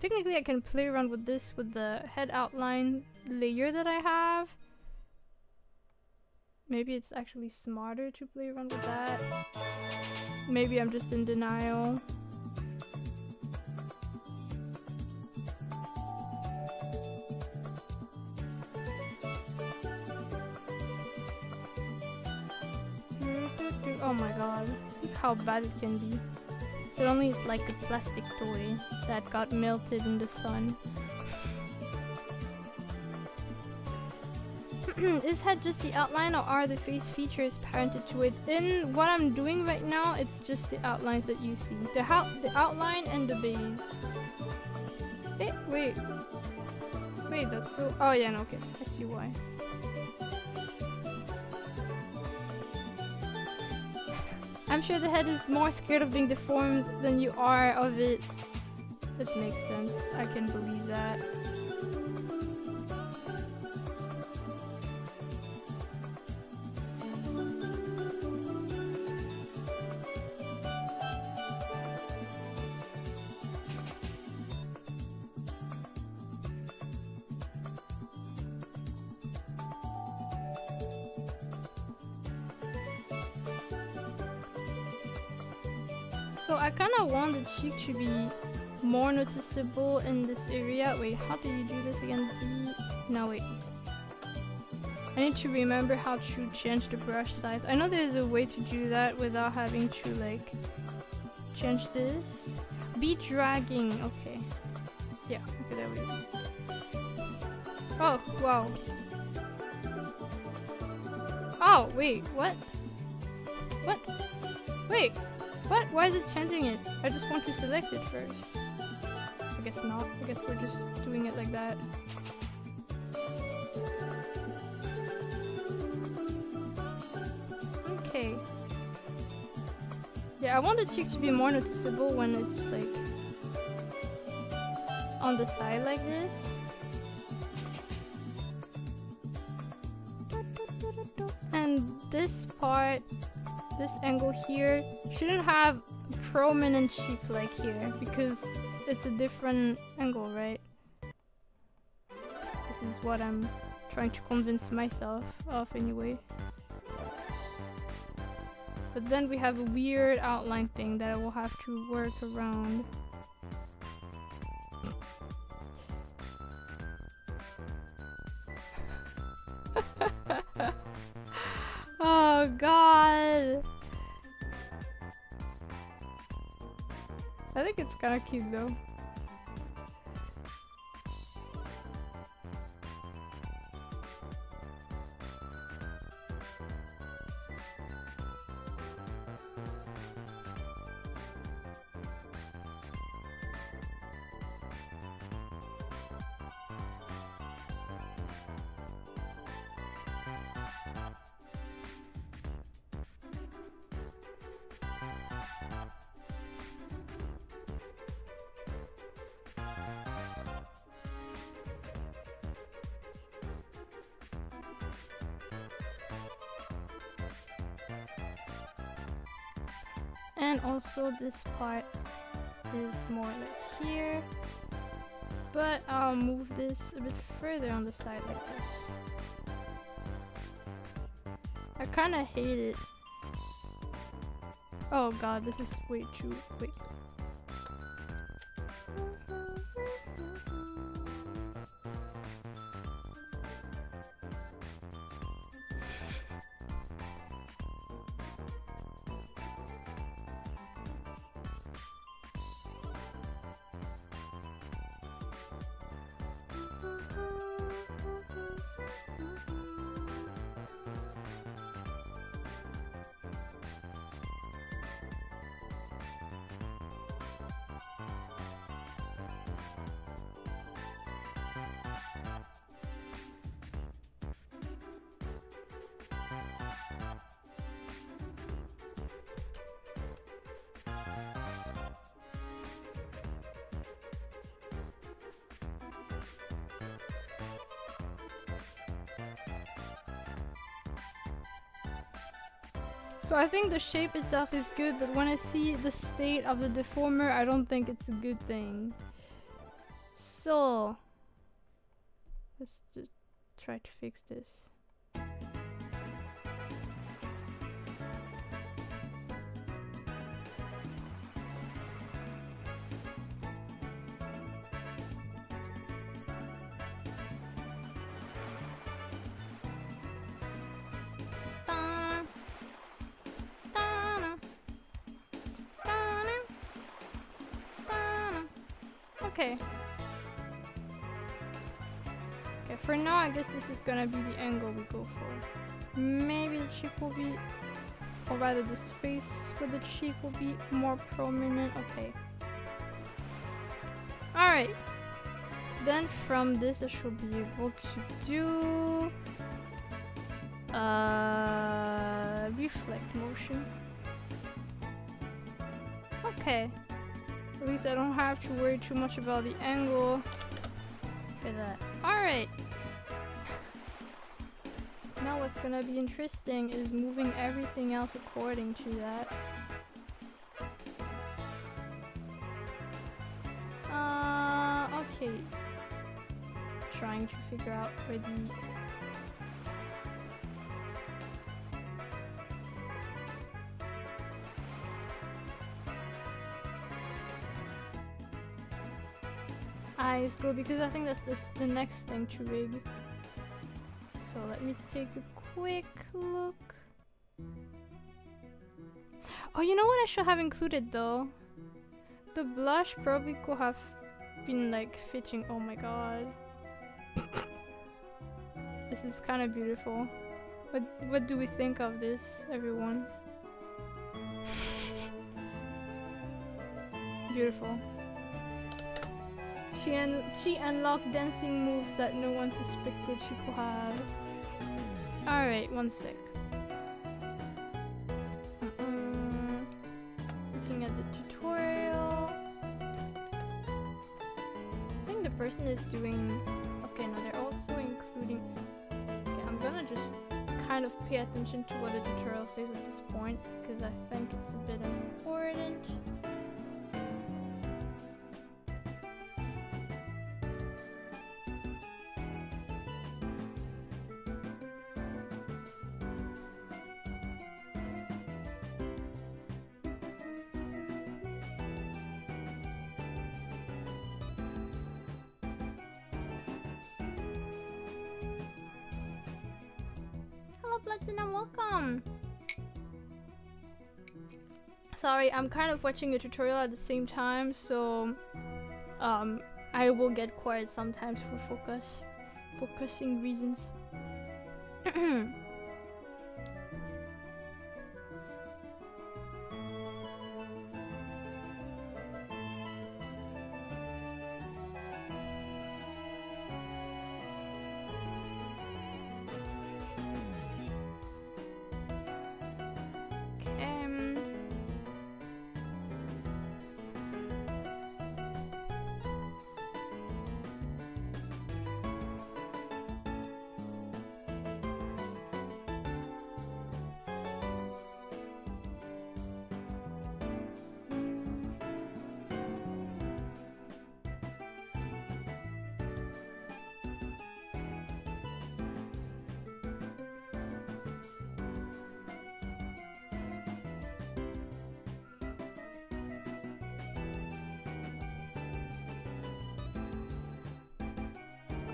Technically I can play around with this with the head outline layer that I have. Maybe it's actually smarter to play around with that. Maybe I'm just in denial. Oh my god, look how bad it can be. Suddenly it's like a plastic toy that got melted in the sun. Is head just the outline or are the face features parented to it? In what I'm doing right now, it's just the outlines that you see. The outline and the base. Hey, wait. Wait, that's so... Oh yeah, no, okay. I see why. I'm sure the head is more scared of being deformed than you are of it. That makes sense. I can believe that. So I kind of want the cheek to be more noticeable in this area. Wait, how do you do this again? No, wait. I need to remember how to change the brush size. I know there's a way to do that without having to like change this. Be dragging, okay. Yeah, okay, there we go. Oh, wow. Oh, wait, what? What? Wait. What? Why is it changing it? I just want to select it first. I guess not. I guess we're just doing it like that. Okay. Yeah, I want the cheek to be more noticeable when it's like on the side like this. this part, this angle here, shouldn't have prominent cheek like here because it's a different angle, right? This is what I'm trying to convince myself of anyway. But then we have a weird outline thing that I will have to work around. Oh god! I think it's kind of cute though. And also this part is more like here, but I'll move this a bit further on the side like this. I kind of hate it. Oh god, this is way too... wait. So I think the shape itself is good, but when I see the state of the deformer, I don't think it's a good thing. So let's just try to fix this. Okay. Okay, for now I guess this is gonna be the angle we go for. Maybe the cheek will be, or rather the space for the cheek will be more prominent. Okay. Alright. Then from this I should be able to do reflect motion. Okay. At least I don't have to worry too much about the angle for that. Alright. Now what's gonna be interesting is moving everything else according to that. Okay. Trying to figure out where the eyes go, because I think that's the next thing to rig. So let me take a quick look. Oh, you know what I should have included though? The blush probably could have been like fitting. Oh my god. This is kind of beautiful. What do we think of this, everyone? Beautiful. She unlocked dancing moves that no one suspected she could have. Alright, one sec. Looking at the tutorial. I think the person is doing... Okay, no, they're also including... Okay, I'm gonna just kind of pay attention to what the tutorial says at this point because I think it's a bit important. Platinum, welcome! Sorry, I'm kind of watching a tutorial at the same time, so I will get quiet sometimes for focusing reasons.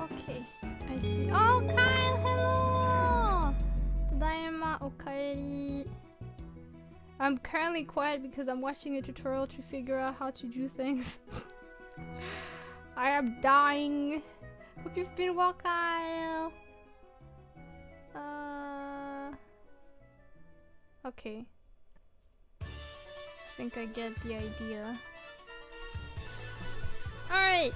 Okay, I see. Oh, Kyle, hello! Tadaima, okaeri. I'm currently quiet because I'm watching a tutorial to figure out how to do things. I am dying. Hope you've been well, Kyle. Okay. I think I get the idea. Alright.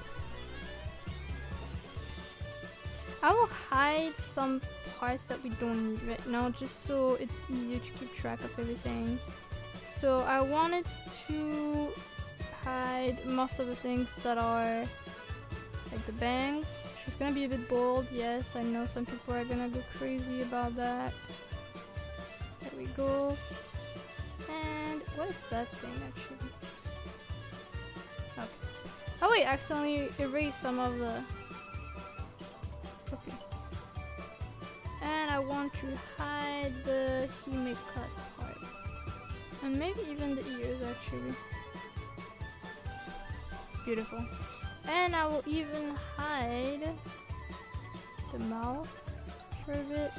I will hide some parts that we don't need right now just so it's easier to keep track of everything. So I wanted to hide most of the things that are like the bangs. She's gonna be a bit bold, yes, I know some people are gonna go crazy about that. There we go. And what is that thing actually? Okay. Oh wait, I accidentally erased some of the... Okay. And I want to hide the hime cut part. And maybe even the ears actually. Beautiful. And I will even hide the mouth for a bit.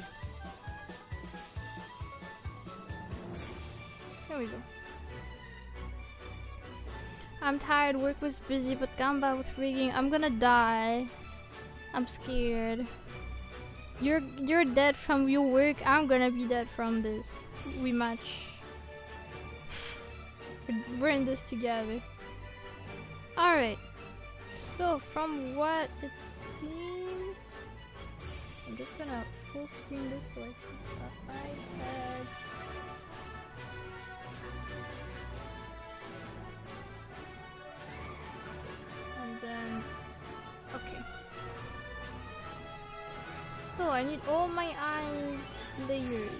There we go. I'm tired, work was busy, but gamba with rigging. I'm gonna die. I'm scared. You're dead from your work, I'm gonna be dead from this. We match. We're in this together. Alright. So from what it seems, I'm just gonna full screen this so I see stuff I had. And then, okay. So I need all my eyes layers.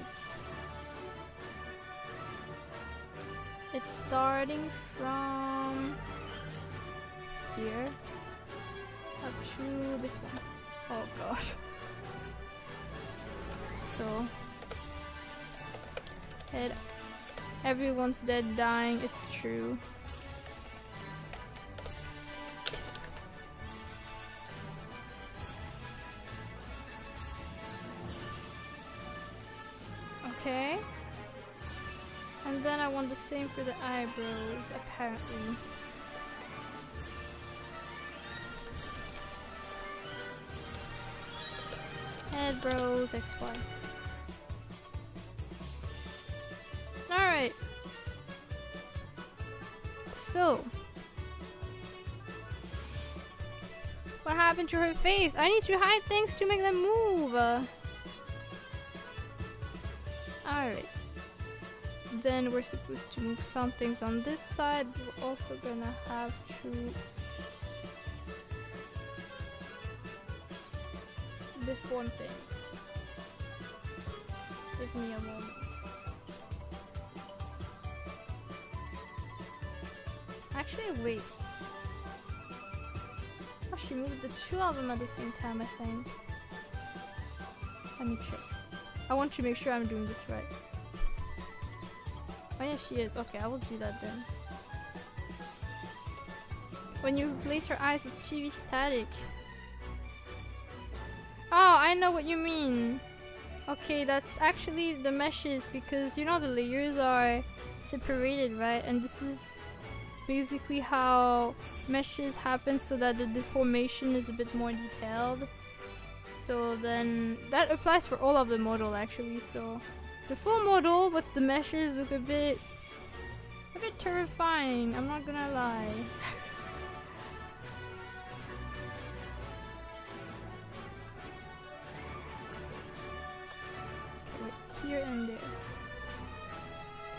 It's starting from here up to this one. Oh god. So head, everyone's dead, dying, it's true. Okay. And then I want the same for the eyebrows, apparently. Head, brows, XY. Alright. So. What happened to her face? I need to hide things to make them move. Alright. Then we're supposed to move some things on this side. We're also gonna have to deform things. Give me a moment. Actually, wait. Oh, she moved the two of them at the same time, I think. Let me check. I want to make sure I'm doing this right. Oh yeah, she is. Okay, I will do that then. When you replace her eyes with chibi static. Oh, I know what you mean. Okay, that's actually the meshes, because you know the layers are separated, right? And this is basically how meshes happen, so that the deformation is a bit more detailed. So then that applies for all of the model actually. So the full model with the meshes look a bit terrifying, I'm not gonna lie. Here and there.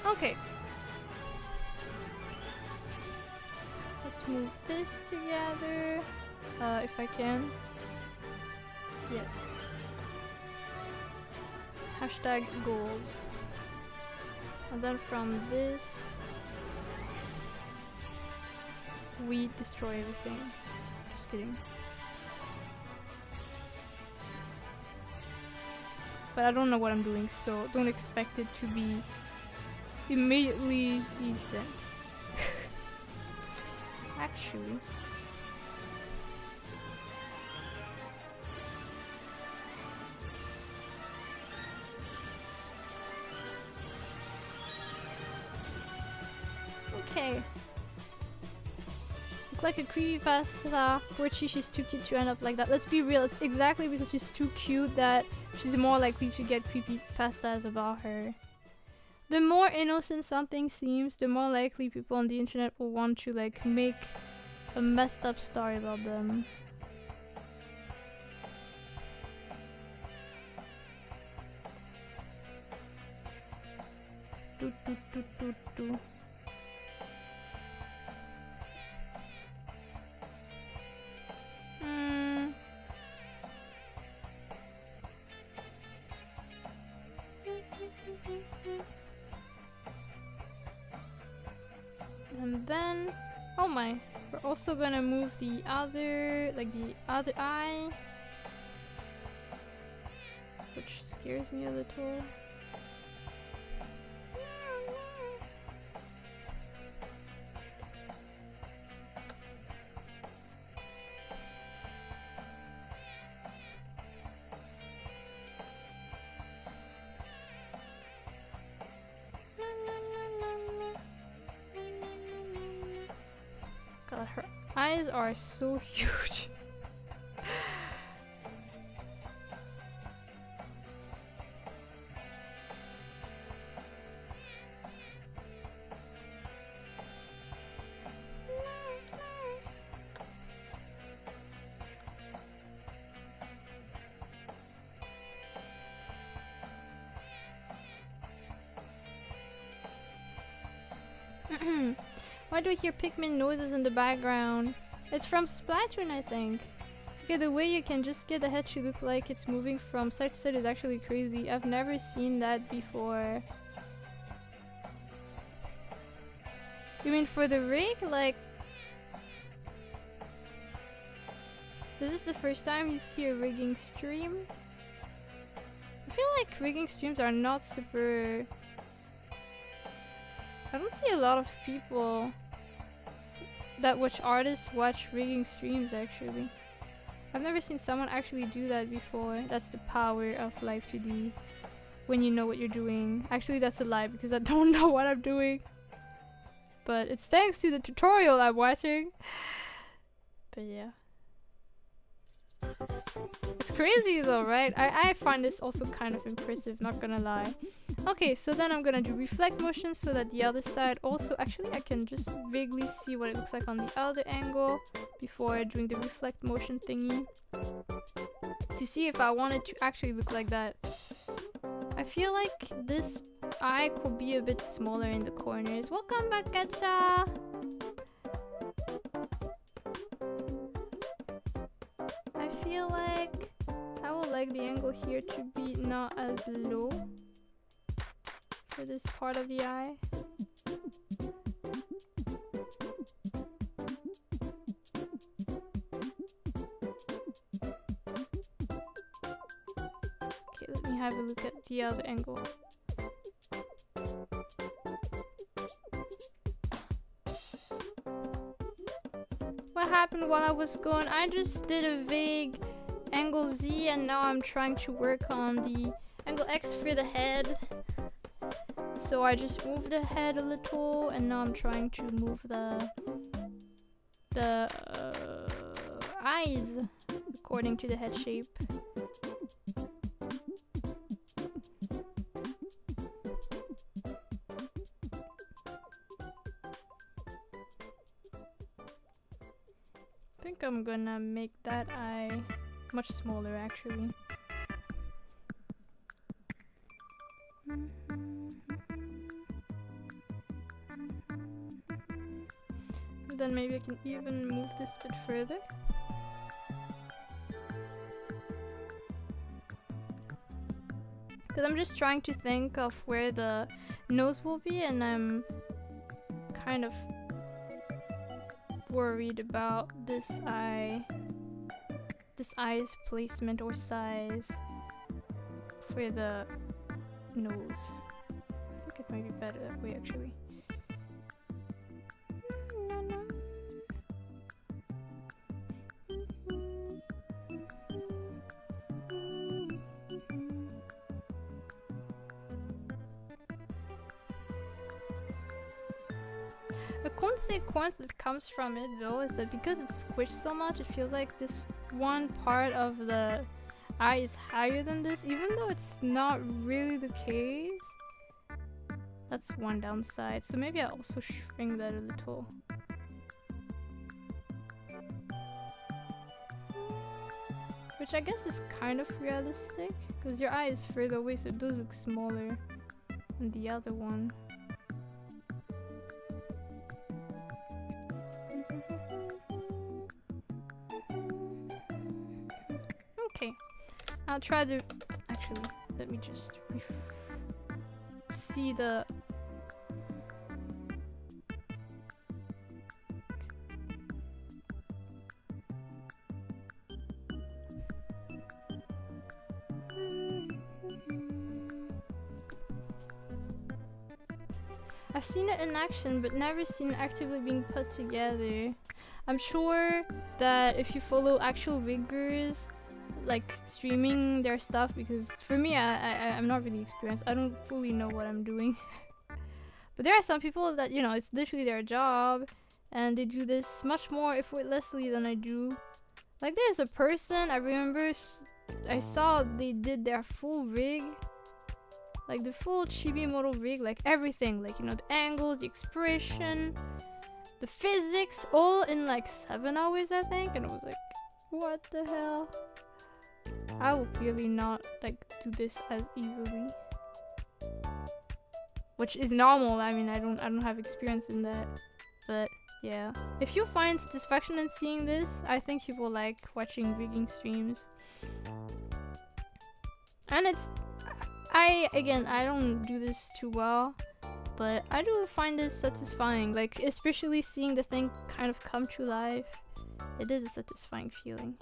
Okay. Let's move this together. If I can. Yes. Hashtag goals. And then from this, we destroy everything. Just kidding. But I don't know what I'm doing, so don't expect it to be immediately decent. Actually. Okay. Look like a creepypasta where she's too cute to end up like that. Let's be real, it's exactly because she's too cute that she's more likely to get creepypastas about her. The more innocent something seems, the more likely people on the internet will want to like make a messed up story about them. Do, do, do, do, do. And then, oh my, we're also gonna move the other, like the other eye, which scares me a little. God, her eyes are so huge. Why do I hear Pikmin noises in the background? It's from Splatoon, I think. Okay, the way you can just get the head to look like it's moving from side to side is actually crazy. I've never seen that before. You mean for the rig? Like, is this the first time you see a rigging stream? I feel like rigging streams are not super... I don't see a lot of people that watch artists watch rigging streams actually. I've never seen someone actually do that before. That's the power of Live2D when you know what you're doing. Actually that's a lie because I don't know what I'm doing. But it's thanks to the tutorial I'm watching. But yeah. It's crazy though, right? I find this also kind of impressive, not gonna lie. Okay, so then I'm gonna do reflect motion so that the other side also... Actually, I can just vaguely see what it looks like on the other angle before doing the reflect motion thingy. To see if I want it to actually look like that. I feel like this eye could be a bit smaller in the corners. Welcome back, Gacha! I feel like I would like the angle here to be not as low. for this part of the eye. Okay, let me have a look at the other angle. What happened while I was going? I just did a vague angle Z and now I'm trying to work on the angle X for the head. So I just moved the head a little and now I'm trying to move the eyes according to the head shape. I think I'm gonna make that eye much smaller actually. Then maybe I can even move this a bit further. Because I'm just trying to think of where the nose will be and I'm kind of worried about this eye's placement or size for the nose. I think it might be better that way actually. A consequence that comes from it though is that because it's squished so much, it feels like this one part of the eye is higher than this, even though it's not really the case. That's one downside, so maybe I'll also shrink that a little. Which I guess is kind of realistic, because your eye is further away, so it does look smaller than the other one. Okay, I'll try to actually let me just see the I've seen it in action but never seen it actively being put together. I'm sure that if you follow actual riggers like streaming their stuff, because for me I'm not really experienced, I don't fully know what I'm doing. But there are some people that, you know, it's literally their job and they do this much more effortlessly than I do. Like there's a person I remember I saw they did their full rig, like the full chibi model rig, like everything, like, you know, the angles, the expression, the physics, all in like 7 hours I think, and I was like, what the hell? I will clearly not like do this as easily, which is normal. I mean, I don't have experience in that, but yeah. If you find satisfaction in seeing this, I think you will like watching rigging streams. And it's, I don't do this too well, but I do find this satisfying. Like especially seeing the thing kind of come to life. It is a satisfying feeling.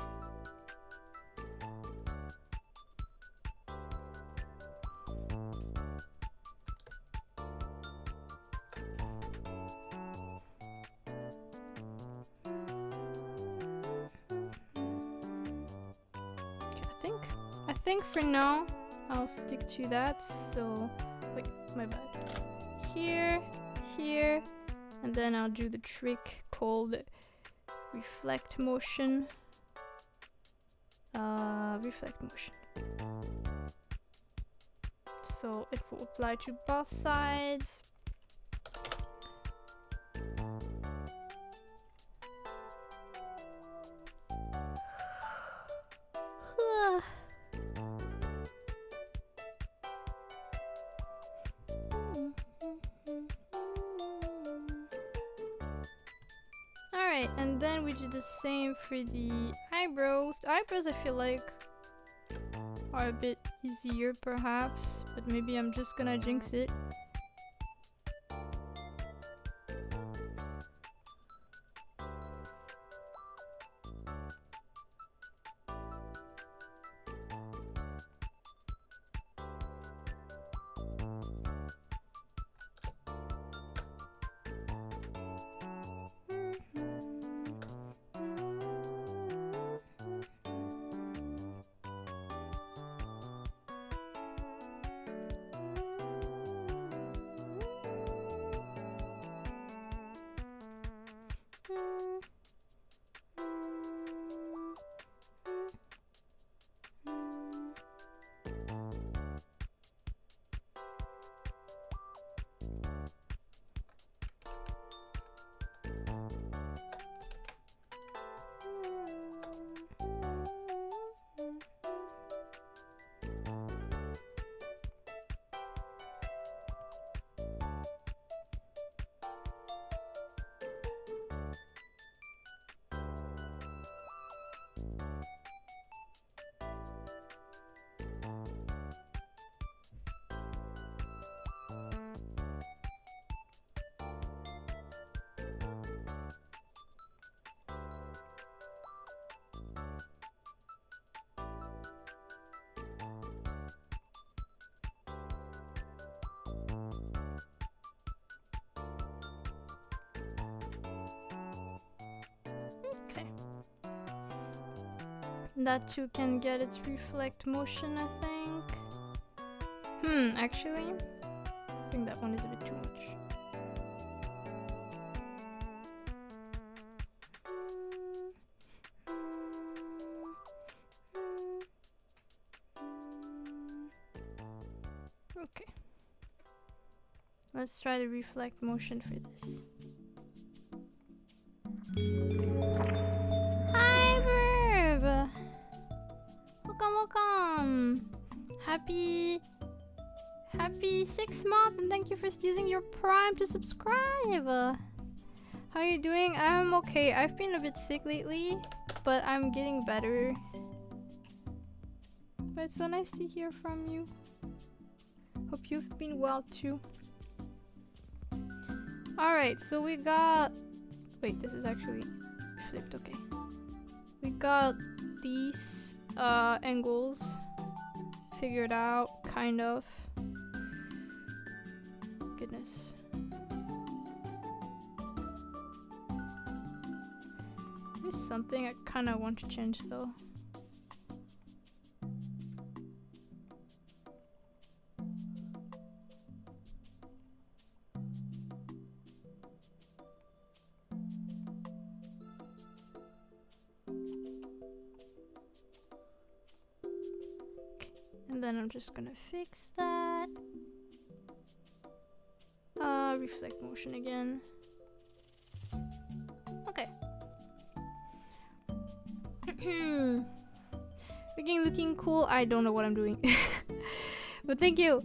I think for now I'll stick to that. So wait, my bad. Here, and then I'll do the trick called reflect motion. Reflect motion. So it will apply to both sides. Alright, and then we do the same for the eyebrows. The eyebrows I feel like are a bit easier perhaps, but maybe I'm just gonna jinx it. That too can get its reflect motion, I think. Actually, I think that one is a bit too much. Okay. Let's try the reflect motion for this. Hi, Verb! Welcome! Happy 6th month, and thank you for using your Prime to subscribe! How are you doing? I'm okay. I've been a bit sick lately, but I'm getting better. But it's so nice to hear from you. Hope you've been well too. Alright, so we got... Wait, this is actually flipped, okay. We got these angles figured out, kind of. Goodness. There's something I kind of want to change though. And then I'm just gonna fix that. Reflect motion again. Okay. Freaking looking cool. I don't know what I'm doing. But thank you.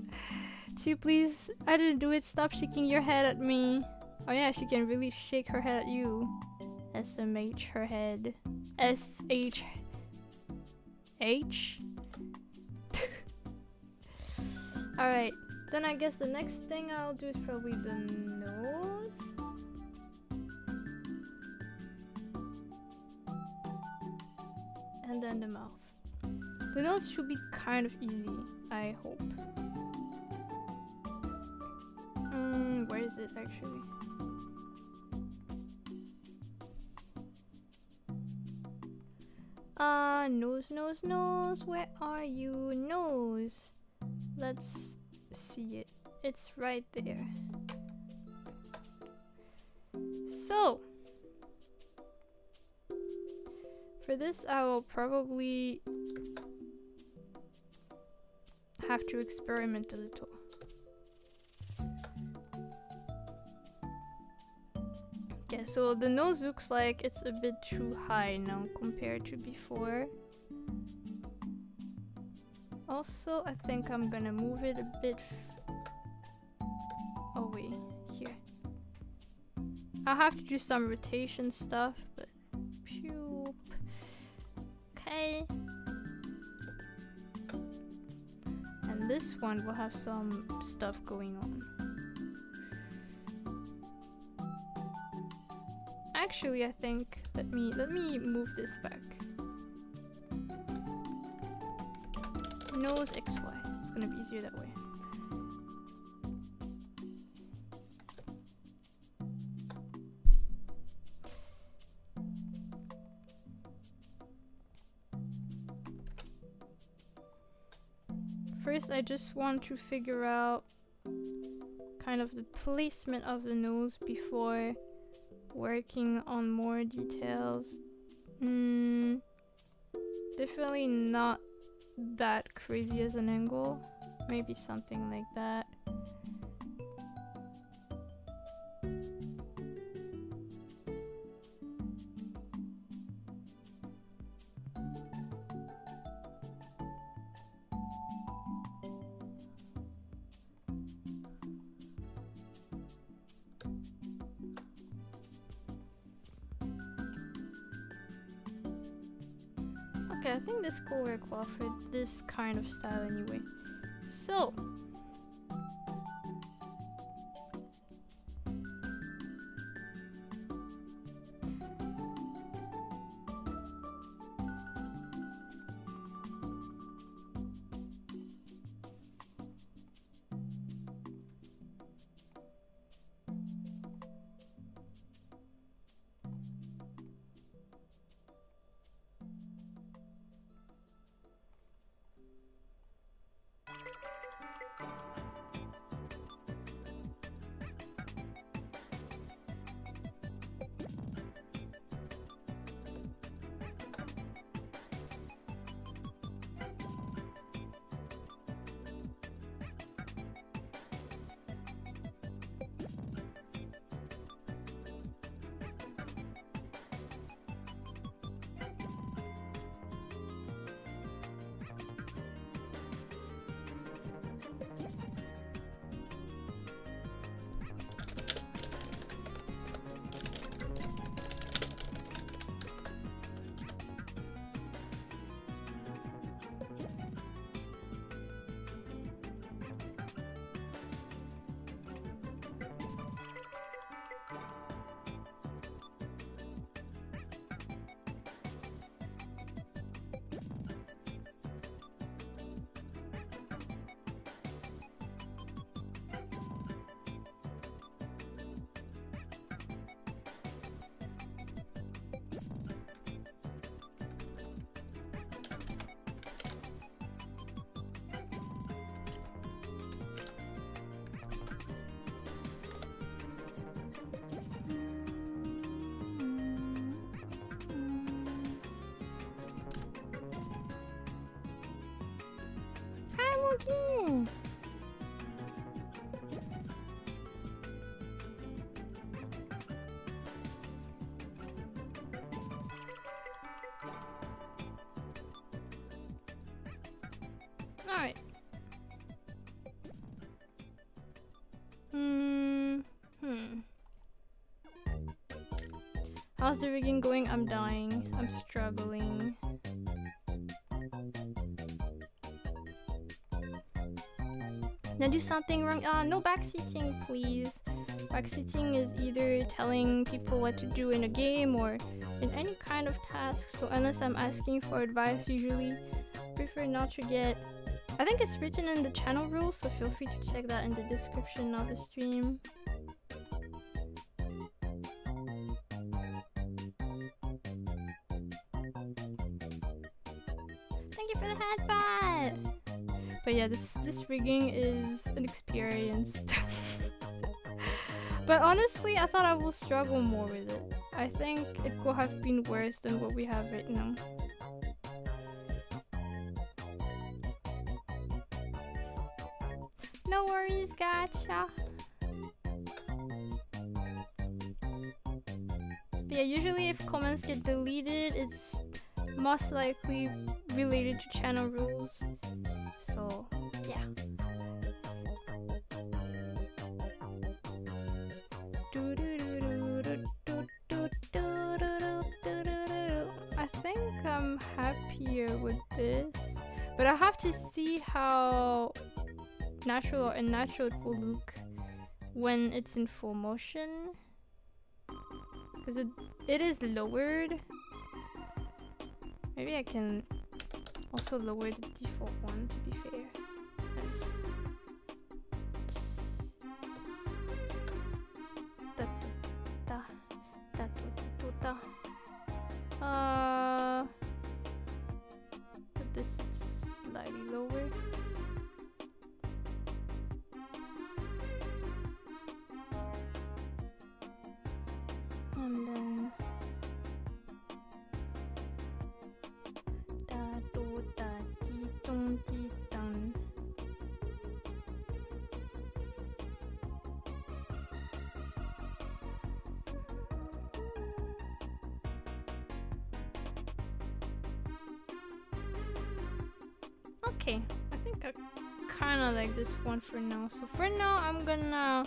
Two, please. I didn't do it. Stop shaking your head at me. Oh yeah, she can really shake her head at you. SMH her head. SH. H? Alright, then I guess the next thing I'll do is probably the nose. And then the mouth. The nose should be kind of easy, I hope. Where is it actually? Nose, where are you? Nose. Let's see it. It's right there. So, for this I will probably have to experiment a little. Okay, so the nose looks like it's a bit too high now compared to before. Also, I think I'm gonna move it a bit. Oh wait, here. I'll have to do some rotation stuff, but phew. Okay. And this one will have some stuff going on. Actually, I think let me move this back. Nose XY. It's gonna be easier that way. First, I just want to figure out kind of the placement of the nose before working on more details. Definitely not that crazy as an angle. Maybe something like that. Okay, I think this could work well for this kind of style anyway. So, again. Alright. How's the rigging going? I'm dying. I'm struggling. Now do something wrong. No backseating, please. Backseating is either telling people what to do in a game or in any kind of task. So unless I'm asking for advice, usually prefer not to get. I think it's written in the channel rules, so feel free to check that in the description of the stream. Thank you for the headbutt! But yeah, this rigging is an experience. But honestly, I thought I will struggle more with it. I think it could have been worse than what we have right now. No worries, gotcha. But yeah, usually if comments get deleted, it's most likely related to channel rules. So, yeah. I think I'm happier with this, but I have to see how natural or unnatural it will look when it's in full motion, because it is lowered. Maybe I can also lower the default one, to be fair. Let me see. But this is slightly lower. And then okay, I think I kind of like this one for now. So for now, I'm gonna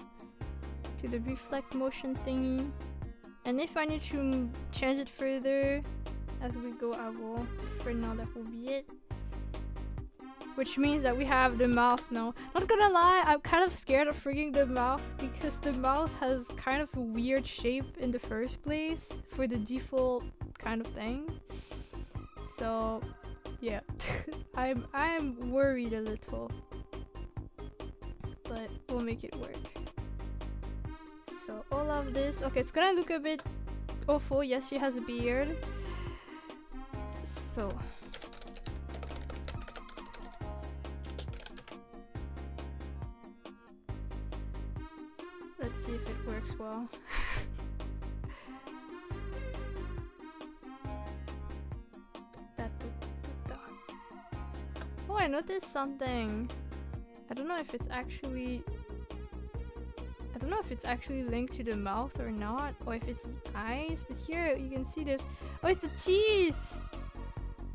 do the reflect motion thingy. And if I need to change it further as we go, I will. For now, that will be it. Which means that we have the mouth now. Not gonna lie, I'm kind of scared of frigging the mouth because the mouth has kind of a weird shape in the first place for the default kind of thing. So yeah, I'm worried a little, but we'll make it work. So all of this, okay, it's gonna look a bit awful. Yes, she has a beard. So let's see if it works well. Oh, I noticed something. I don't know if it's actually linked to the mouth or not, or if it's the eyes, but here you can see there's, oh, it's the teeth!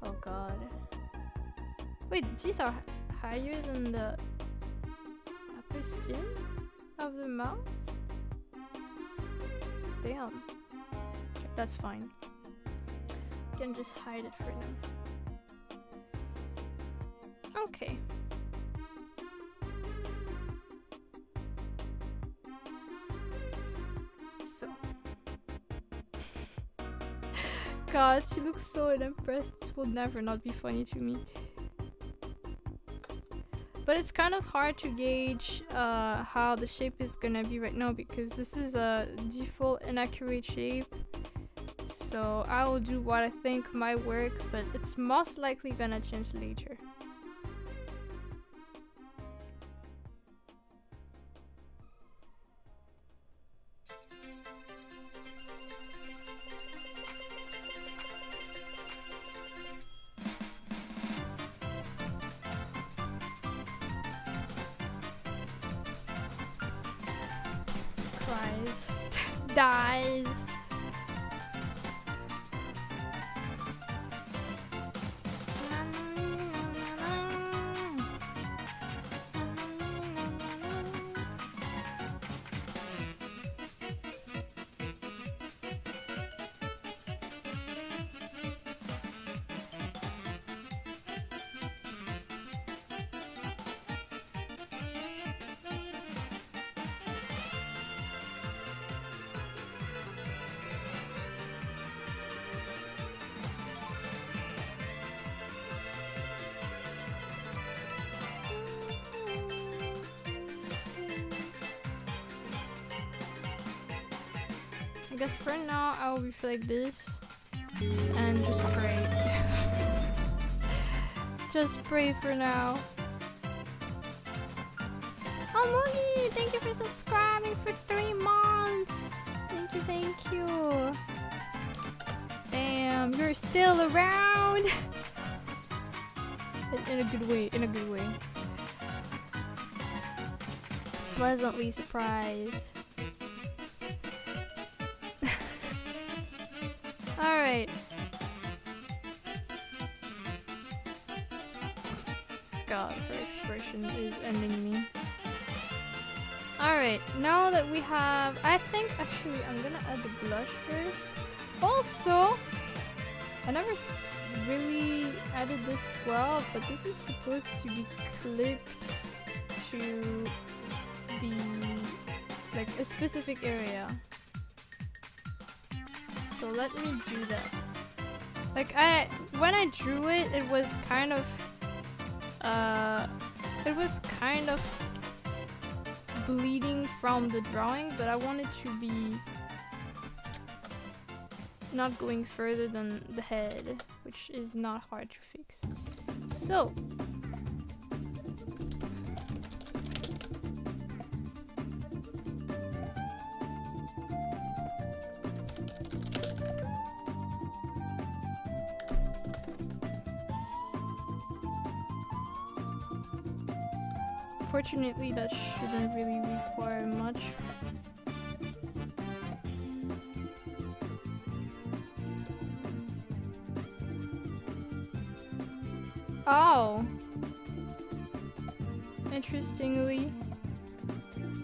Oh god. Wait, the teeth are higher than the upper skin of the mouth? Damn. Okay, that's fine. You can just hide it for now. Okay. So. God, she looks so unimpressed. This will never not be funny to me. But it's kind of hard to gauge how the shape is gonna be right now because this is a default inaccurate shape. So I will do what I think might work, but it's most likely gonna change later. surprise. Dies. I guess for now I'll be like this and just pray. Just pray for now. Oh, Moogie, thank you for subscribing for 3 months. Thank you, thank you. Damn, you're still around. In a good way, in a good way. Pleasantly surprised. Alright. God, her expression is ending me. Alright, now that we have... I think actually I'm gonna add the blush first. Also, I never really added this well, but this is supposed to be clipped to the... like a specific area. So let me do that. Like when I drew it, it was kind of bleeding from the drawing, but I wanted to be not going further than the head, which is not hard to fix. So fortunately, that shouldn't really require much. Oh! Interestingly,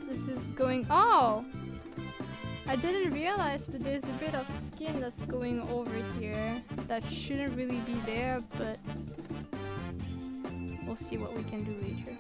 this is going... Oh! I didn't realize, but there's a bit of skin that's going over here that shouldn't really be there, but we'll see what we can do later.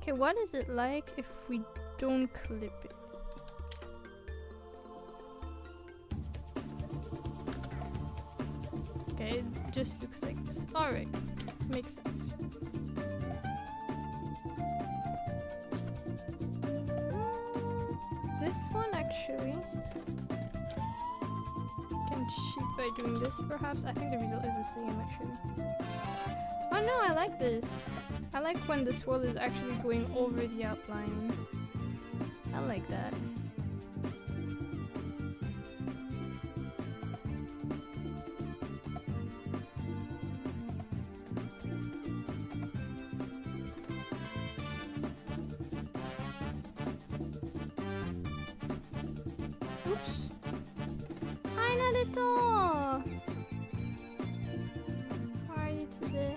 Okay, what is it like if we don't clip it? Okay, it just looks like this. Alright, makes sense. This one actually can cheat by doing this perhaps. I think the result is the same actually. Oh no, I like this. I like when the swirl is actually going over the outline. I like that. Oops. Hi, Naruto! How are you today?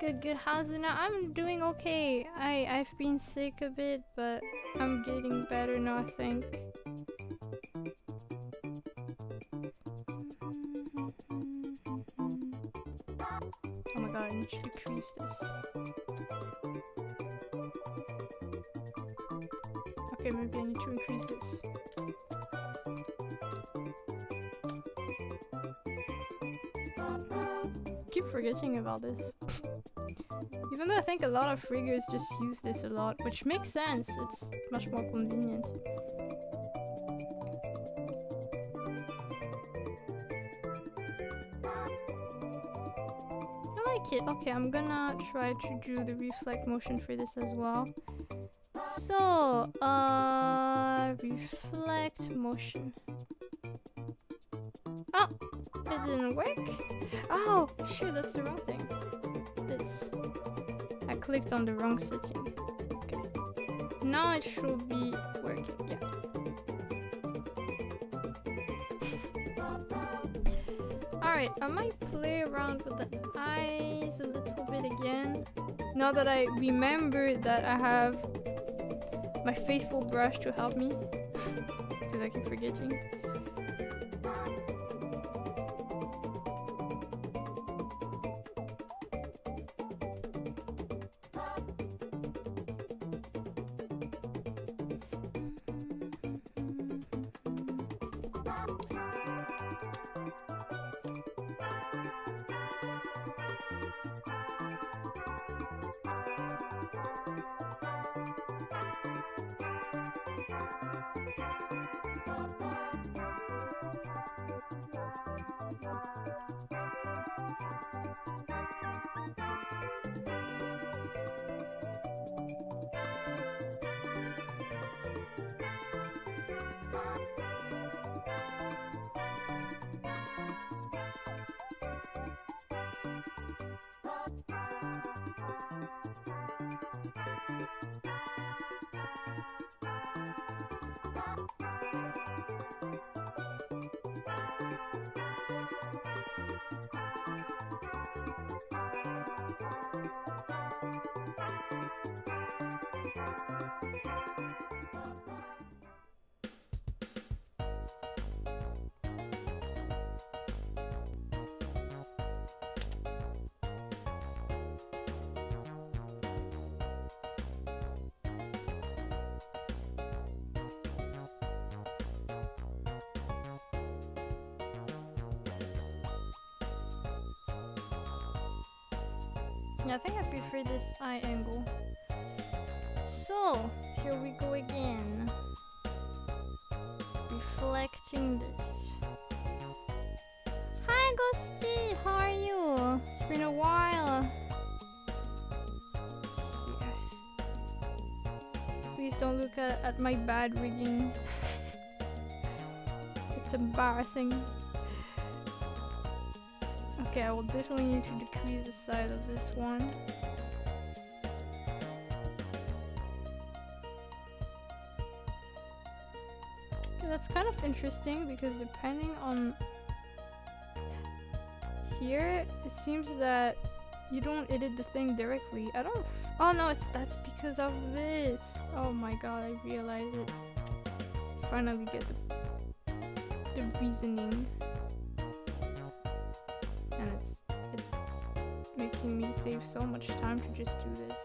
Good, good. How's it now? I'm doing okay. I've been sick a bit, but I'm getting better now, I think. Oh my god, I need to decrease this. Okay, maybe I need to increase this. Keep forgetting about this. Even though I think a lot of riggers just use this a lot, which makes sense, it's much more convenient. I like it. Okay, I'm gonna try to do the reflect motion for this as well. So, reflect motion. Oh, it didn't work. Oh, shoot, that's the wrong thing. This. I clicked on the wrong setting. Okay. Now it should be working. Yeah. Alright, I might play around with the eyes a little bit again. Now that I remember that I have my faithful brush to help me. Because I keep forgetting. Yeah, I think I prefer this eye angle. So, here we go again. Reflecting this. Hi, Ghosty! How are you? It's been a while. Here. Please don't look at my bad rigging. It's embarrassing. Okay, I will definitely need to decrease the size of this one. Okay, that's kind of interesting because depending on here, it seems that you don't edit the thing directly. I don't. Oh no, that's because of this. Oh my god, I realized it. Finally get the reasoning. And it's making me save so much time to just do this.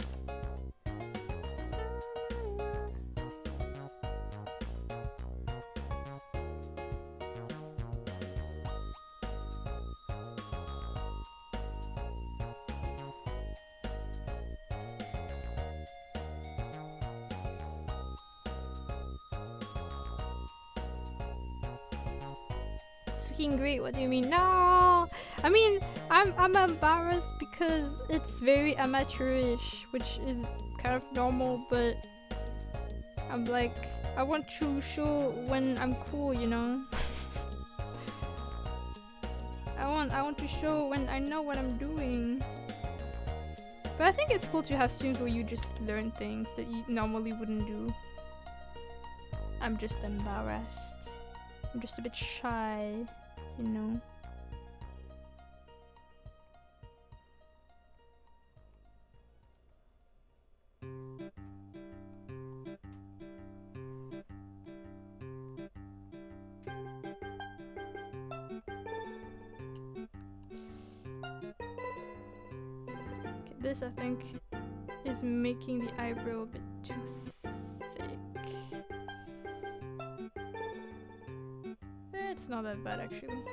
It's looking great. What do you mean? No! I mean, I'm embarrassed because it's very amateurish, which is kind of normal, but I'm like, I want to show when I'm cool, you know? I want to show when I know what I'm doing. But I think it's cool to have streams where you just learn things that you normally wouldn't do. I'm just embarrassed. I'm just a bit shy, you know? this I think is making the eyebrow a bit too thick. It's not that bad actually.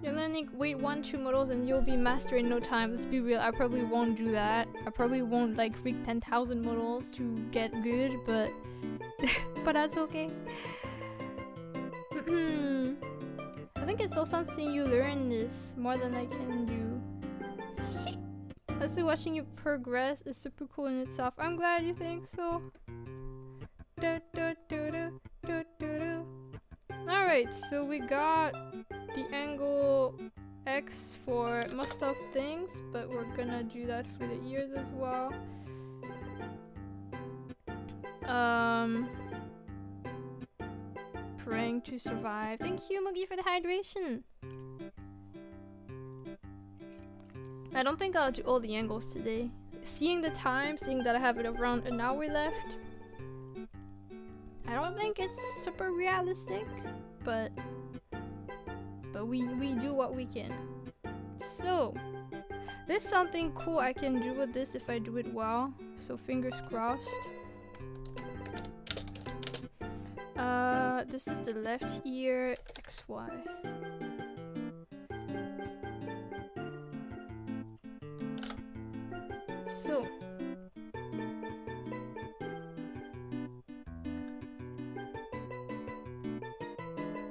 You're learning wait 1-2 models and you'll be master in no time. Let's be real, I probably won't do that. I probably won't like rig 10,000 models to get good, but but that's okay. I think it's also something you learn this more than I can do. Honestly, watching you progress is super cool in itself. I'm glad you think so. Alright, so we got the angle X for most of things, but we're gonna do that for the ears as well. Praying to survive. Thank you, Mugi, for the hydration. I don't think I'll do all the angles today. Seeing the time, seeing that I have it around an hour left, I don't think it's super realistic, but we do what we can. So there's something cool I can do with this if I do it well, so fingers crossed. This is the left ear, XY. So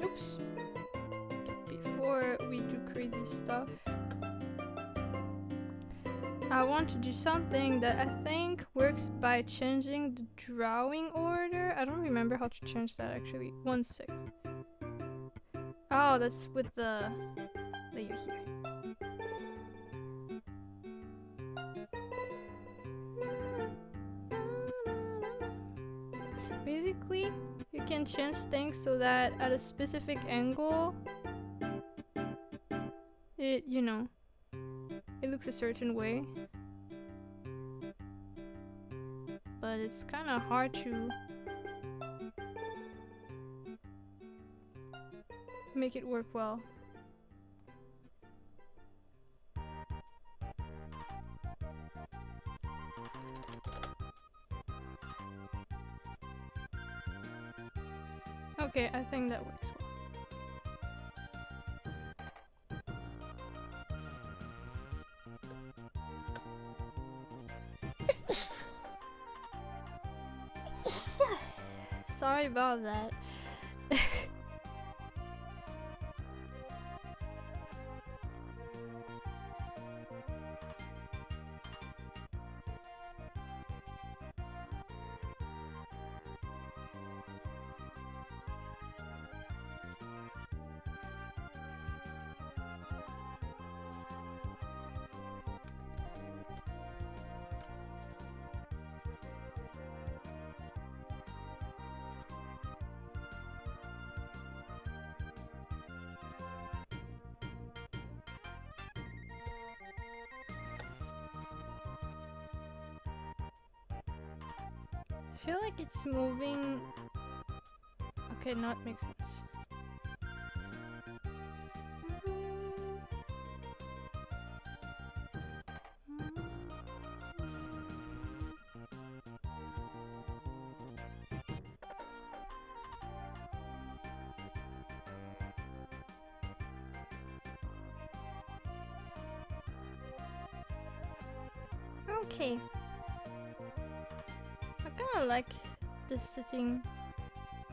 oops. Before we do crazy stuff, I want to do something that I think works by changing the drawing order. I don't remember how to change that actually. One sec. Oh, that's with the layer here. Basically, you can change things so that at a specific angle, it, you know, it looks a certain way. But it's kind of hard to make it work well. Okay, I think that works well. Sorry about that. I feel like it's moving. Okay, no, it makes sense. Okay. I kinda like this setting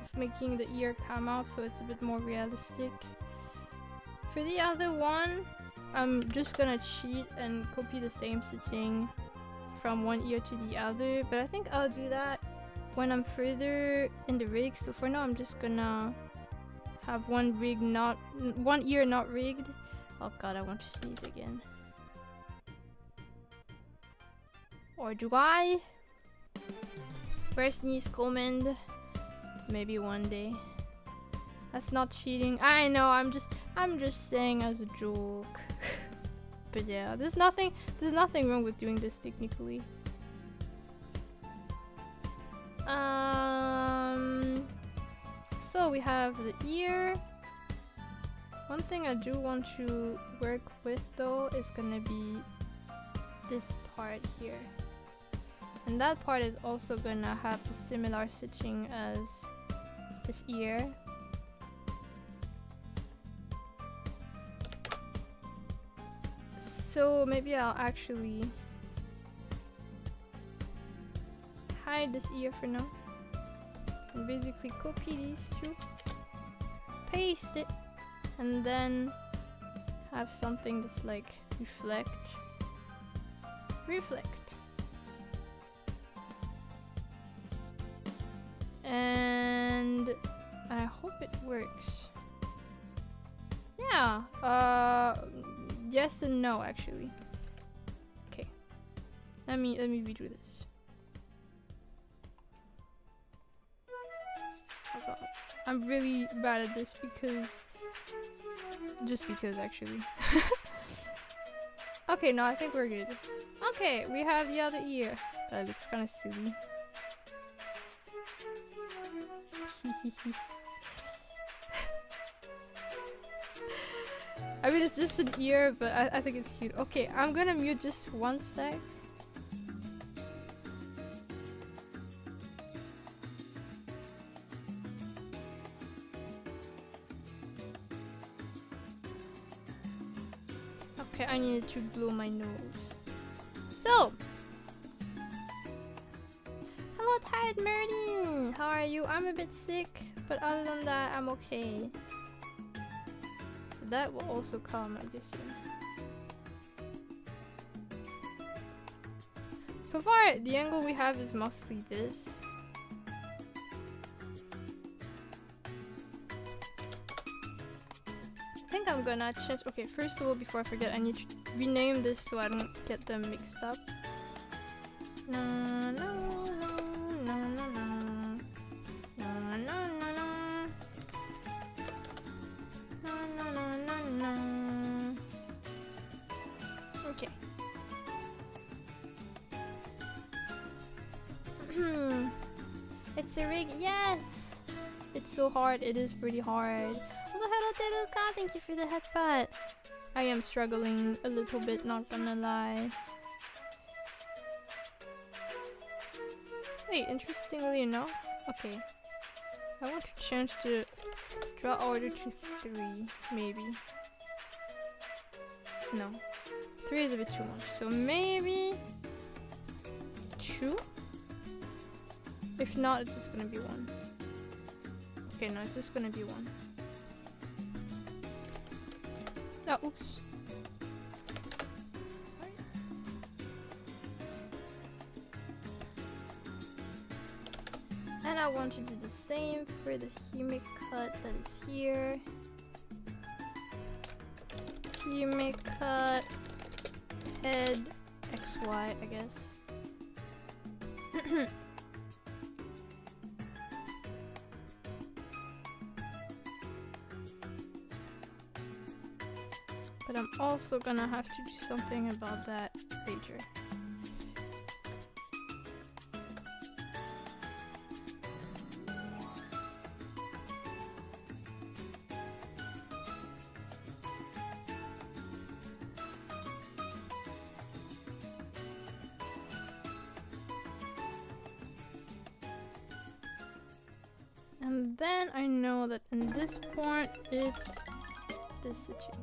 of making the ear come out so it's a bit more realistic. For the other one, I'm just gonna cheat and copy the same setting from one ear to the other, but I think I'll do that when I'm further in the rig. So for now I'm just gonna have one ear not rigged. Oh god, I want to sneeze again. Or do I? Where's sneeze command? Maybe one day. That's not cheating. I know, I'm just saying as a joke. But yeah, there's nothing wrong with doing this technically. So we have the ear. One thing I do want to work with though is gonna be this part here. And that part is also gonna have the similar stitching as this ear. So maybe I'll actually hide this ear for now. And basically copy these two, paste it, and then have something that's like reflect. And I hope it works. Yeah, yes and no actually. Okay, let me redo this. Oh god, I'm really bad at this because actually. Okay, no, I think we're good. Okay, we have the other ear. That looks kind of silly. I mean, it's just an ear, but I think it's cute. Okay, I'm gonna mute just one sec. Okay, I needed to blow my nose. So, hello, Tired Murdy. How are you? I'm a bit sick, but other than that, I'm okay. So that will also come, I'm guessing. So far, the angle we have is mostly this. I think I'm gonna change. Okay, first of all, before I forget, I need to rename this so I don't get them mixed up. No, no, no, no, no, no, no, no, no, no, no, no. Okay. It's a rig. Yes. It's so hard. It is pretty hard. Also, hello Teruka, thank you for the headbutt. I am struggling a little bit, not gonna lie. Wait, interestingly enough, okay. I want to change the draw order to 3, maybe. No. 3 is a bit too much, so maybe 2? If not, it's just gonna be 1. Okay, no, it's just gonna be 1. Oh, oops. And I want to do the same for the Hime cut that is here. Hime cut, head, XY, I guess. But I'm also gonna have to do something about that later. And then I know that in this point it's this stitching.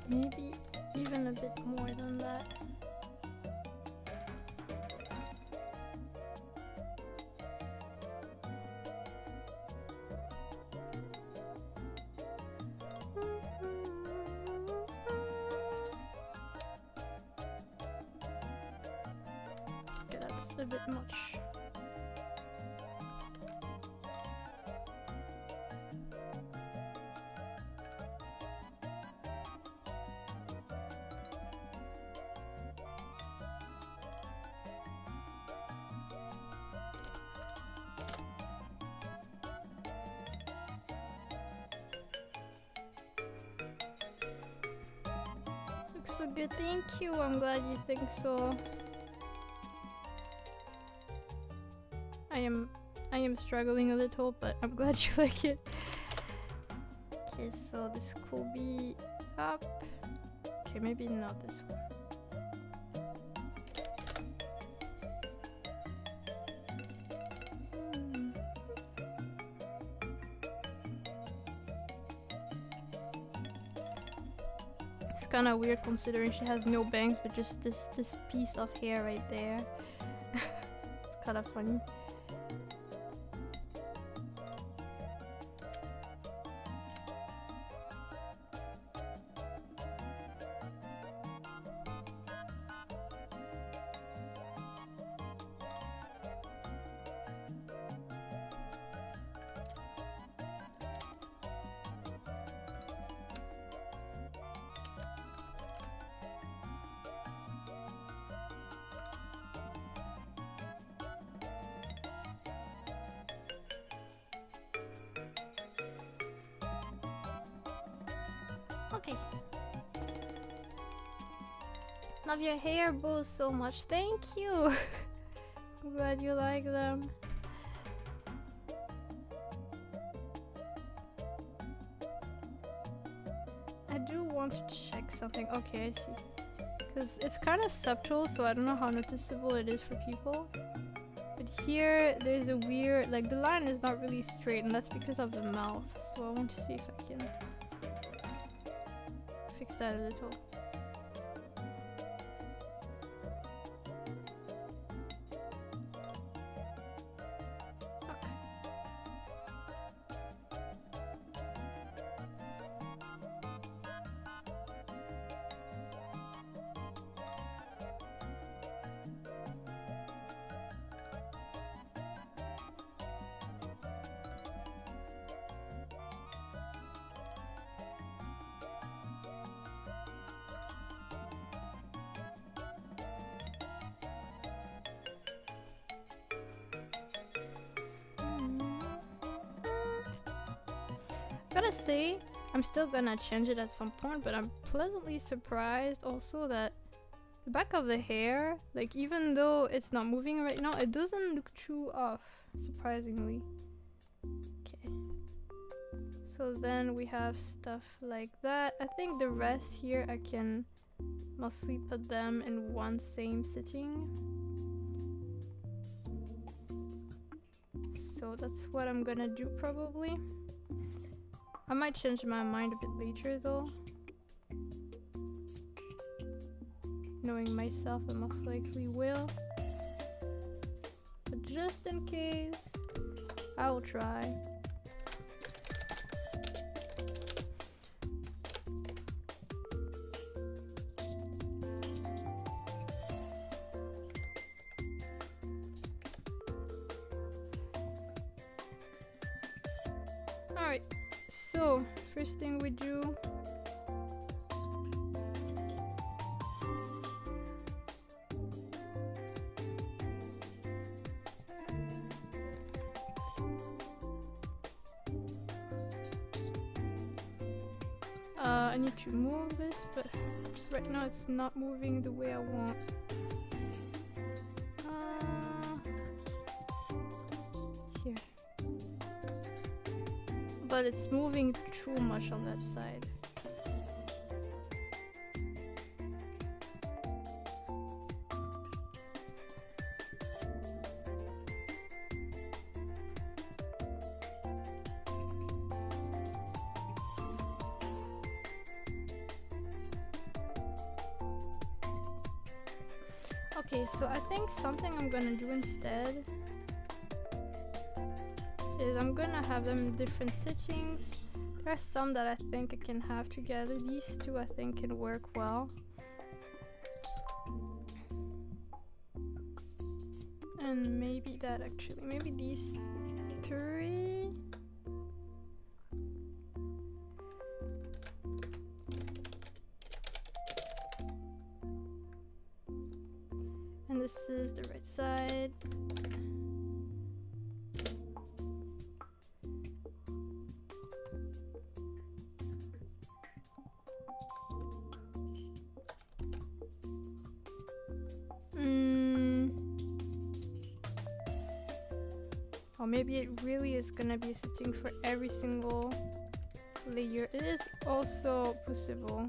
Maybe even a bit more than that. Okay, that's a bit much. so good. Thank you. I'm glad you think so. I am struggling a little, but I'm glad you like it. Okay, so this could be up. Okay, maybe not this one. It's kind of weird considering she has no bangs, but just this piece of hair right there. It's kind of funny. Okay. Love your hair bows so much. Thank you. I'm glad you like them. I do want to check something. Okay, I see. Because it's kind of subtle, so I don't know how noticeable it is for people. But here, there's a weird, like the line is not really straight, and that's because of the mouth. So I want to see if I can fix that a little. Gotta say, I'm still gonna change it at some point, but I'm pleasantly surprised also that the back of the hair, like even though it's not moving right now, it doesn't look too off, surprisingly. Okay. So then we have stuff like that. I think the rest here I can mostly put them in one same sitting. So that's what I'm gonna do probably. I might change my mind a bit later though. Knowing myself, I most likely will. But just in case, I will try. Alright. So, first thing we do, I need to move this, but right now it's not moving the way I want. Here. But it's moving too much on that side. Okay, so I think something I'm gonna do instead is I'm gonna have them in different settings. There are some that I think I can have together. These two I think can work well. And maybe that actually, maybe these three. And this is the right side. Or maybe it really is gonna be a setting for every single layer. It is also possible.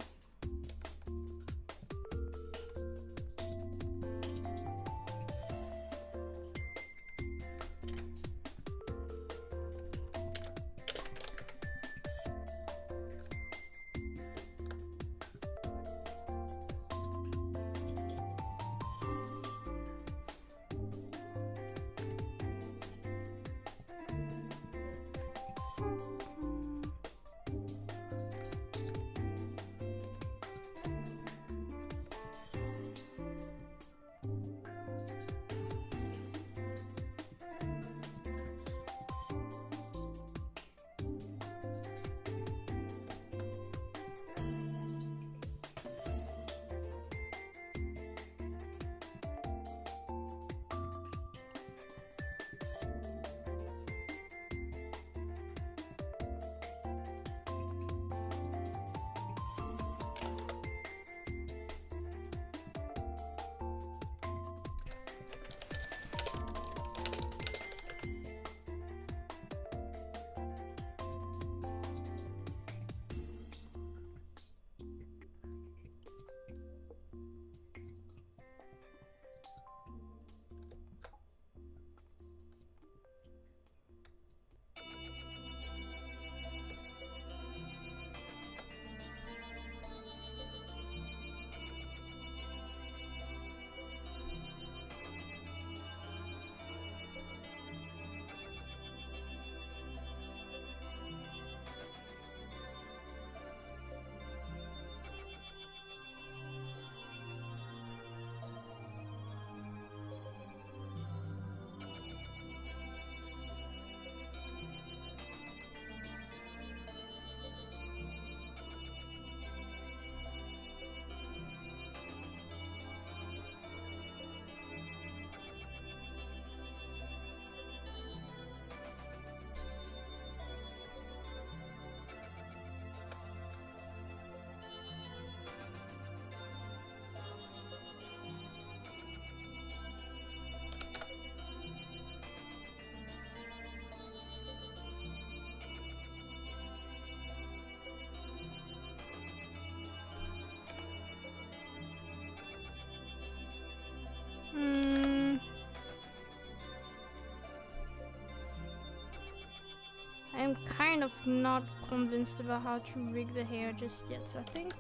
I'm kind of not convinced about how to rig the hair just yet, so I think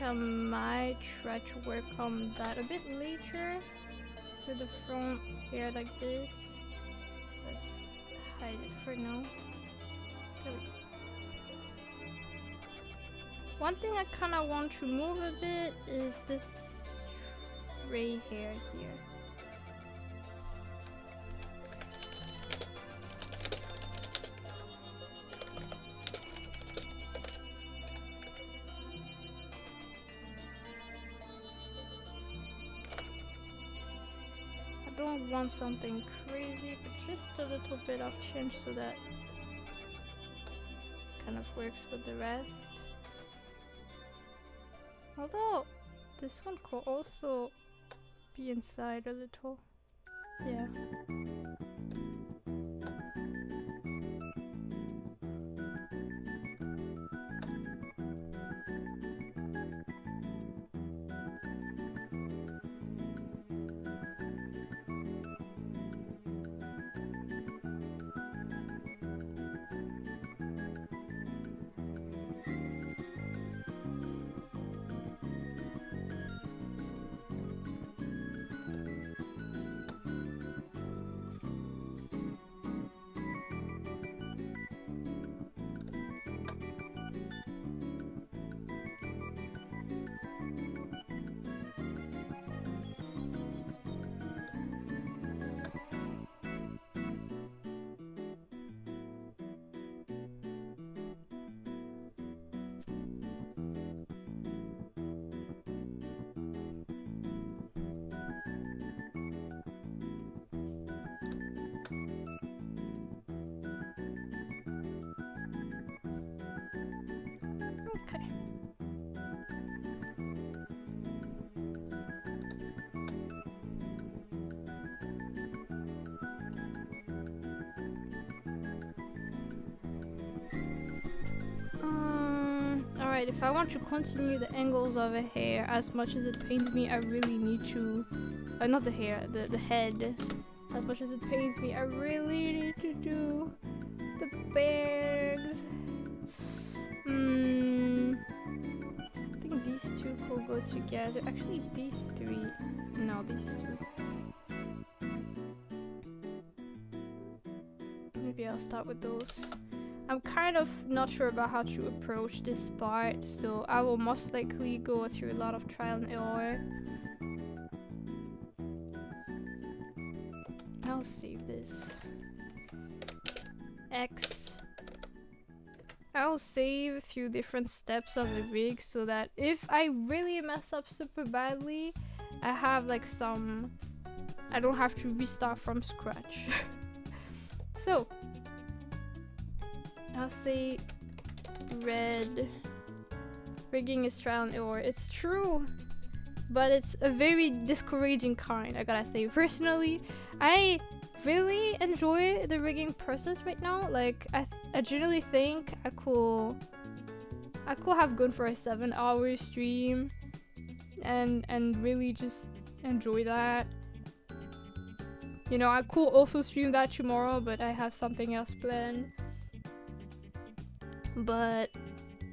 I might try to work on that a bit later for the front hair like this. Let's hide it for now. There we go. One thing I kind of want to move a bit is this gray hair here. I don't want something crazy, but just a little bit of change so that kind of works with the rest. Although this one could also be inside a little. Yeah. Alright, if I want to continue the angles of a hair as much as it pains me, I really need to... not the hair, the head. As much as it pains me, I really need to do the bangs. I think these two could go together. Actually, these three. No, these two. Maybe I'll start with those. I'm kind of not sure about how to approach this part, so I will most likely go through a lot of trial and error. I'll save this. X. I'll save through different steps of the rig so that if I really mess up super badly, I have like some... I don't have to restart from scratch. So, I'll say red. Rigging is trial and error. It's true, but it's a very discouraging kind, I gotta say. Personally, I really enjoy the rigging process right now. Like, I generally think I could have gone for a 7-hour stream and really just enjoy that. You know, I could also stream that tomorrow, but I have something else planned. But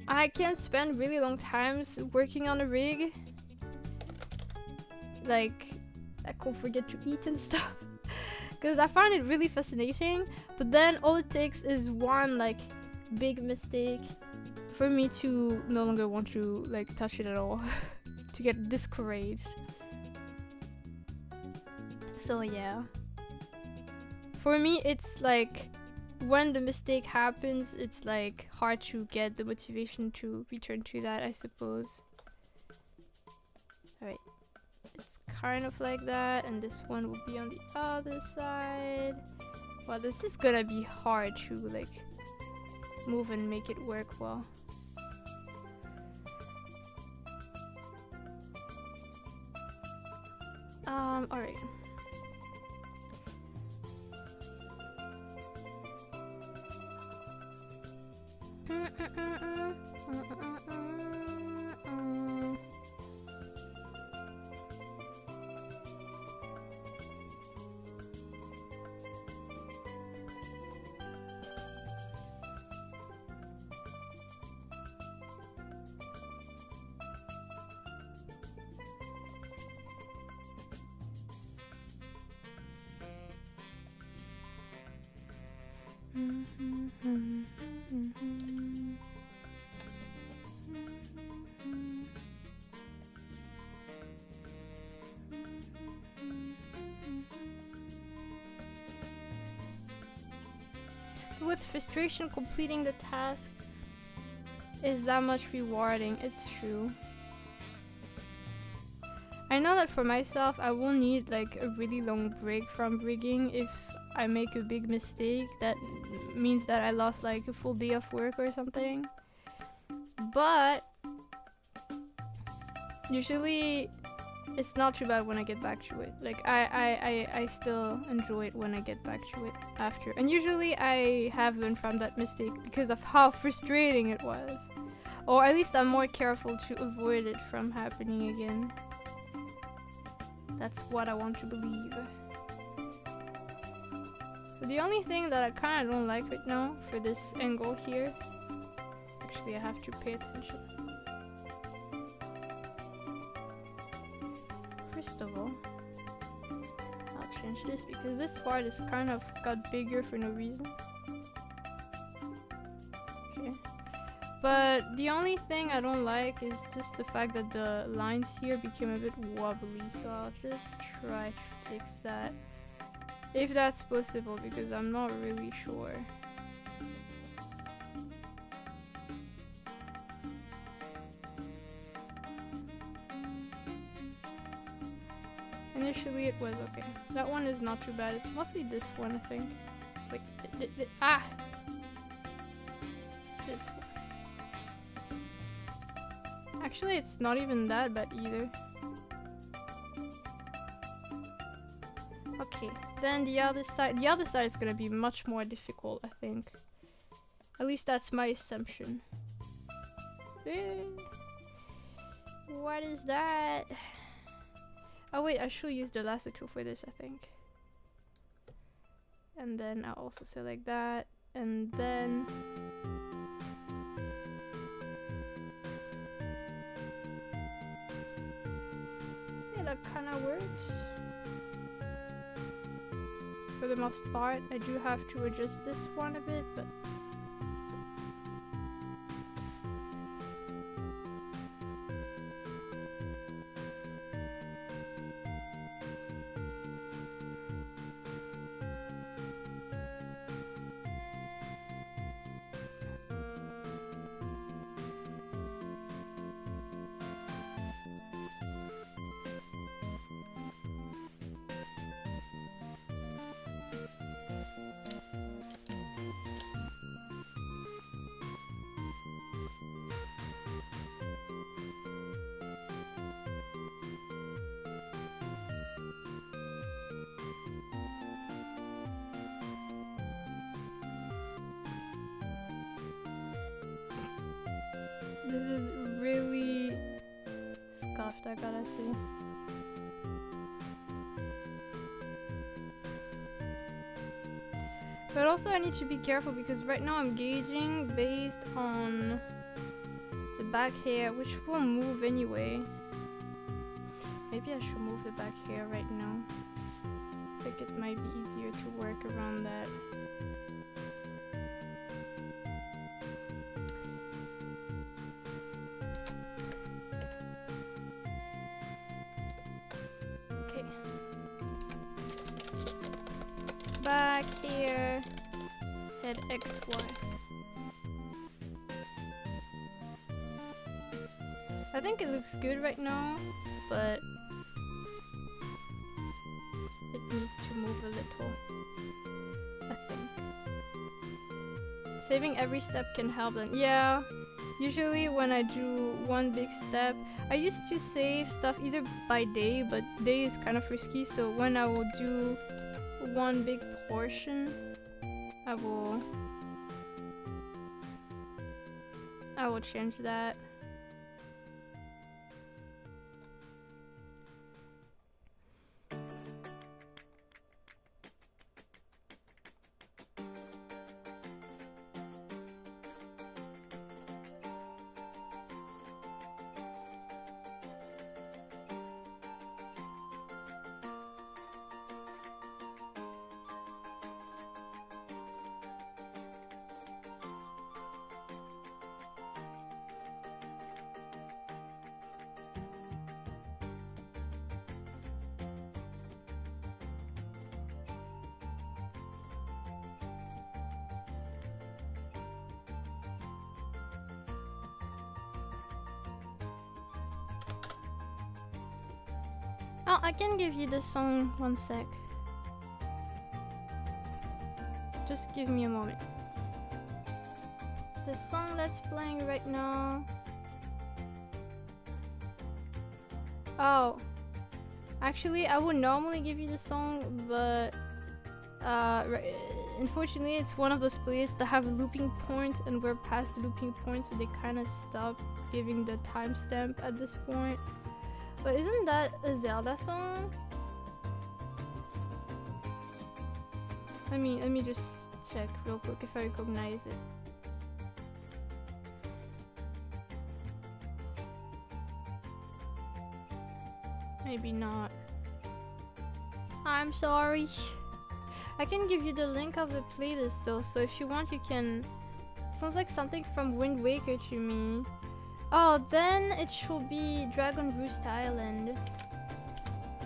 I can spend really long times working on a rig. Like, I could forget to eat and stuff. Because I find it really fascinating. But then all it takes is one, like, big mistake for me to no longer want to, like, touch it at all. To get discouraged. So, yeah. For me, it's like... when the mistake happens, it's like hard to get the motivation to return to that, I suppose. Alright, it's kind of like that, and this one will be on the other side. Well, this is gonna be hard to like move and make it work well. Alright. With frustration, completing the task is that much rewarding. It's true. I know that for myself, I will need like a really long break from rigging if I make a big mistake. That means that I lost like a full day of work or something. But usually it's not too bad when I get back to it. Like I still enjoy it when I get back to it after. And usually I have learned from that mistake because of how frustrating it was. Or at least I'm more careful to avoid it from happening again. That's what I want to believe. So the only thing that I kind of don't like right now for this angle here, actually I have to pay attention. First of all, I'll change this because this part is kind of got bigger for no reason. Okay. But the only thing I don't like is just the fact that the lines here became a bit wobbly, so I'll just try to fix that. If that's possible, because I'm not really sure. Initially it was okay. That one is not too bad. It's mostly this one, I think. Like, this one. Actually, it's not even that bad either. Okay, then the other side is gonna be much more difficult, I think. At least that's my assumption. What is that? Oh wait, I should use the lasso tool for this, I think. And then I'll also select that, and then yeah, that kind of works. For the most part, I do have to adjust this one a bit, but this is really scuffed, I gotta say. But also I need to be careful because right now I'm gauging based on the back hair, which will move anyway. Maybe I should move the back hair right now. I think it might be easier to work around that. Back here, head XY. I think it looks good right now, but it needs to move a little, I think. Saving every step can help them. Yeah, usually when I do one big step, I used to save stuff either by day, but day is kind of risky, so when I will do one big portion, I will change that. Oh, I can give you the song, one sec. Just give me a moment. The song that's playing right now. Oh, actually I would normally give you the song, but unfortunately it's one of those playlists that have a looping point, and we're past the looping point, so they kind of stop giving the timestamp at this point. But isn't that a Zelda song? Let me just check real quick if I recognize it. Maybe not. I'm sorry. I can give you the link of the playlist though, so if you want you can. Sounds like something from Wind Waker to me. Oh, then it should be Dragon Roost Island.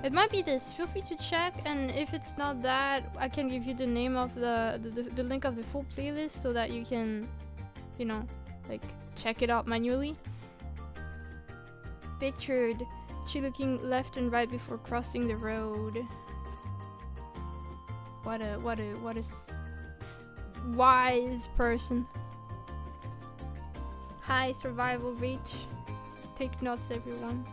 It might be this. Feel free to check, and if it's not that, I can give you the name of the link of the full playlist so that you can, you know, like check it out manually. Pictured she looking left and right before crossing the road. What a wise person. High survival rate. Take notes, everyone.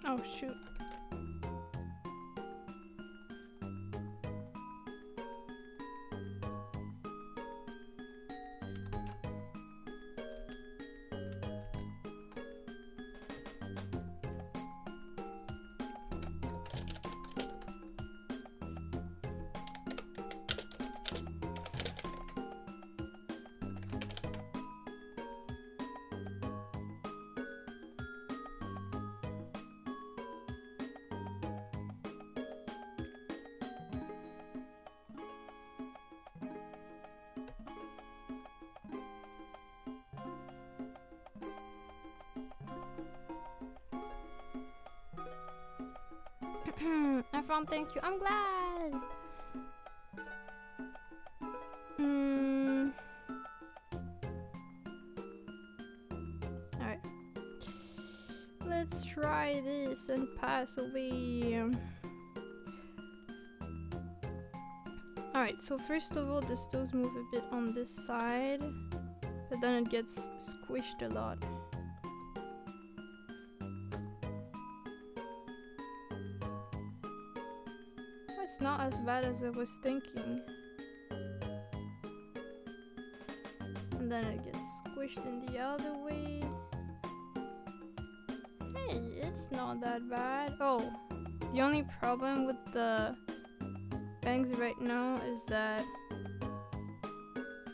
Oh shoot. Everyone, thank you. I'm glad. Alright. Let's try this and pass away. Alright, so first of all, this does move a bit on this side, but then it gets squished a lot. It's not as bad as I was thinking. And then it gets squished in the other way. Hey, it's not that bad. Oh, the only problem with the bangs right now is that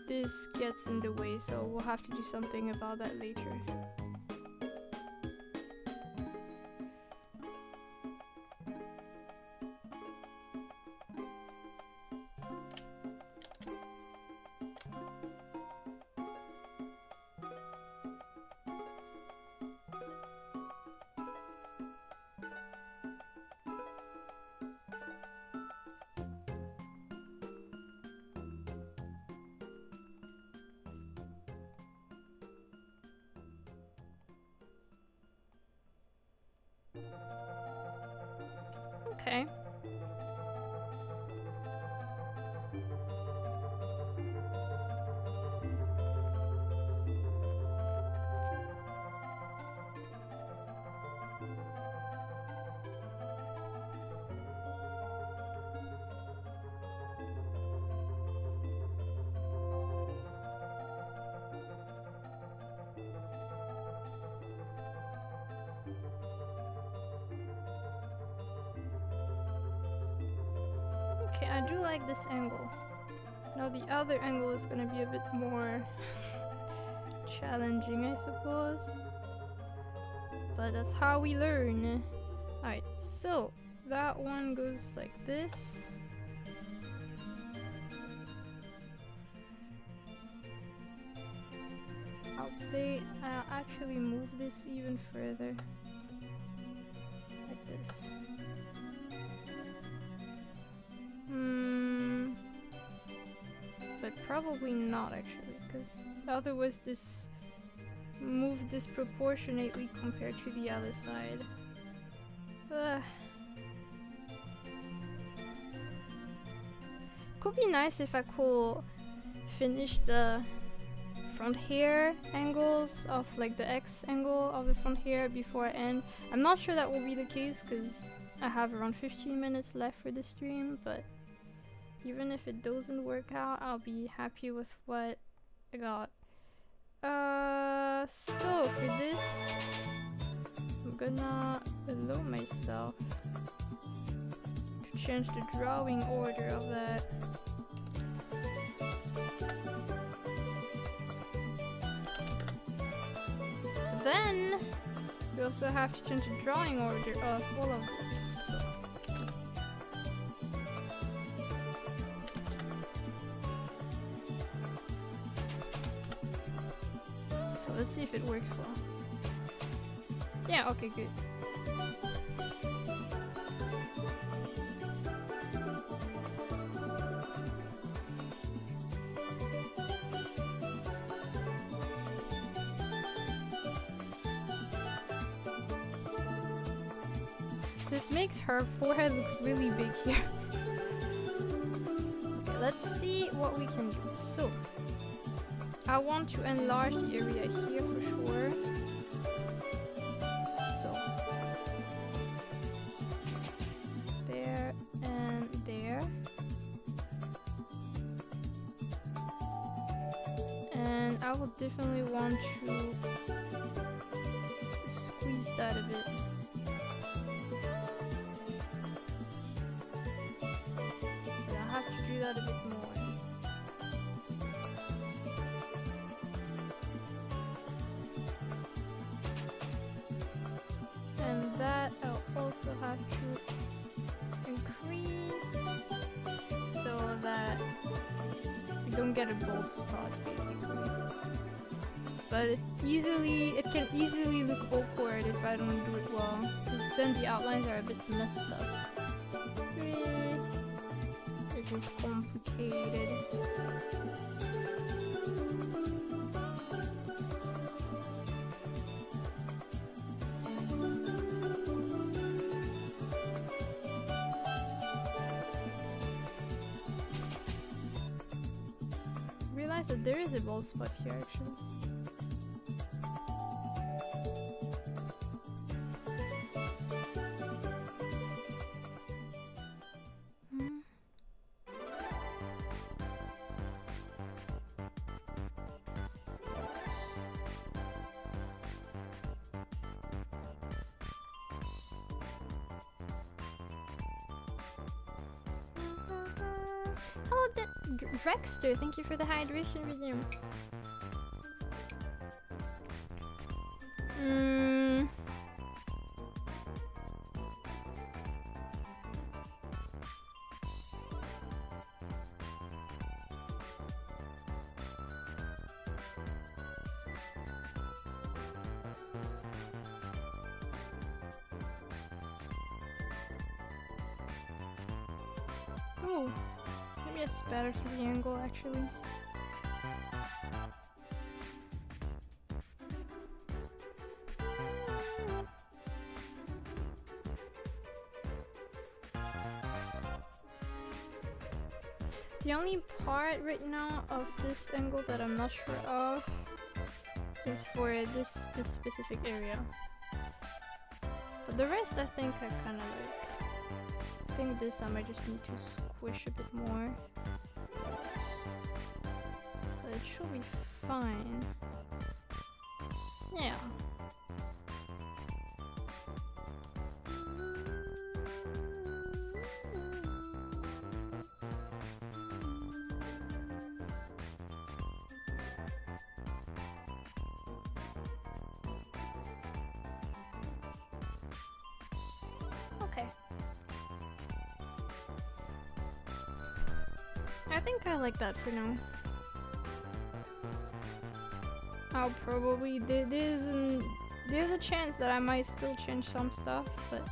this gets in the way, so we'll have to do something about that later. Okay. Okay, I do like this angle. Now the other angle is gonna be a bit more challenging, I suppose. But that's how we learn. Alright, so that one goes like this. I'll say I'll actually move this even further. Like this. But probably not actually, because otherwise this move disproportionately compared to the other side. Could be nice if I could finish the front hair angles of like the X angle of the front hair before I end. I'm not sure that will be the case because I have around 15 minutes left for the stream, but even if it doesn't work out, I'll be happy with what I got. So for this, I'm gonna allow myself to change the drawing order of that. But then we also have to change the drawing order of all of this. So let's see if it works well. Yeah, okay, good. This makes her forehead look really big here. Okay, let's see what we can do. So, I want to enlarge the area here for sure. So, I will definitely want to squeeze that a bit. But I have to do that a bit more. And that I'll also have to increase so that we don't get a bold spot basically. But it can easily look awkward if I don't do it well, because then the outlines are a bit messed up. Really? This is complicated. Realize that there is a bald spot here actually. Hello, Rexter, thank you for the hydration video. Oh, maybe it's better for the angle actually. The only part right now of this angle that I'm not sure of is for this specific area. But the rest I think I kind of like. I think this I might just need to squish a bit more. But it should be fine. Yeah. Okay. I think I like that for now. I'll probably there's a chance that I might still change some stuff, but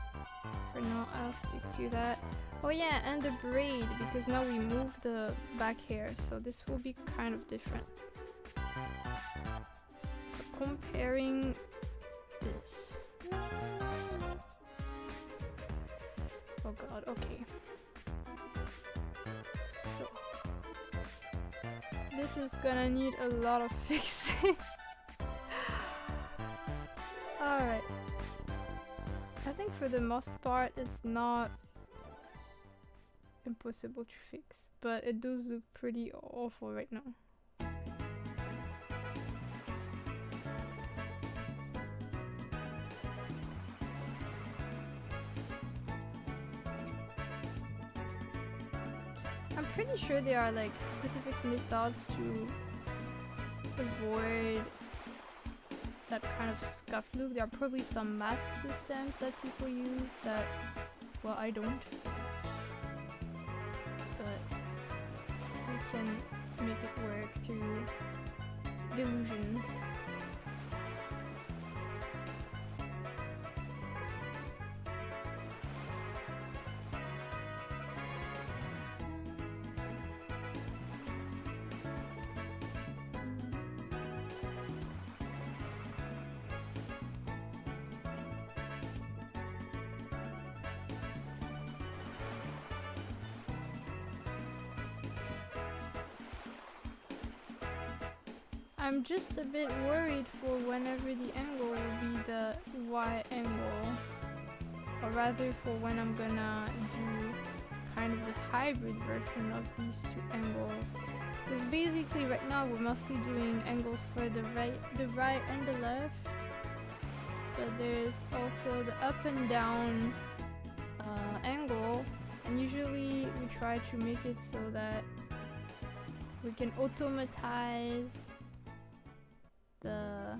for now I'll stick to that. Oh yeah, and the braid, because now we move the back hair, so this will be kind of different. So comparing this. Oh god, okay. So this is gonna need a lot of fixing. Alright. I think for the most part it's not impossible to fix, but it does look pretty awful right now. I'm pretty sure there are like specific methods to avoid that kind of scuffed look. There are probably some mask systems that people use that, well, I don't. But we can make it work through delusion. I'm just a bit worried for whenever the angle will be the Y angle, or rather for when I'm gonna do kind of the hybrid version of these two angles. Because basically right now we're mostly doing angles for the right and the left, but there's also the up and down angle, and usually we try to make it so that we can automatize the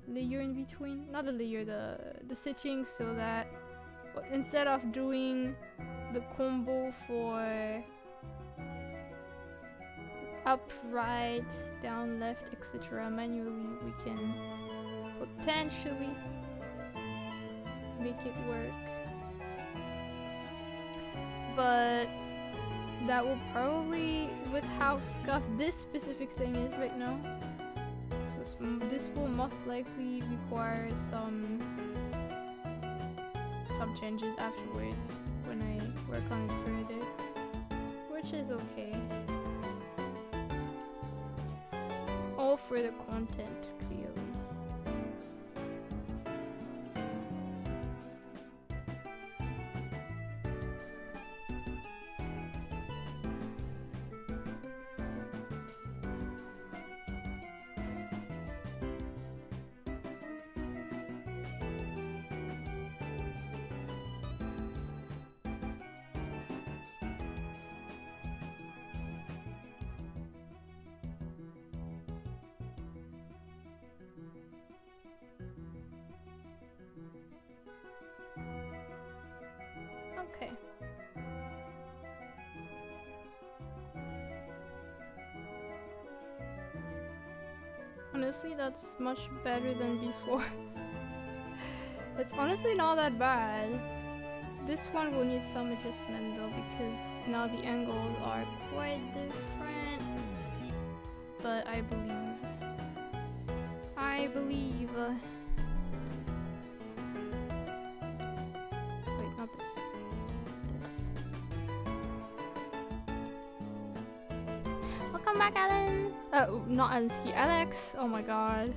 layer in between, not the layer, the setting, so that instead of doing the combo for up, right, down, left, etc. manually, we can potentially make it work. But that will probably, with how scuffed this specific thing is right now, this will most likely require some changes afterwards when I work on it further, which is okay. All for the content, clearly. Okay. Honestly, that's much better than before. It's honestly not that bad. This one will need some adjustment though, because now the angles are quite different. But I believe. Wait, not this. Welcome back, Alan. Oh, not Alinsky. Alex. Oh my god.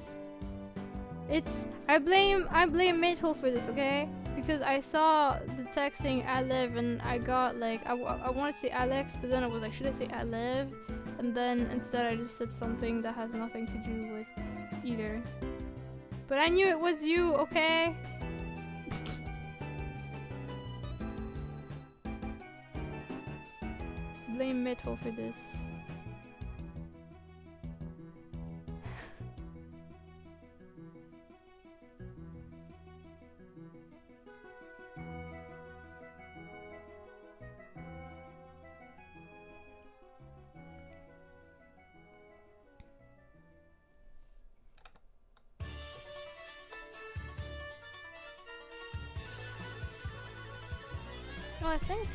I blame Metal for this, okay? It's because I saw the text saying Alev and I got like I wanted to say Alex, but then I was like, should I say Alev? And then instead I just said something that has nothing to do with either. But I knew it was you, okay? Blame Metal for this. Oh, I think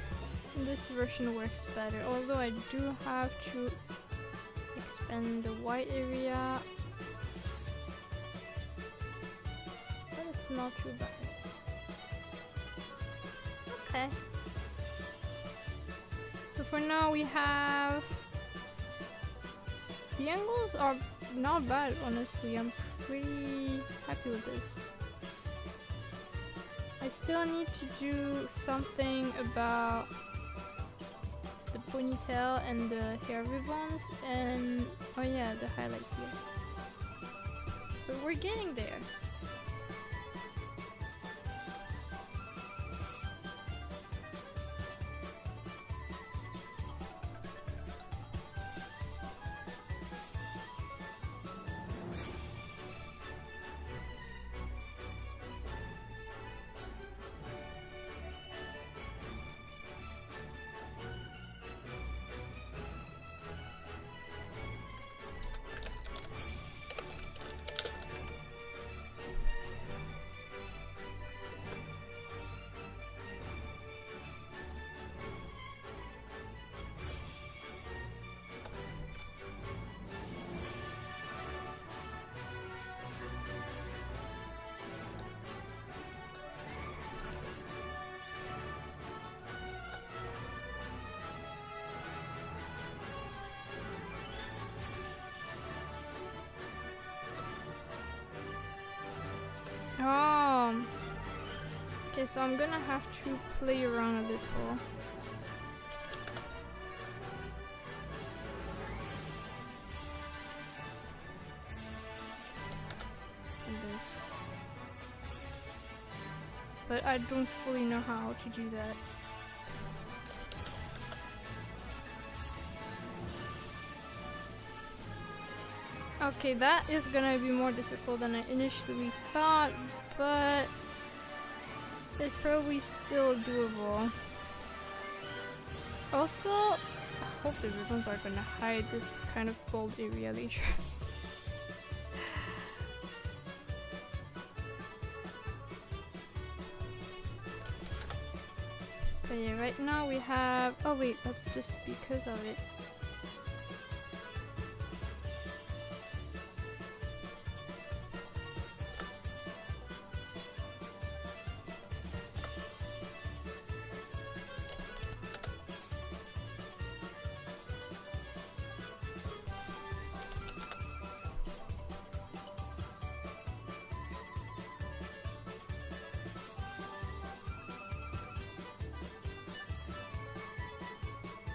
this version works better, although I do have to expand the white area, but it's not too bad. Okay. So for now we have... The angles are not bad, honestly. I'm pretty happy with this. I still need to do something about the ponytail and the hair ribbons and, oh yeah, the highlight here. But we're getting there. Okay, so I'm gonna have to play around a little. but I don't fully know how to do that. Okay, that is gonna be more difficult than I initially thought, but it's probably still doable. Also, I hope the ribbons are gonna hide this kind of bold area later. But yeah, right now we have... Oh wait, that's just because of it.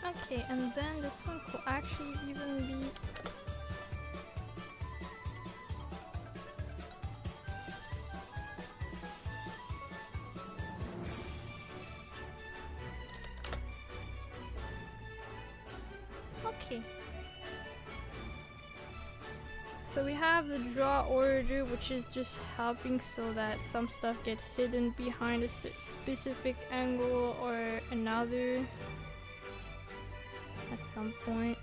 Okay, and then this one could actually even be... Okay. So we have the draw order, which is just helping so that some stuff get hidden behind a specific angle or another. At some point.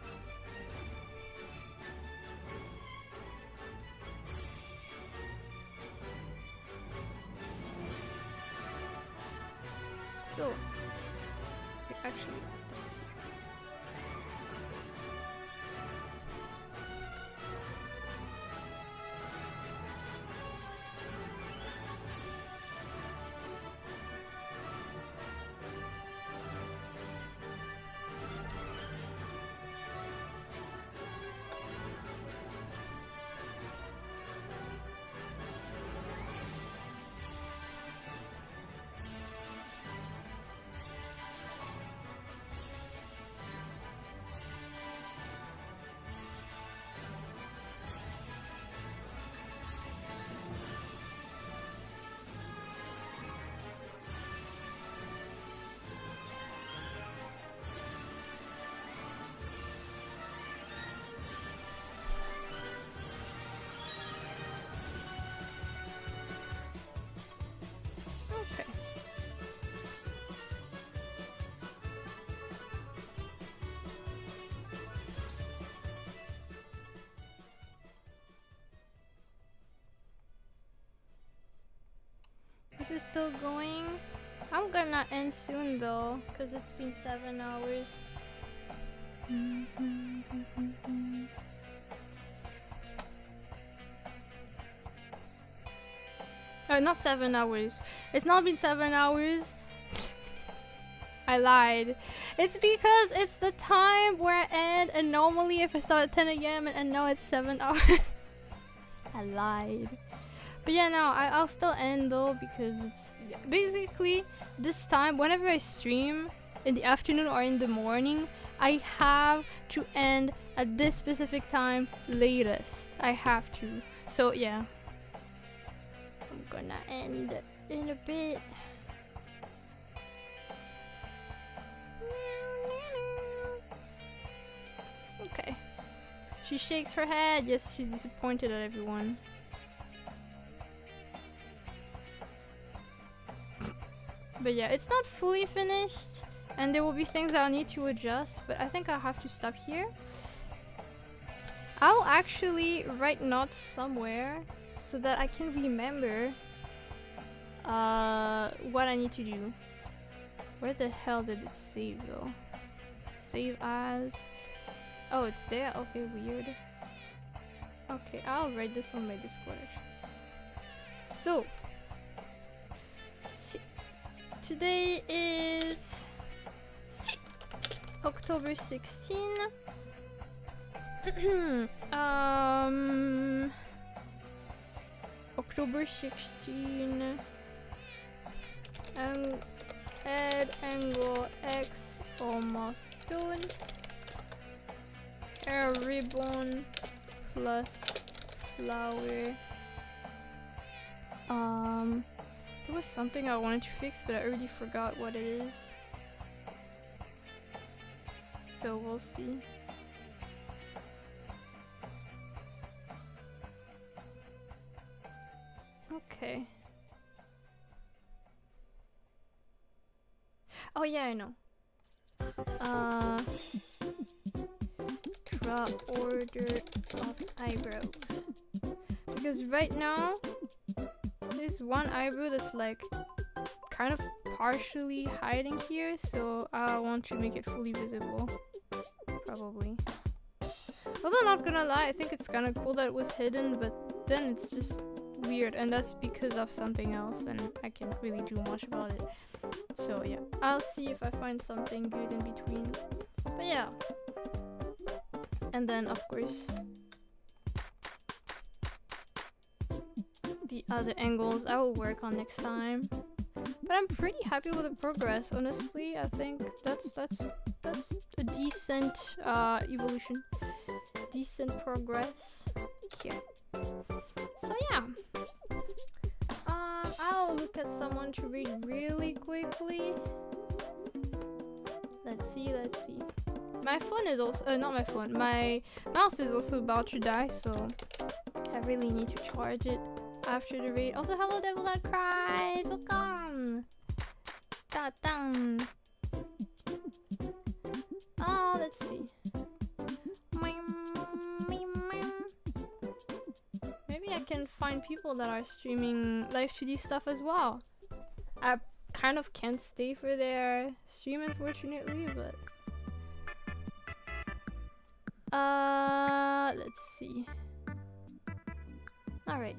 So, we actually got this here. This is still going. I'm gonna end soon though, because it's been 7 hours. Not 7 hours. It's not been 7 hours. I lied. It's because it's the time where I end, and normally if I start at 10 AM and now it's 7 hours. I lied. But yeah, no, I'll still end though, because it's basically this time, whenever I stream in the afternoon or in the morning, I have to end at this specific time latest. I have to. So yeah, I'm gonna end in a bit. Okay. She shakes her head. Yes, she's disappointed at everyone. But yeah, it's not fully finished, and there will be things I'll need to adjust, but I think I'll have to stop here. I'll actually write notes somewhere so that I can remember what I need to do. Where the hell did it save though? Save as... Oh, it's there? Okay, weird. Okay, I'll write this on my Discord actually. So, today is October 16. October 16. Add angle X almost done. A ribbon plus flower. There was something I wanted to fix, but I already forgot what it is. So we'll see. Okay. Oh yeah, I know. Draw order of eyebrows. Because right now, there's one eyebrow that's like kind of partially hiding here, so I want to make it fully visible. Probably. Although not gonna lie, I think it's kind of cool that it was hidden, but then it's just weird, and that's because of something else, and I can't really do much about it. So yeah, I'll see if I find something good in between. But yeah. And then of course the other angles I will work on next time. But I'm pretty happy with the progress, honestly. I think that's a decent evolution. Decent progress here. So yeah. I'll look at someone to read really quickly. Let's see. My phone is also not my phone. My mouse is also about to die, so I really need to charge it after the raid. Also, hello Devil That Cries! Welcome! Ta-dang! Oh, let's see. Maybe I can find people that are streaming Live2D stuff as well. I kind of can't stay for their stream, unfortunately, but... let's see. Alright.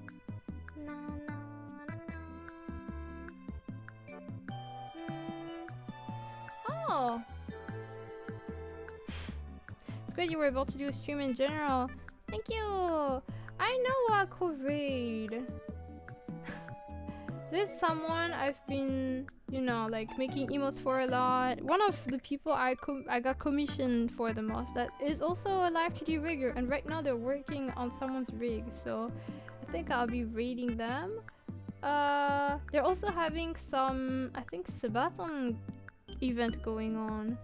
Oh! It's great you were able to do a stream in general. Thank you! I know Wacom raid. There's someone I've been, you know, like making emotes for a lot. One of the people I got commissioned for the most. That is also a Live2D rigger, and right now they're working on someone's rig, so I think I'll be raiding them. They're also having some, I think, subathon event going on.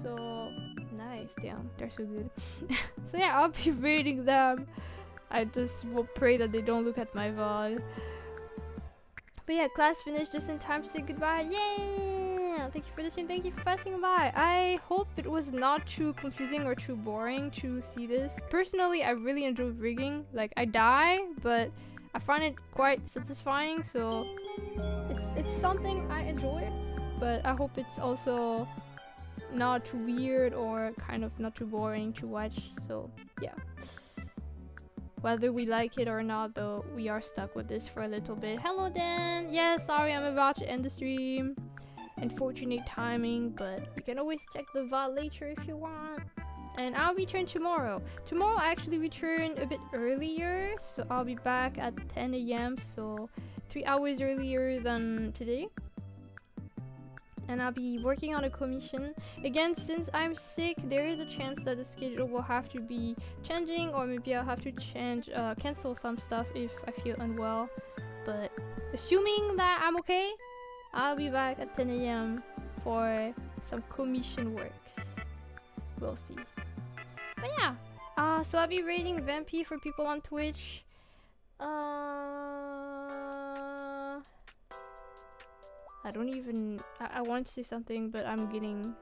So nice, damn, they're so good. So yeah, I'll be raiding them. I just will pray that they don't look at my VOD. But yeah, class finished just in time to say goodbye. Yeah! Thank you for the stream, thank you for passing by. I hope it was not too confusing or too boring to see this. Personally, I really enjoy rigging. Like, I die, but I find it quite satisfying, so it's something I enjoy. But I hope it's also not too weird or kind of not too boring to watch, so yeah. Whether we like it or not, though, we are stuck with this for a little bit. Hello Dan! Yeah, sorry, I'm about to end the stream. Unfortunate timing, but you can always check the VOD later if you want. And I'll return tomorrow. Tomorrow I actually return a bit earlier, so I'll be back at 10 AM, so 3 hours earlier than today. And I'll be working on a commission. Again, since I'm sick, there is a chance that the schedule will have to be changing, or maybe I'll have to cancel some stuff if I feel unwell. But assuming that I'm okay, I'll be back at 10 AM for some commission works. We'll see. But yeah, so I'll be raiding Vampy for people on Twitch. I don't even... I want to say something, but I'm getting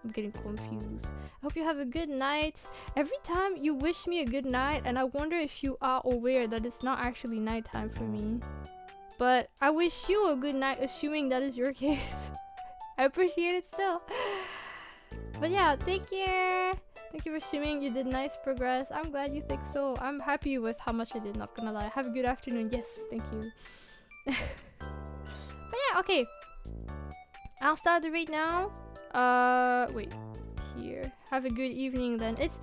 confused. I hope you have a good night. Every time you wish me a good night, and I wonder if you are aware that it's not actually nighttime for me. But I wish you a good night, assuming that is your case. I appreciate it still. But yeah, take care. Thank you for streaming. You did nice progress. I'm glad you think so. I'm happy with how much I did, not gonna lie. Have a good afternoon. Yes, thank you. But yeah, okay. I'll start the raid now. Wait. Here. Have a good evening then. It's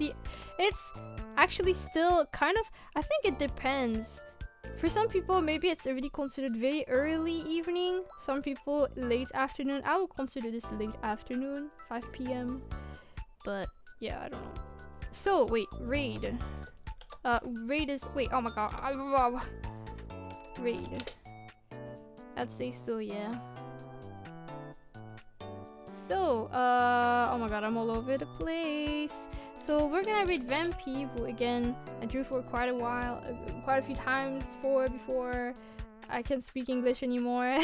actually still kind of... I think it depends. For some people, maybe it's already considered very early evening. Some people, late afternoon. I will consider this late afternoon. 5 PM. But, yeah, I don't know. So, wait. Raid. Raid is... Wait, oh my god. Raid. I'd say so, yeah. So, oh my god, I'm all over the place. So we're gonna read Vampy, who again I drew for quite a while, quite a few times before I can't speak English anymore.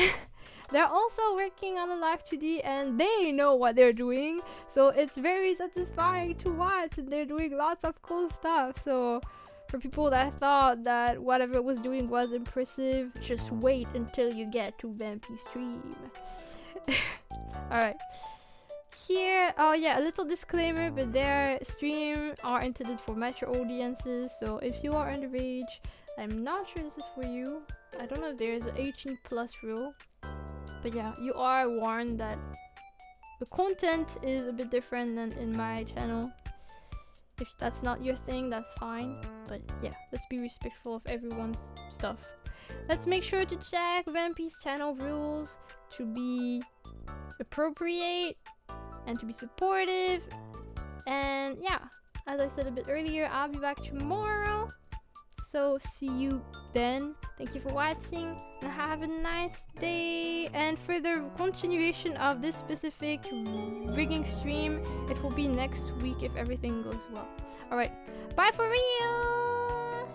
They're also working on a Live2D and they know what they're doing, so it's very satisfying to watch, and they're doing lots of cool stuff. So for people that thought that whatever it was doing was impressive, just wait until you get to Vampy's stream. Alright. Here, oh yeah, a little disclaimer, but their stream are intended for mature audiences, so if you are underage, I'm not sure this is for you. I don't know if there's an 18 plus rule, but yeah, you are warned that the content is a bit different than in my channel. If that's not your thing, that's fine, but yeah, let's be respectful of everyone's stuff. Let's make sure to check Vampy's channel rules to be appropriate and to be supportive. And yeah, as I said a bit earlier, I'll be back tomorrow, so see you then. Thank you for watching and have a nice day. And for the continuation of this specific rigging stream, it will be next week if everything goes well. Alright, bye for real.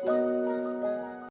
Bye.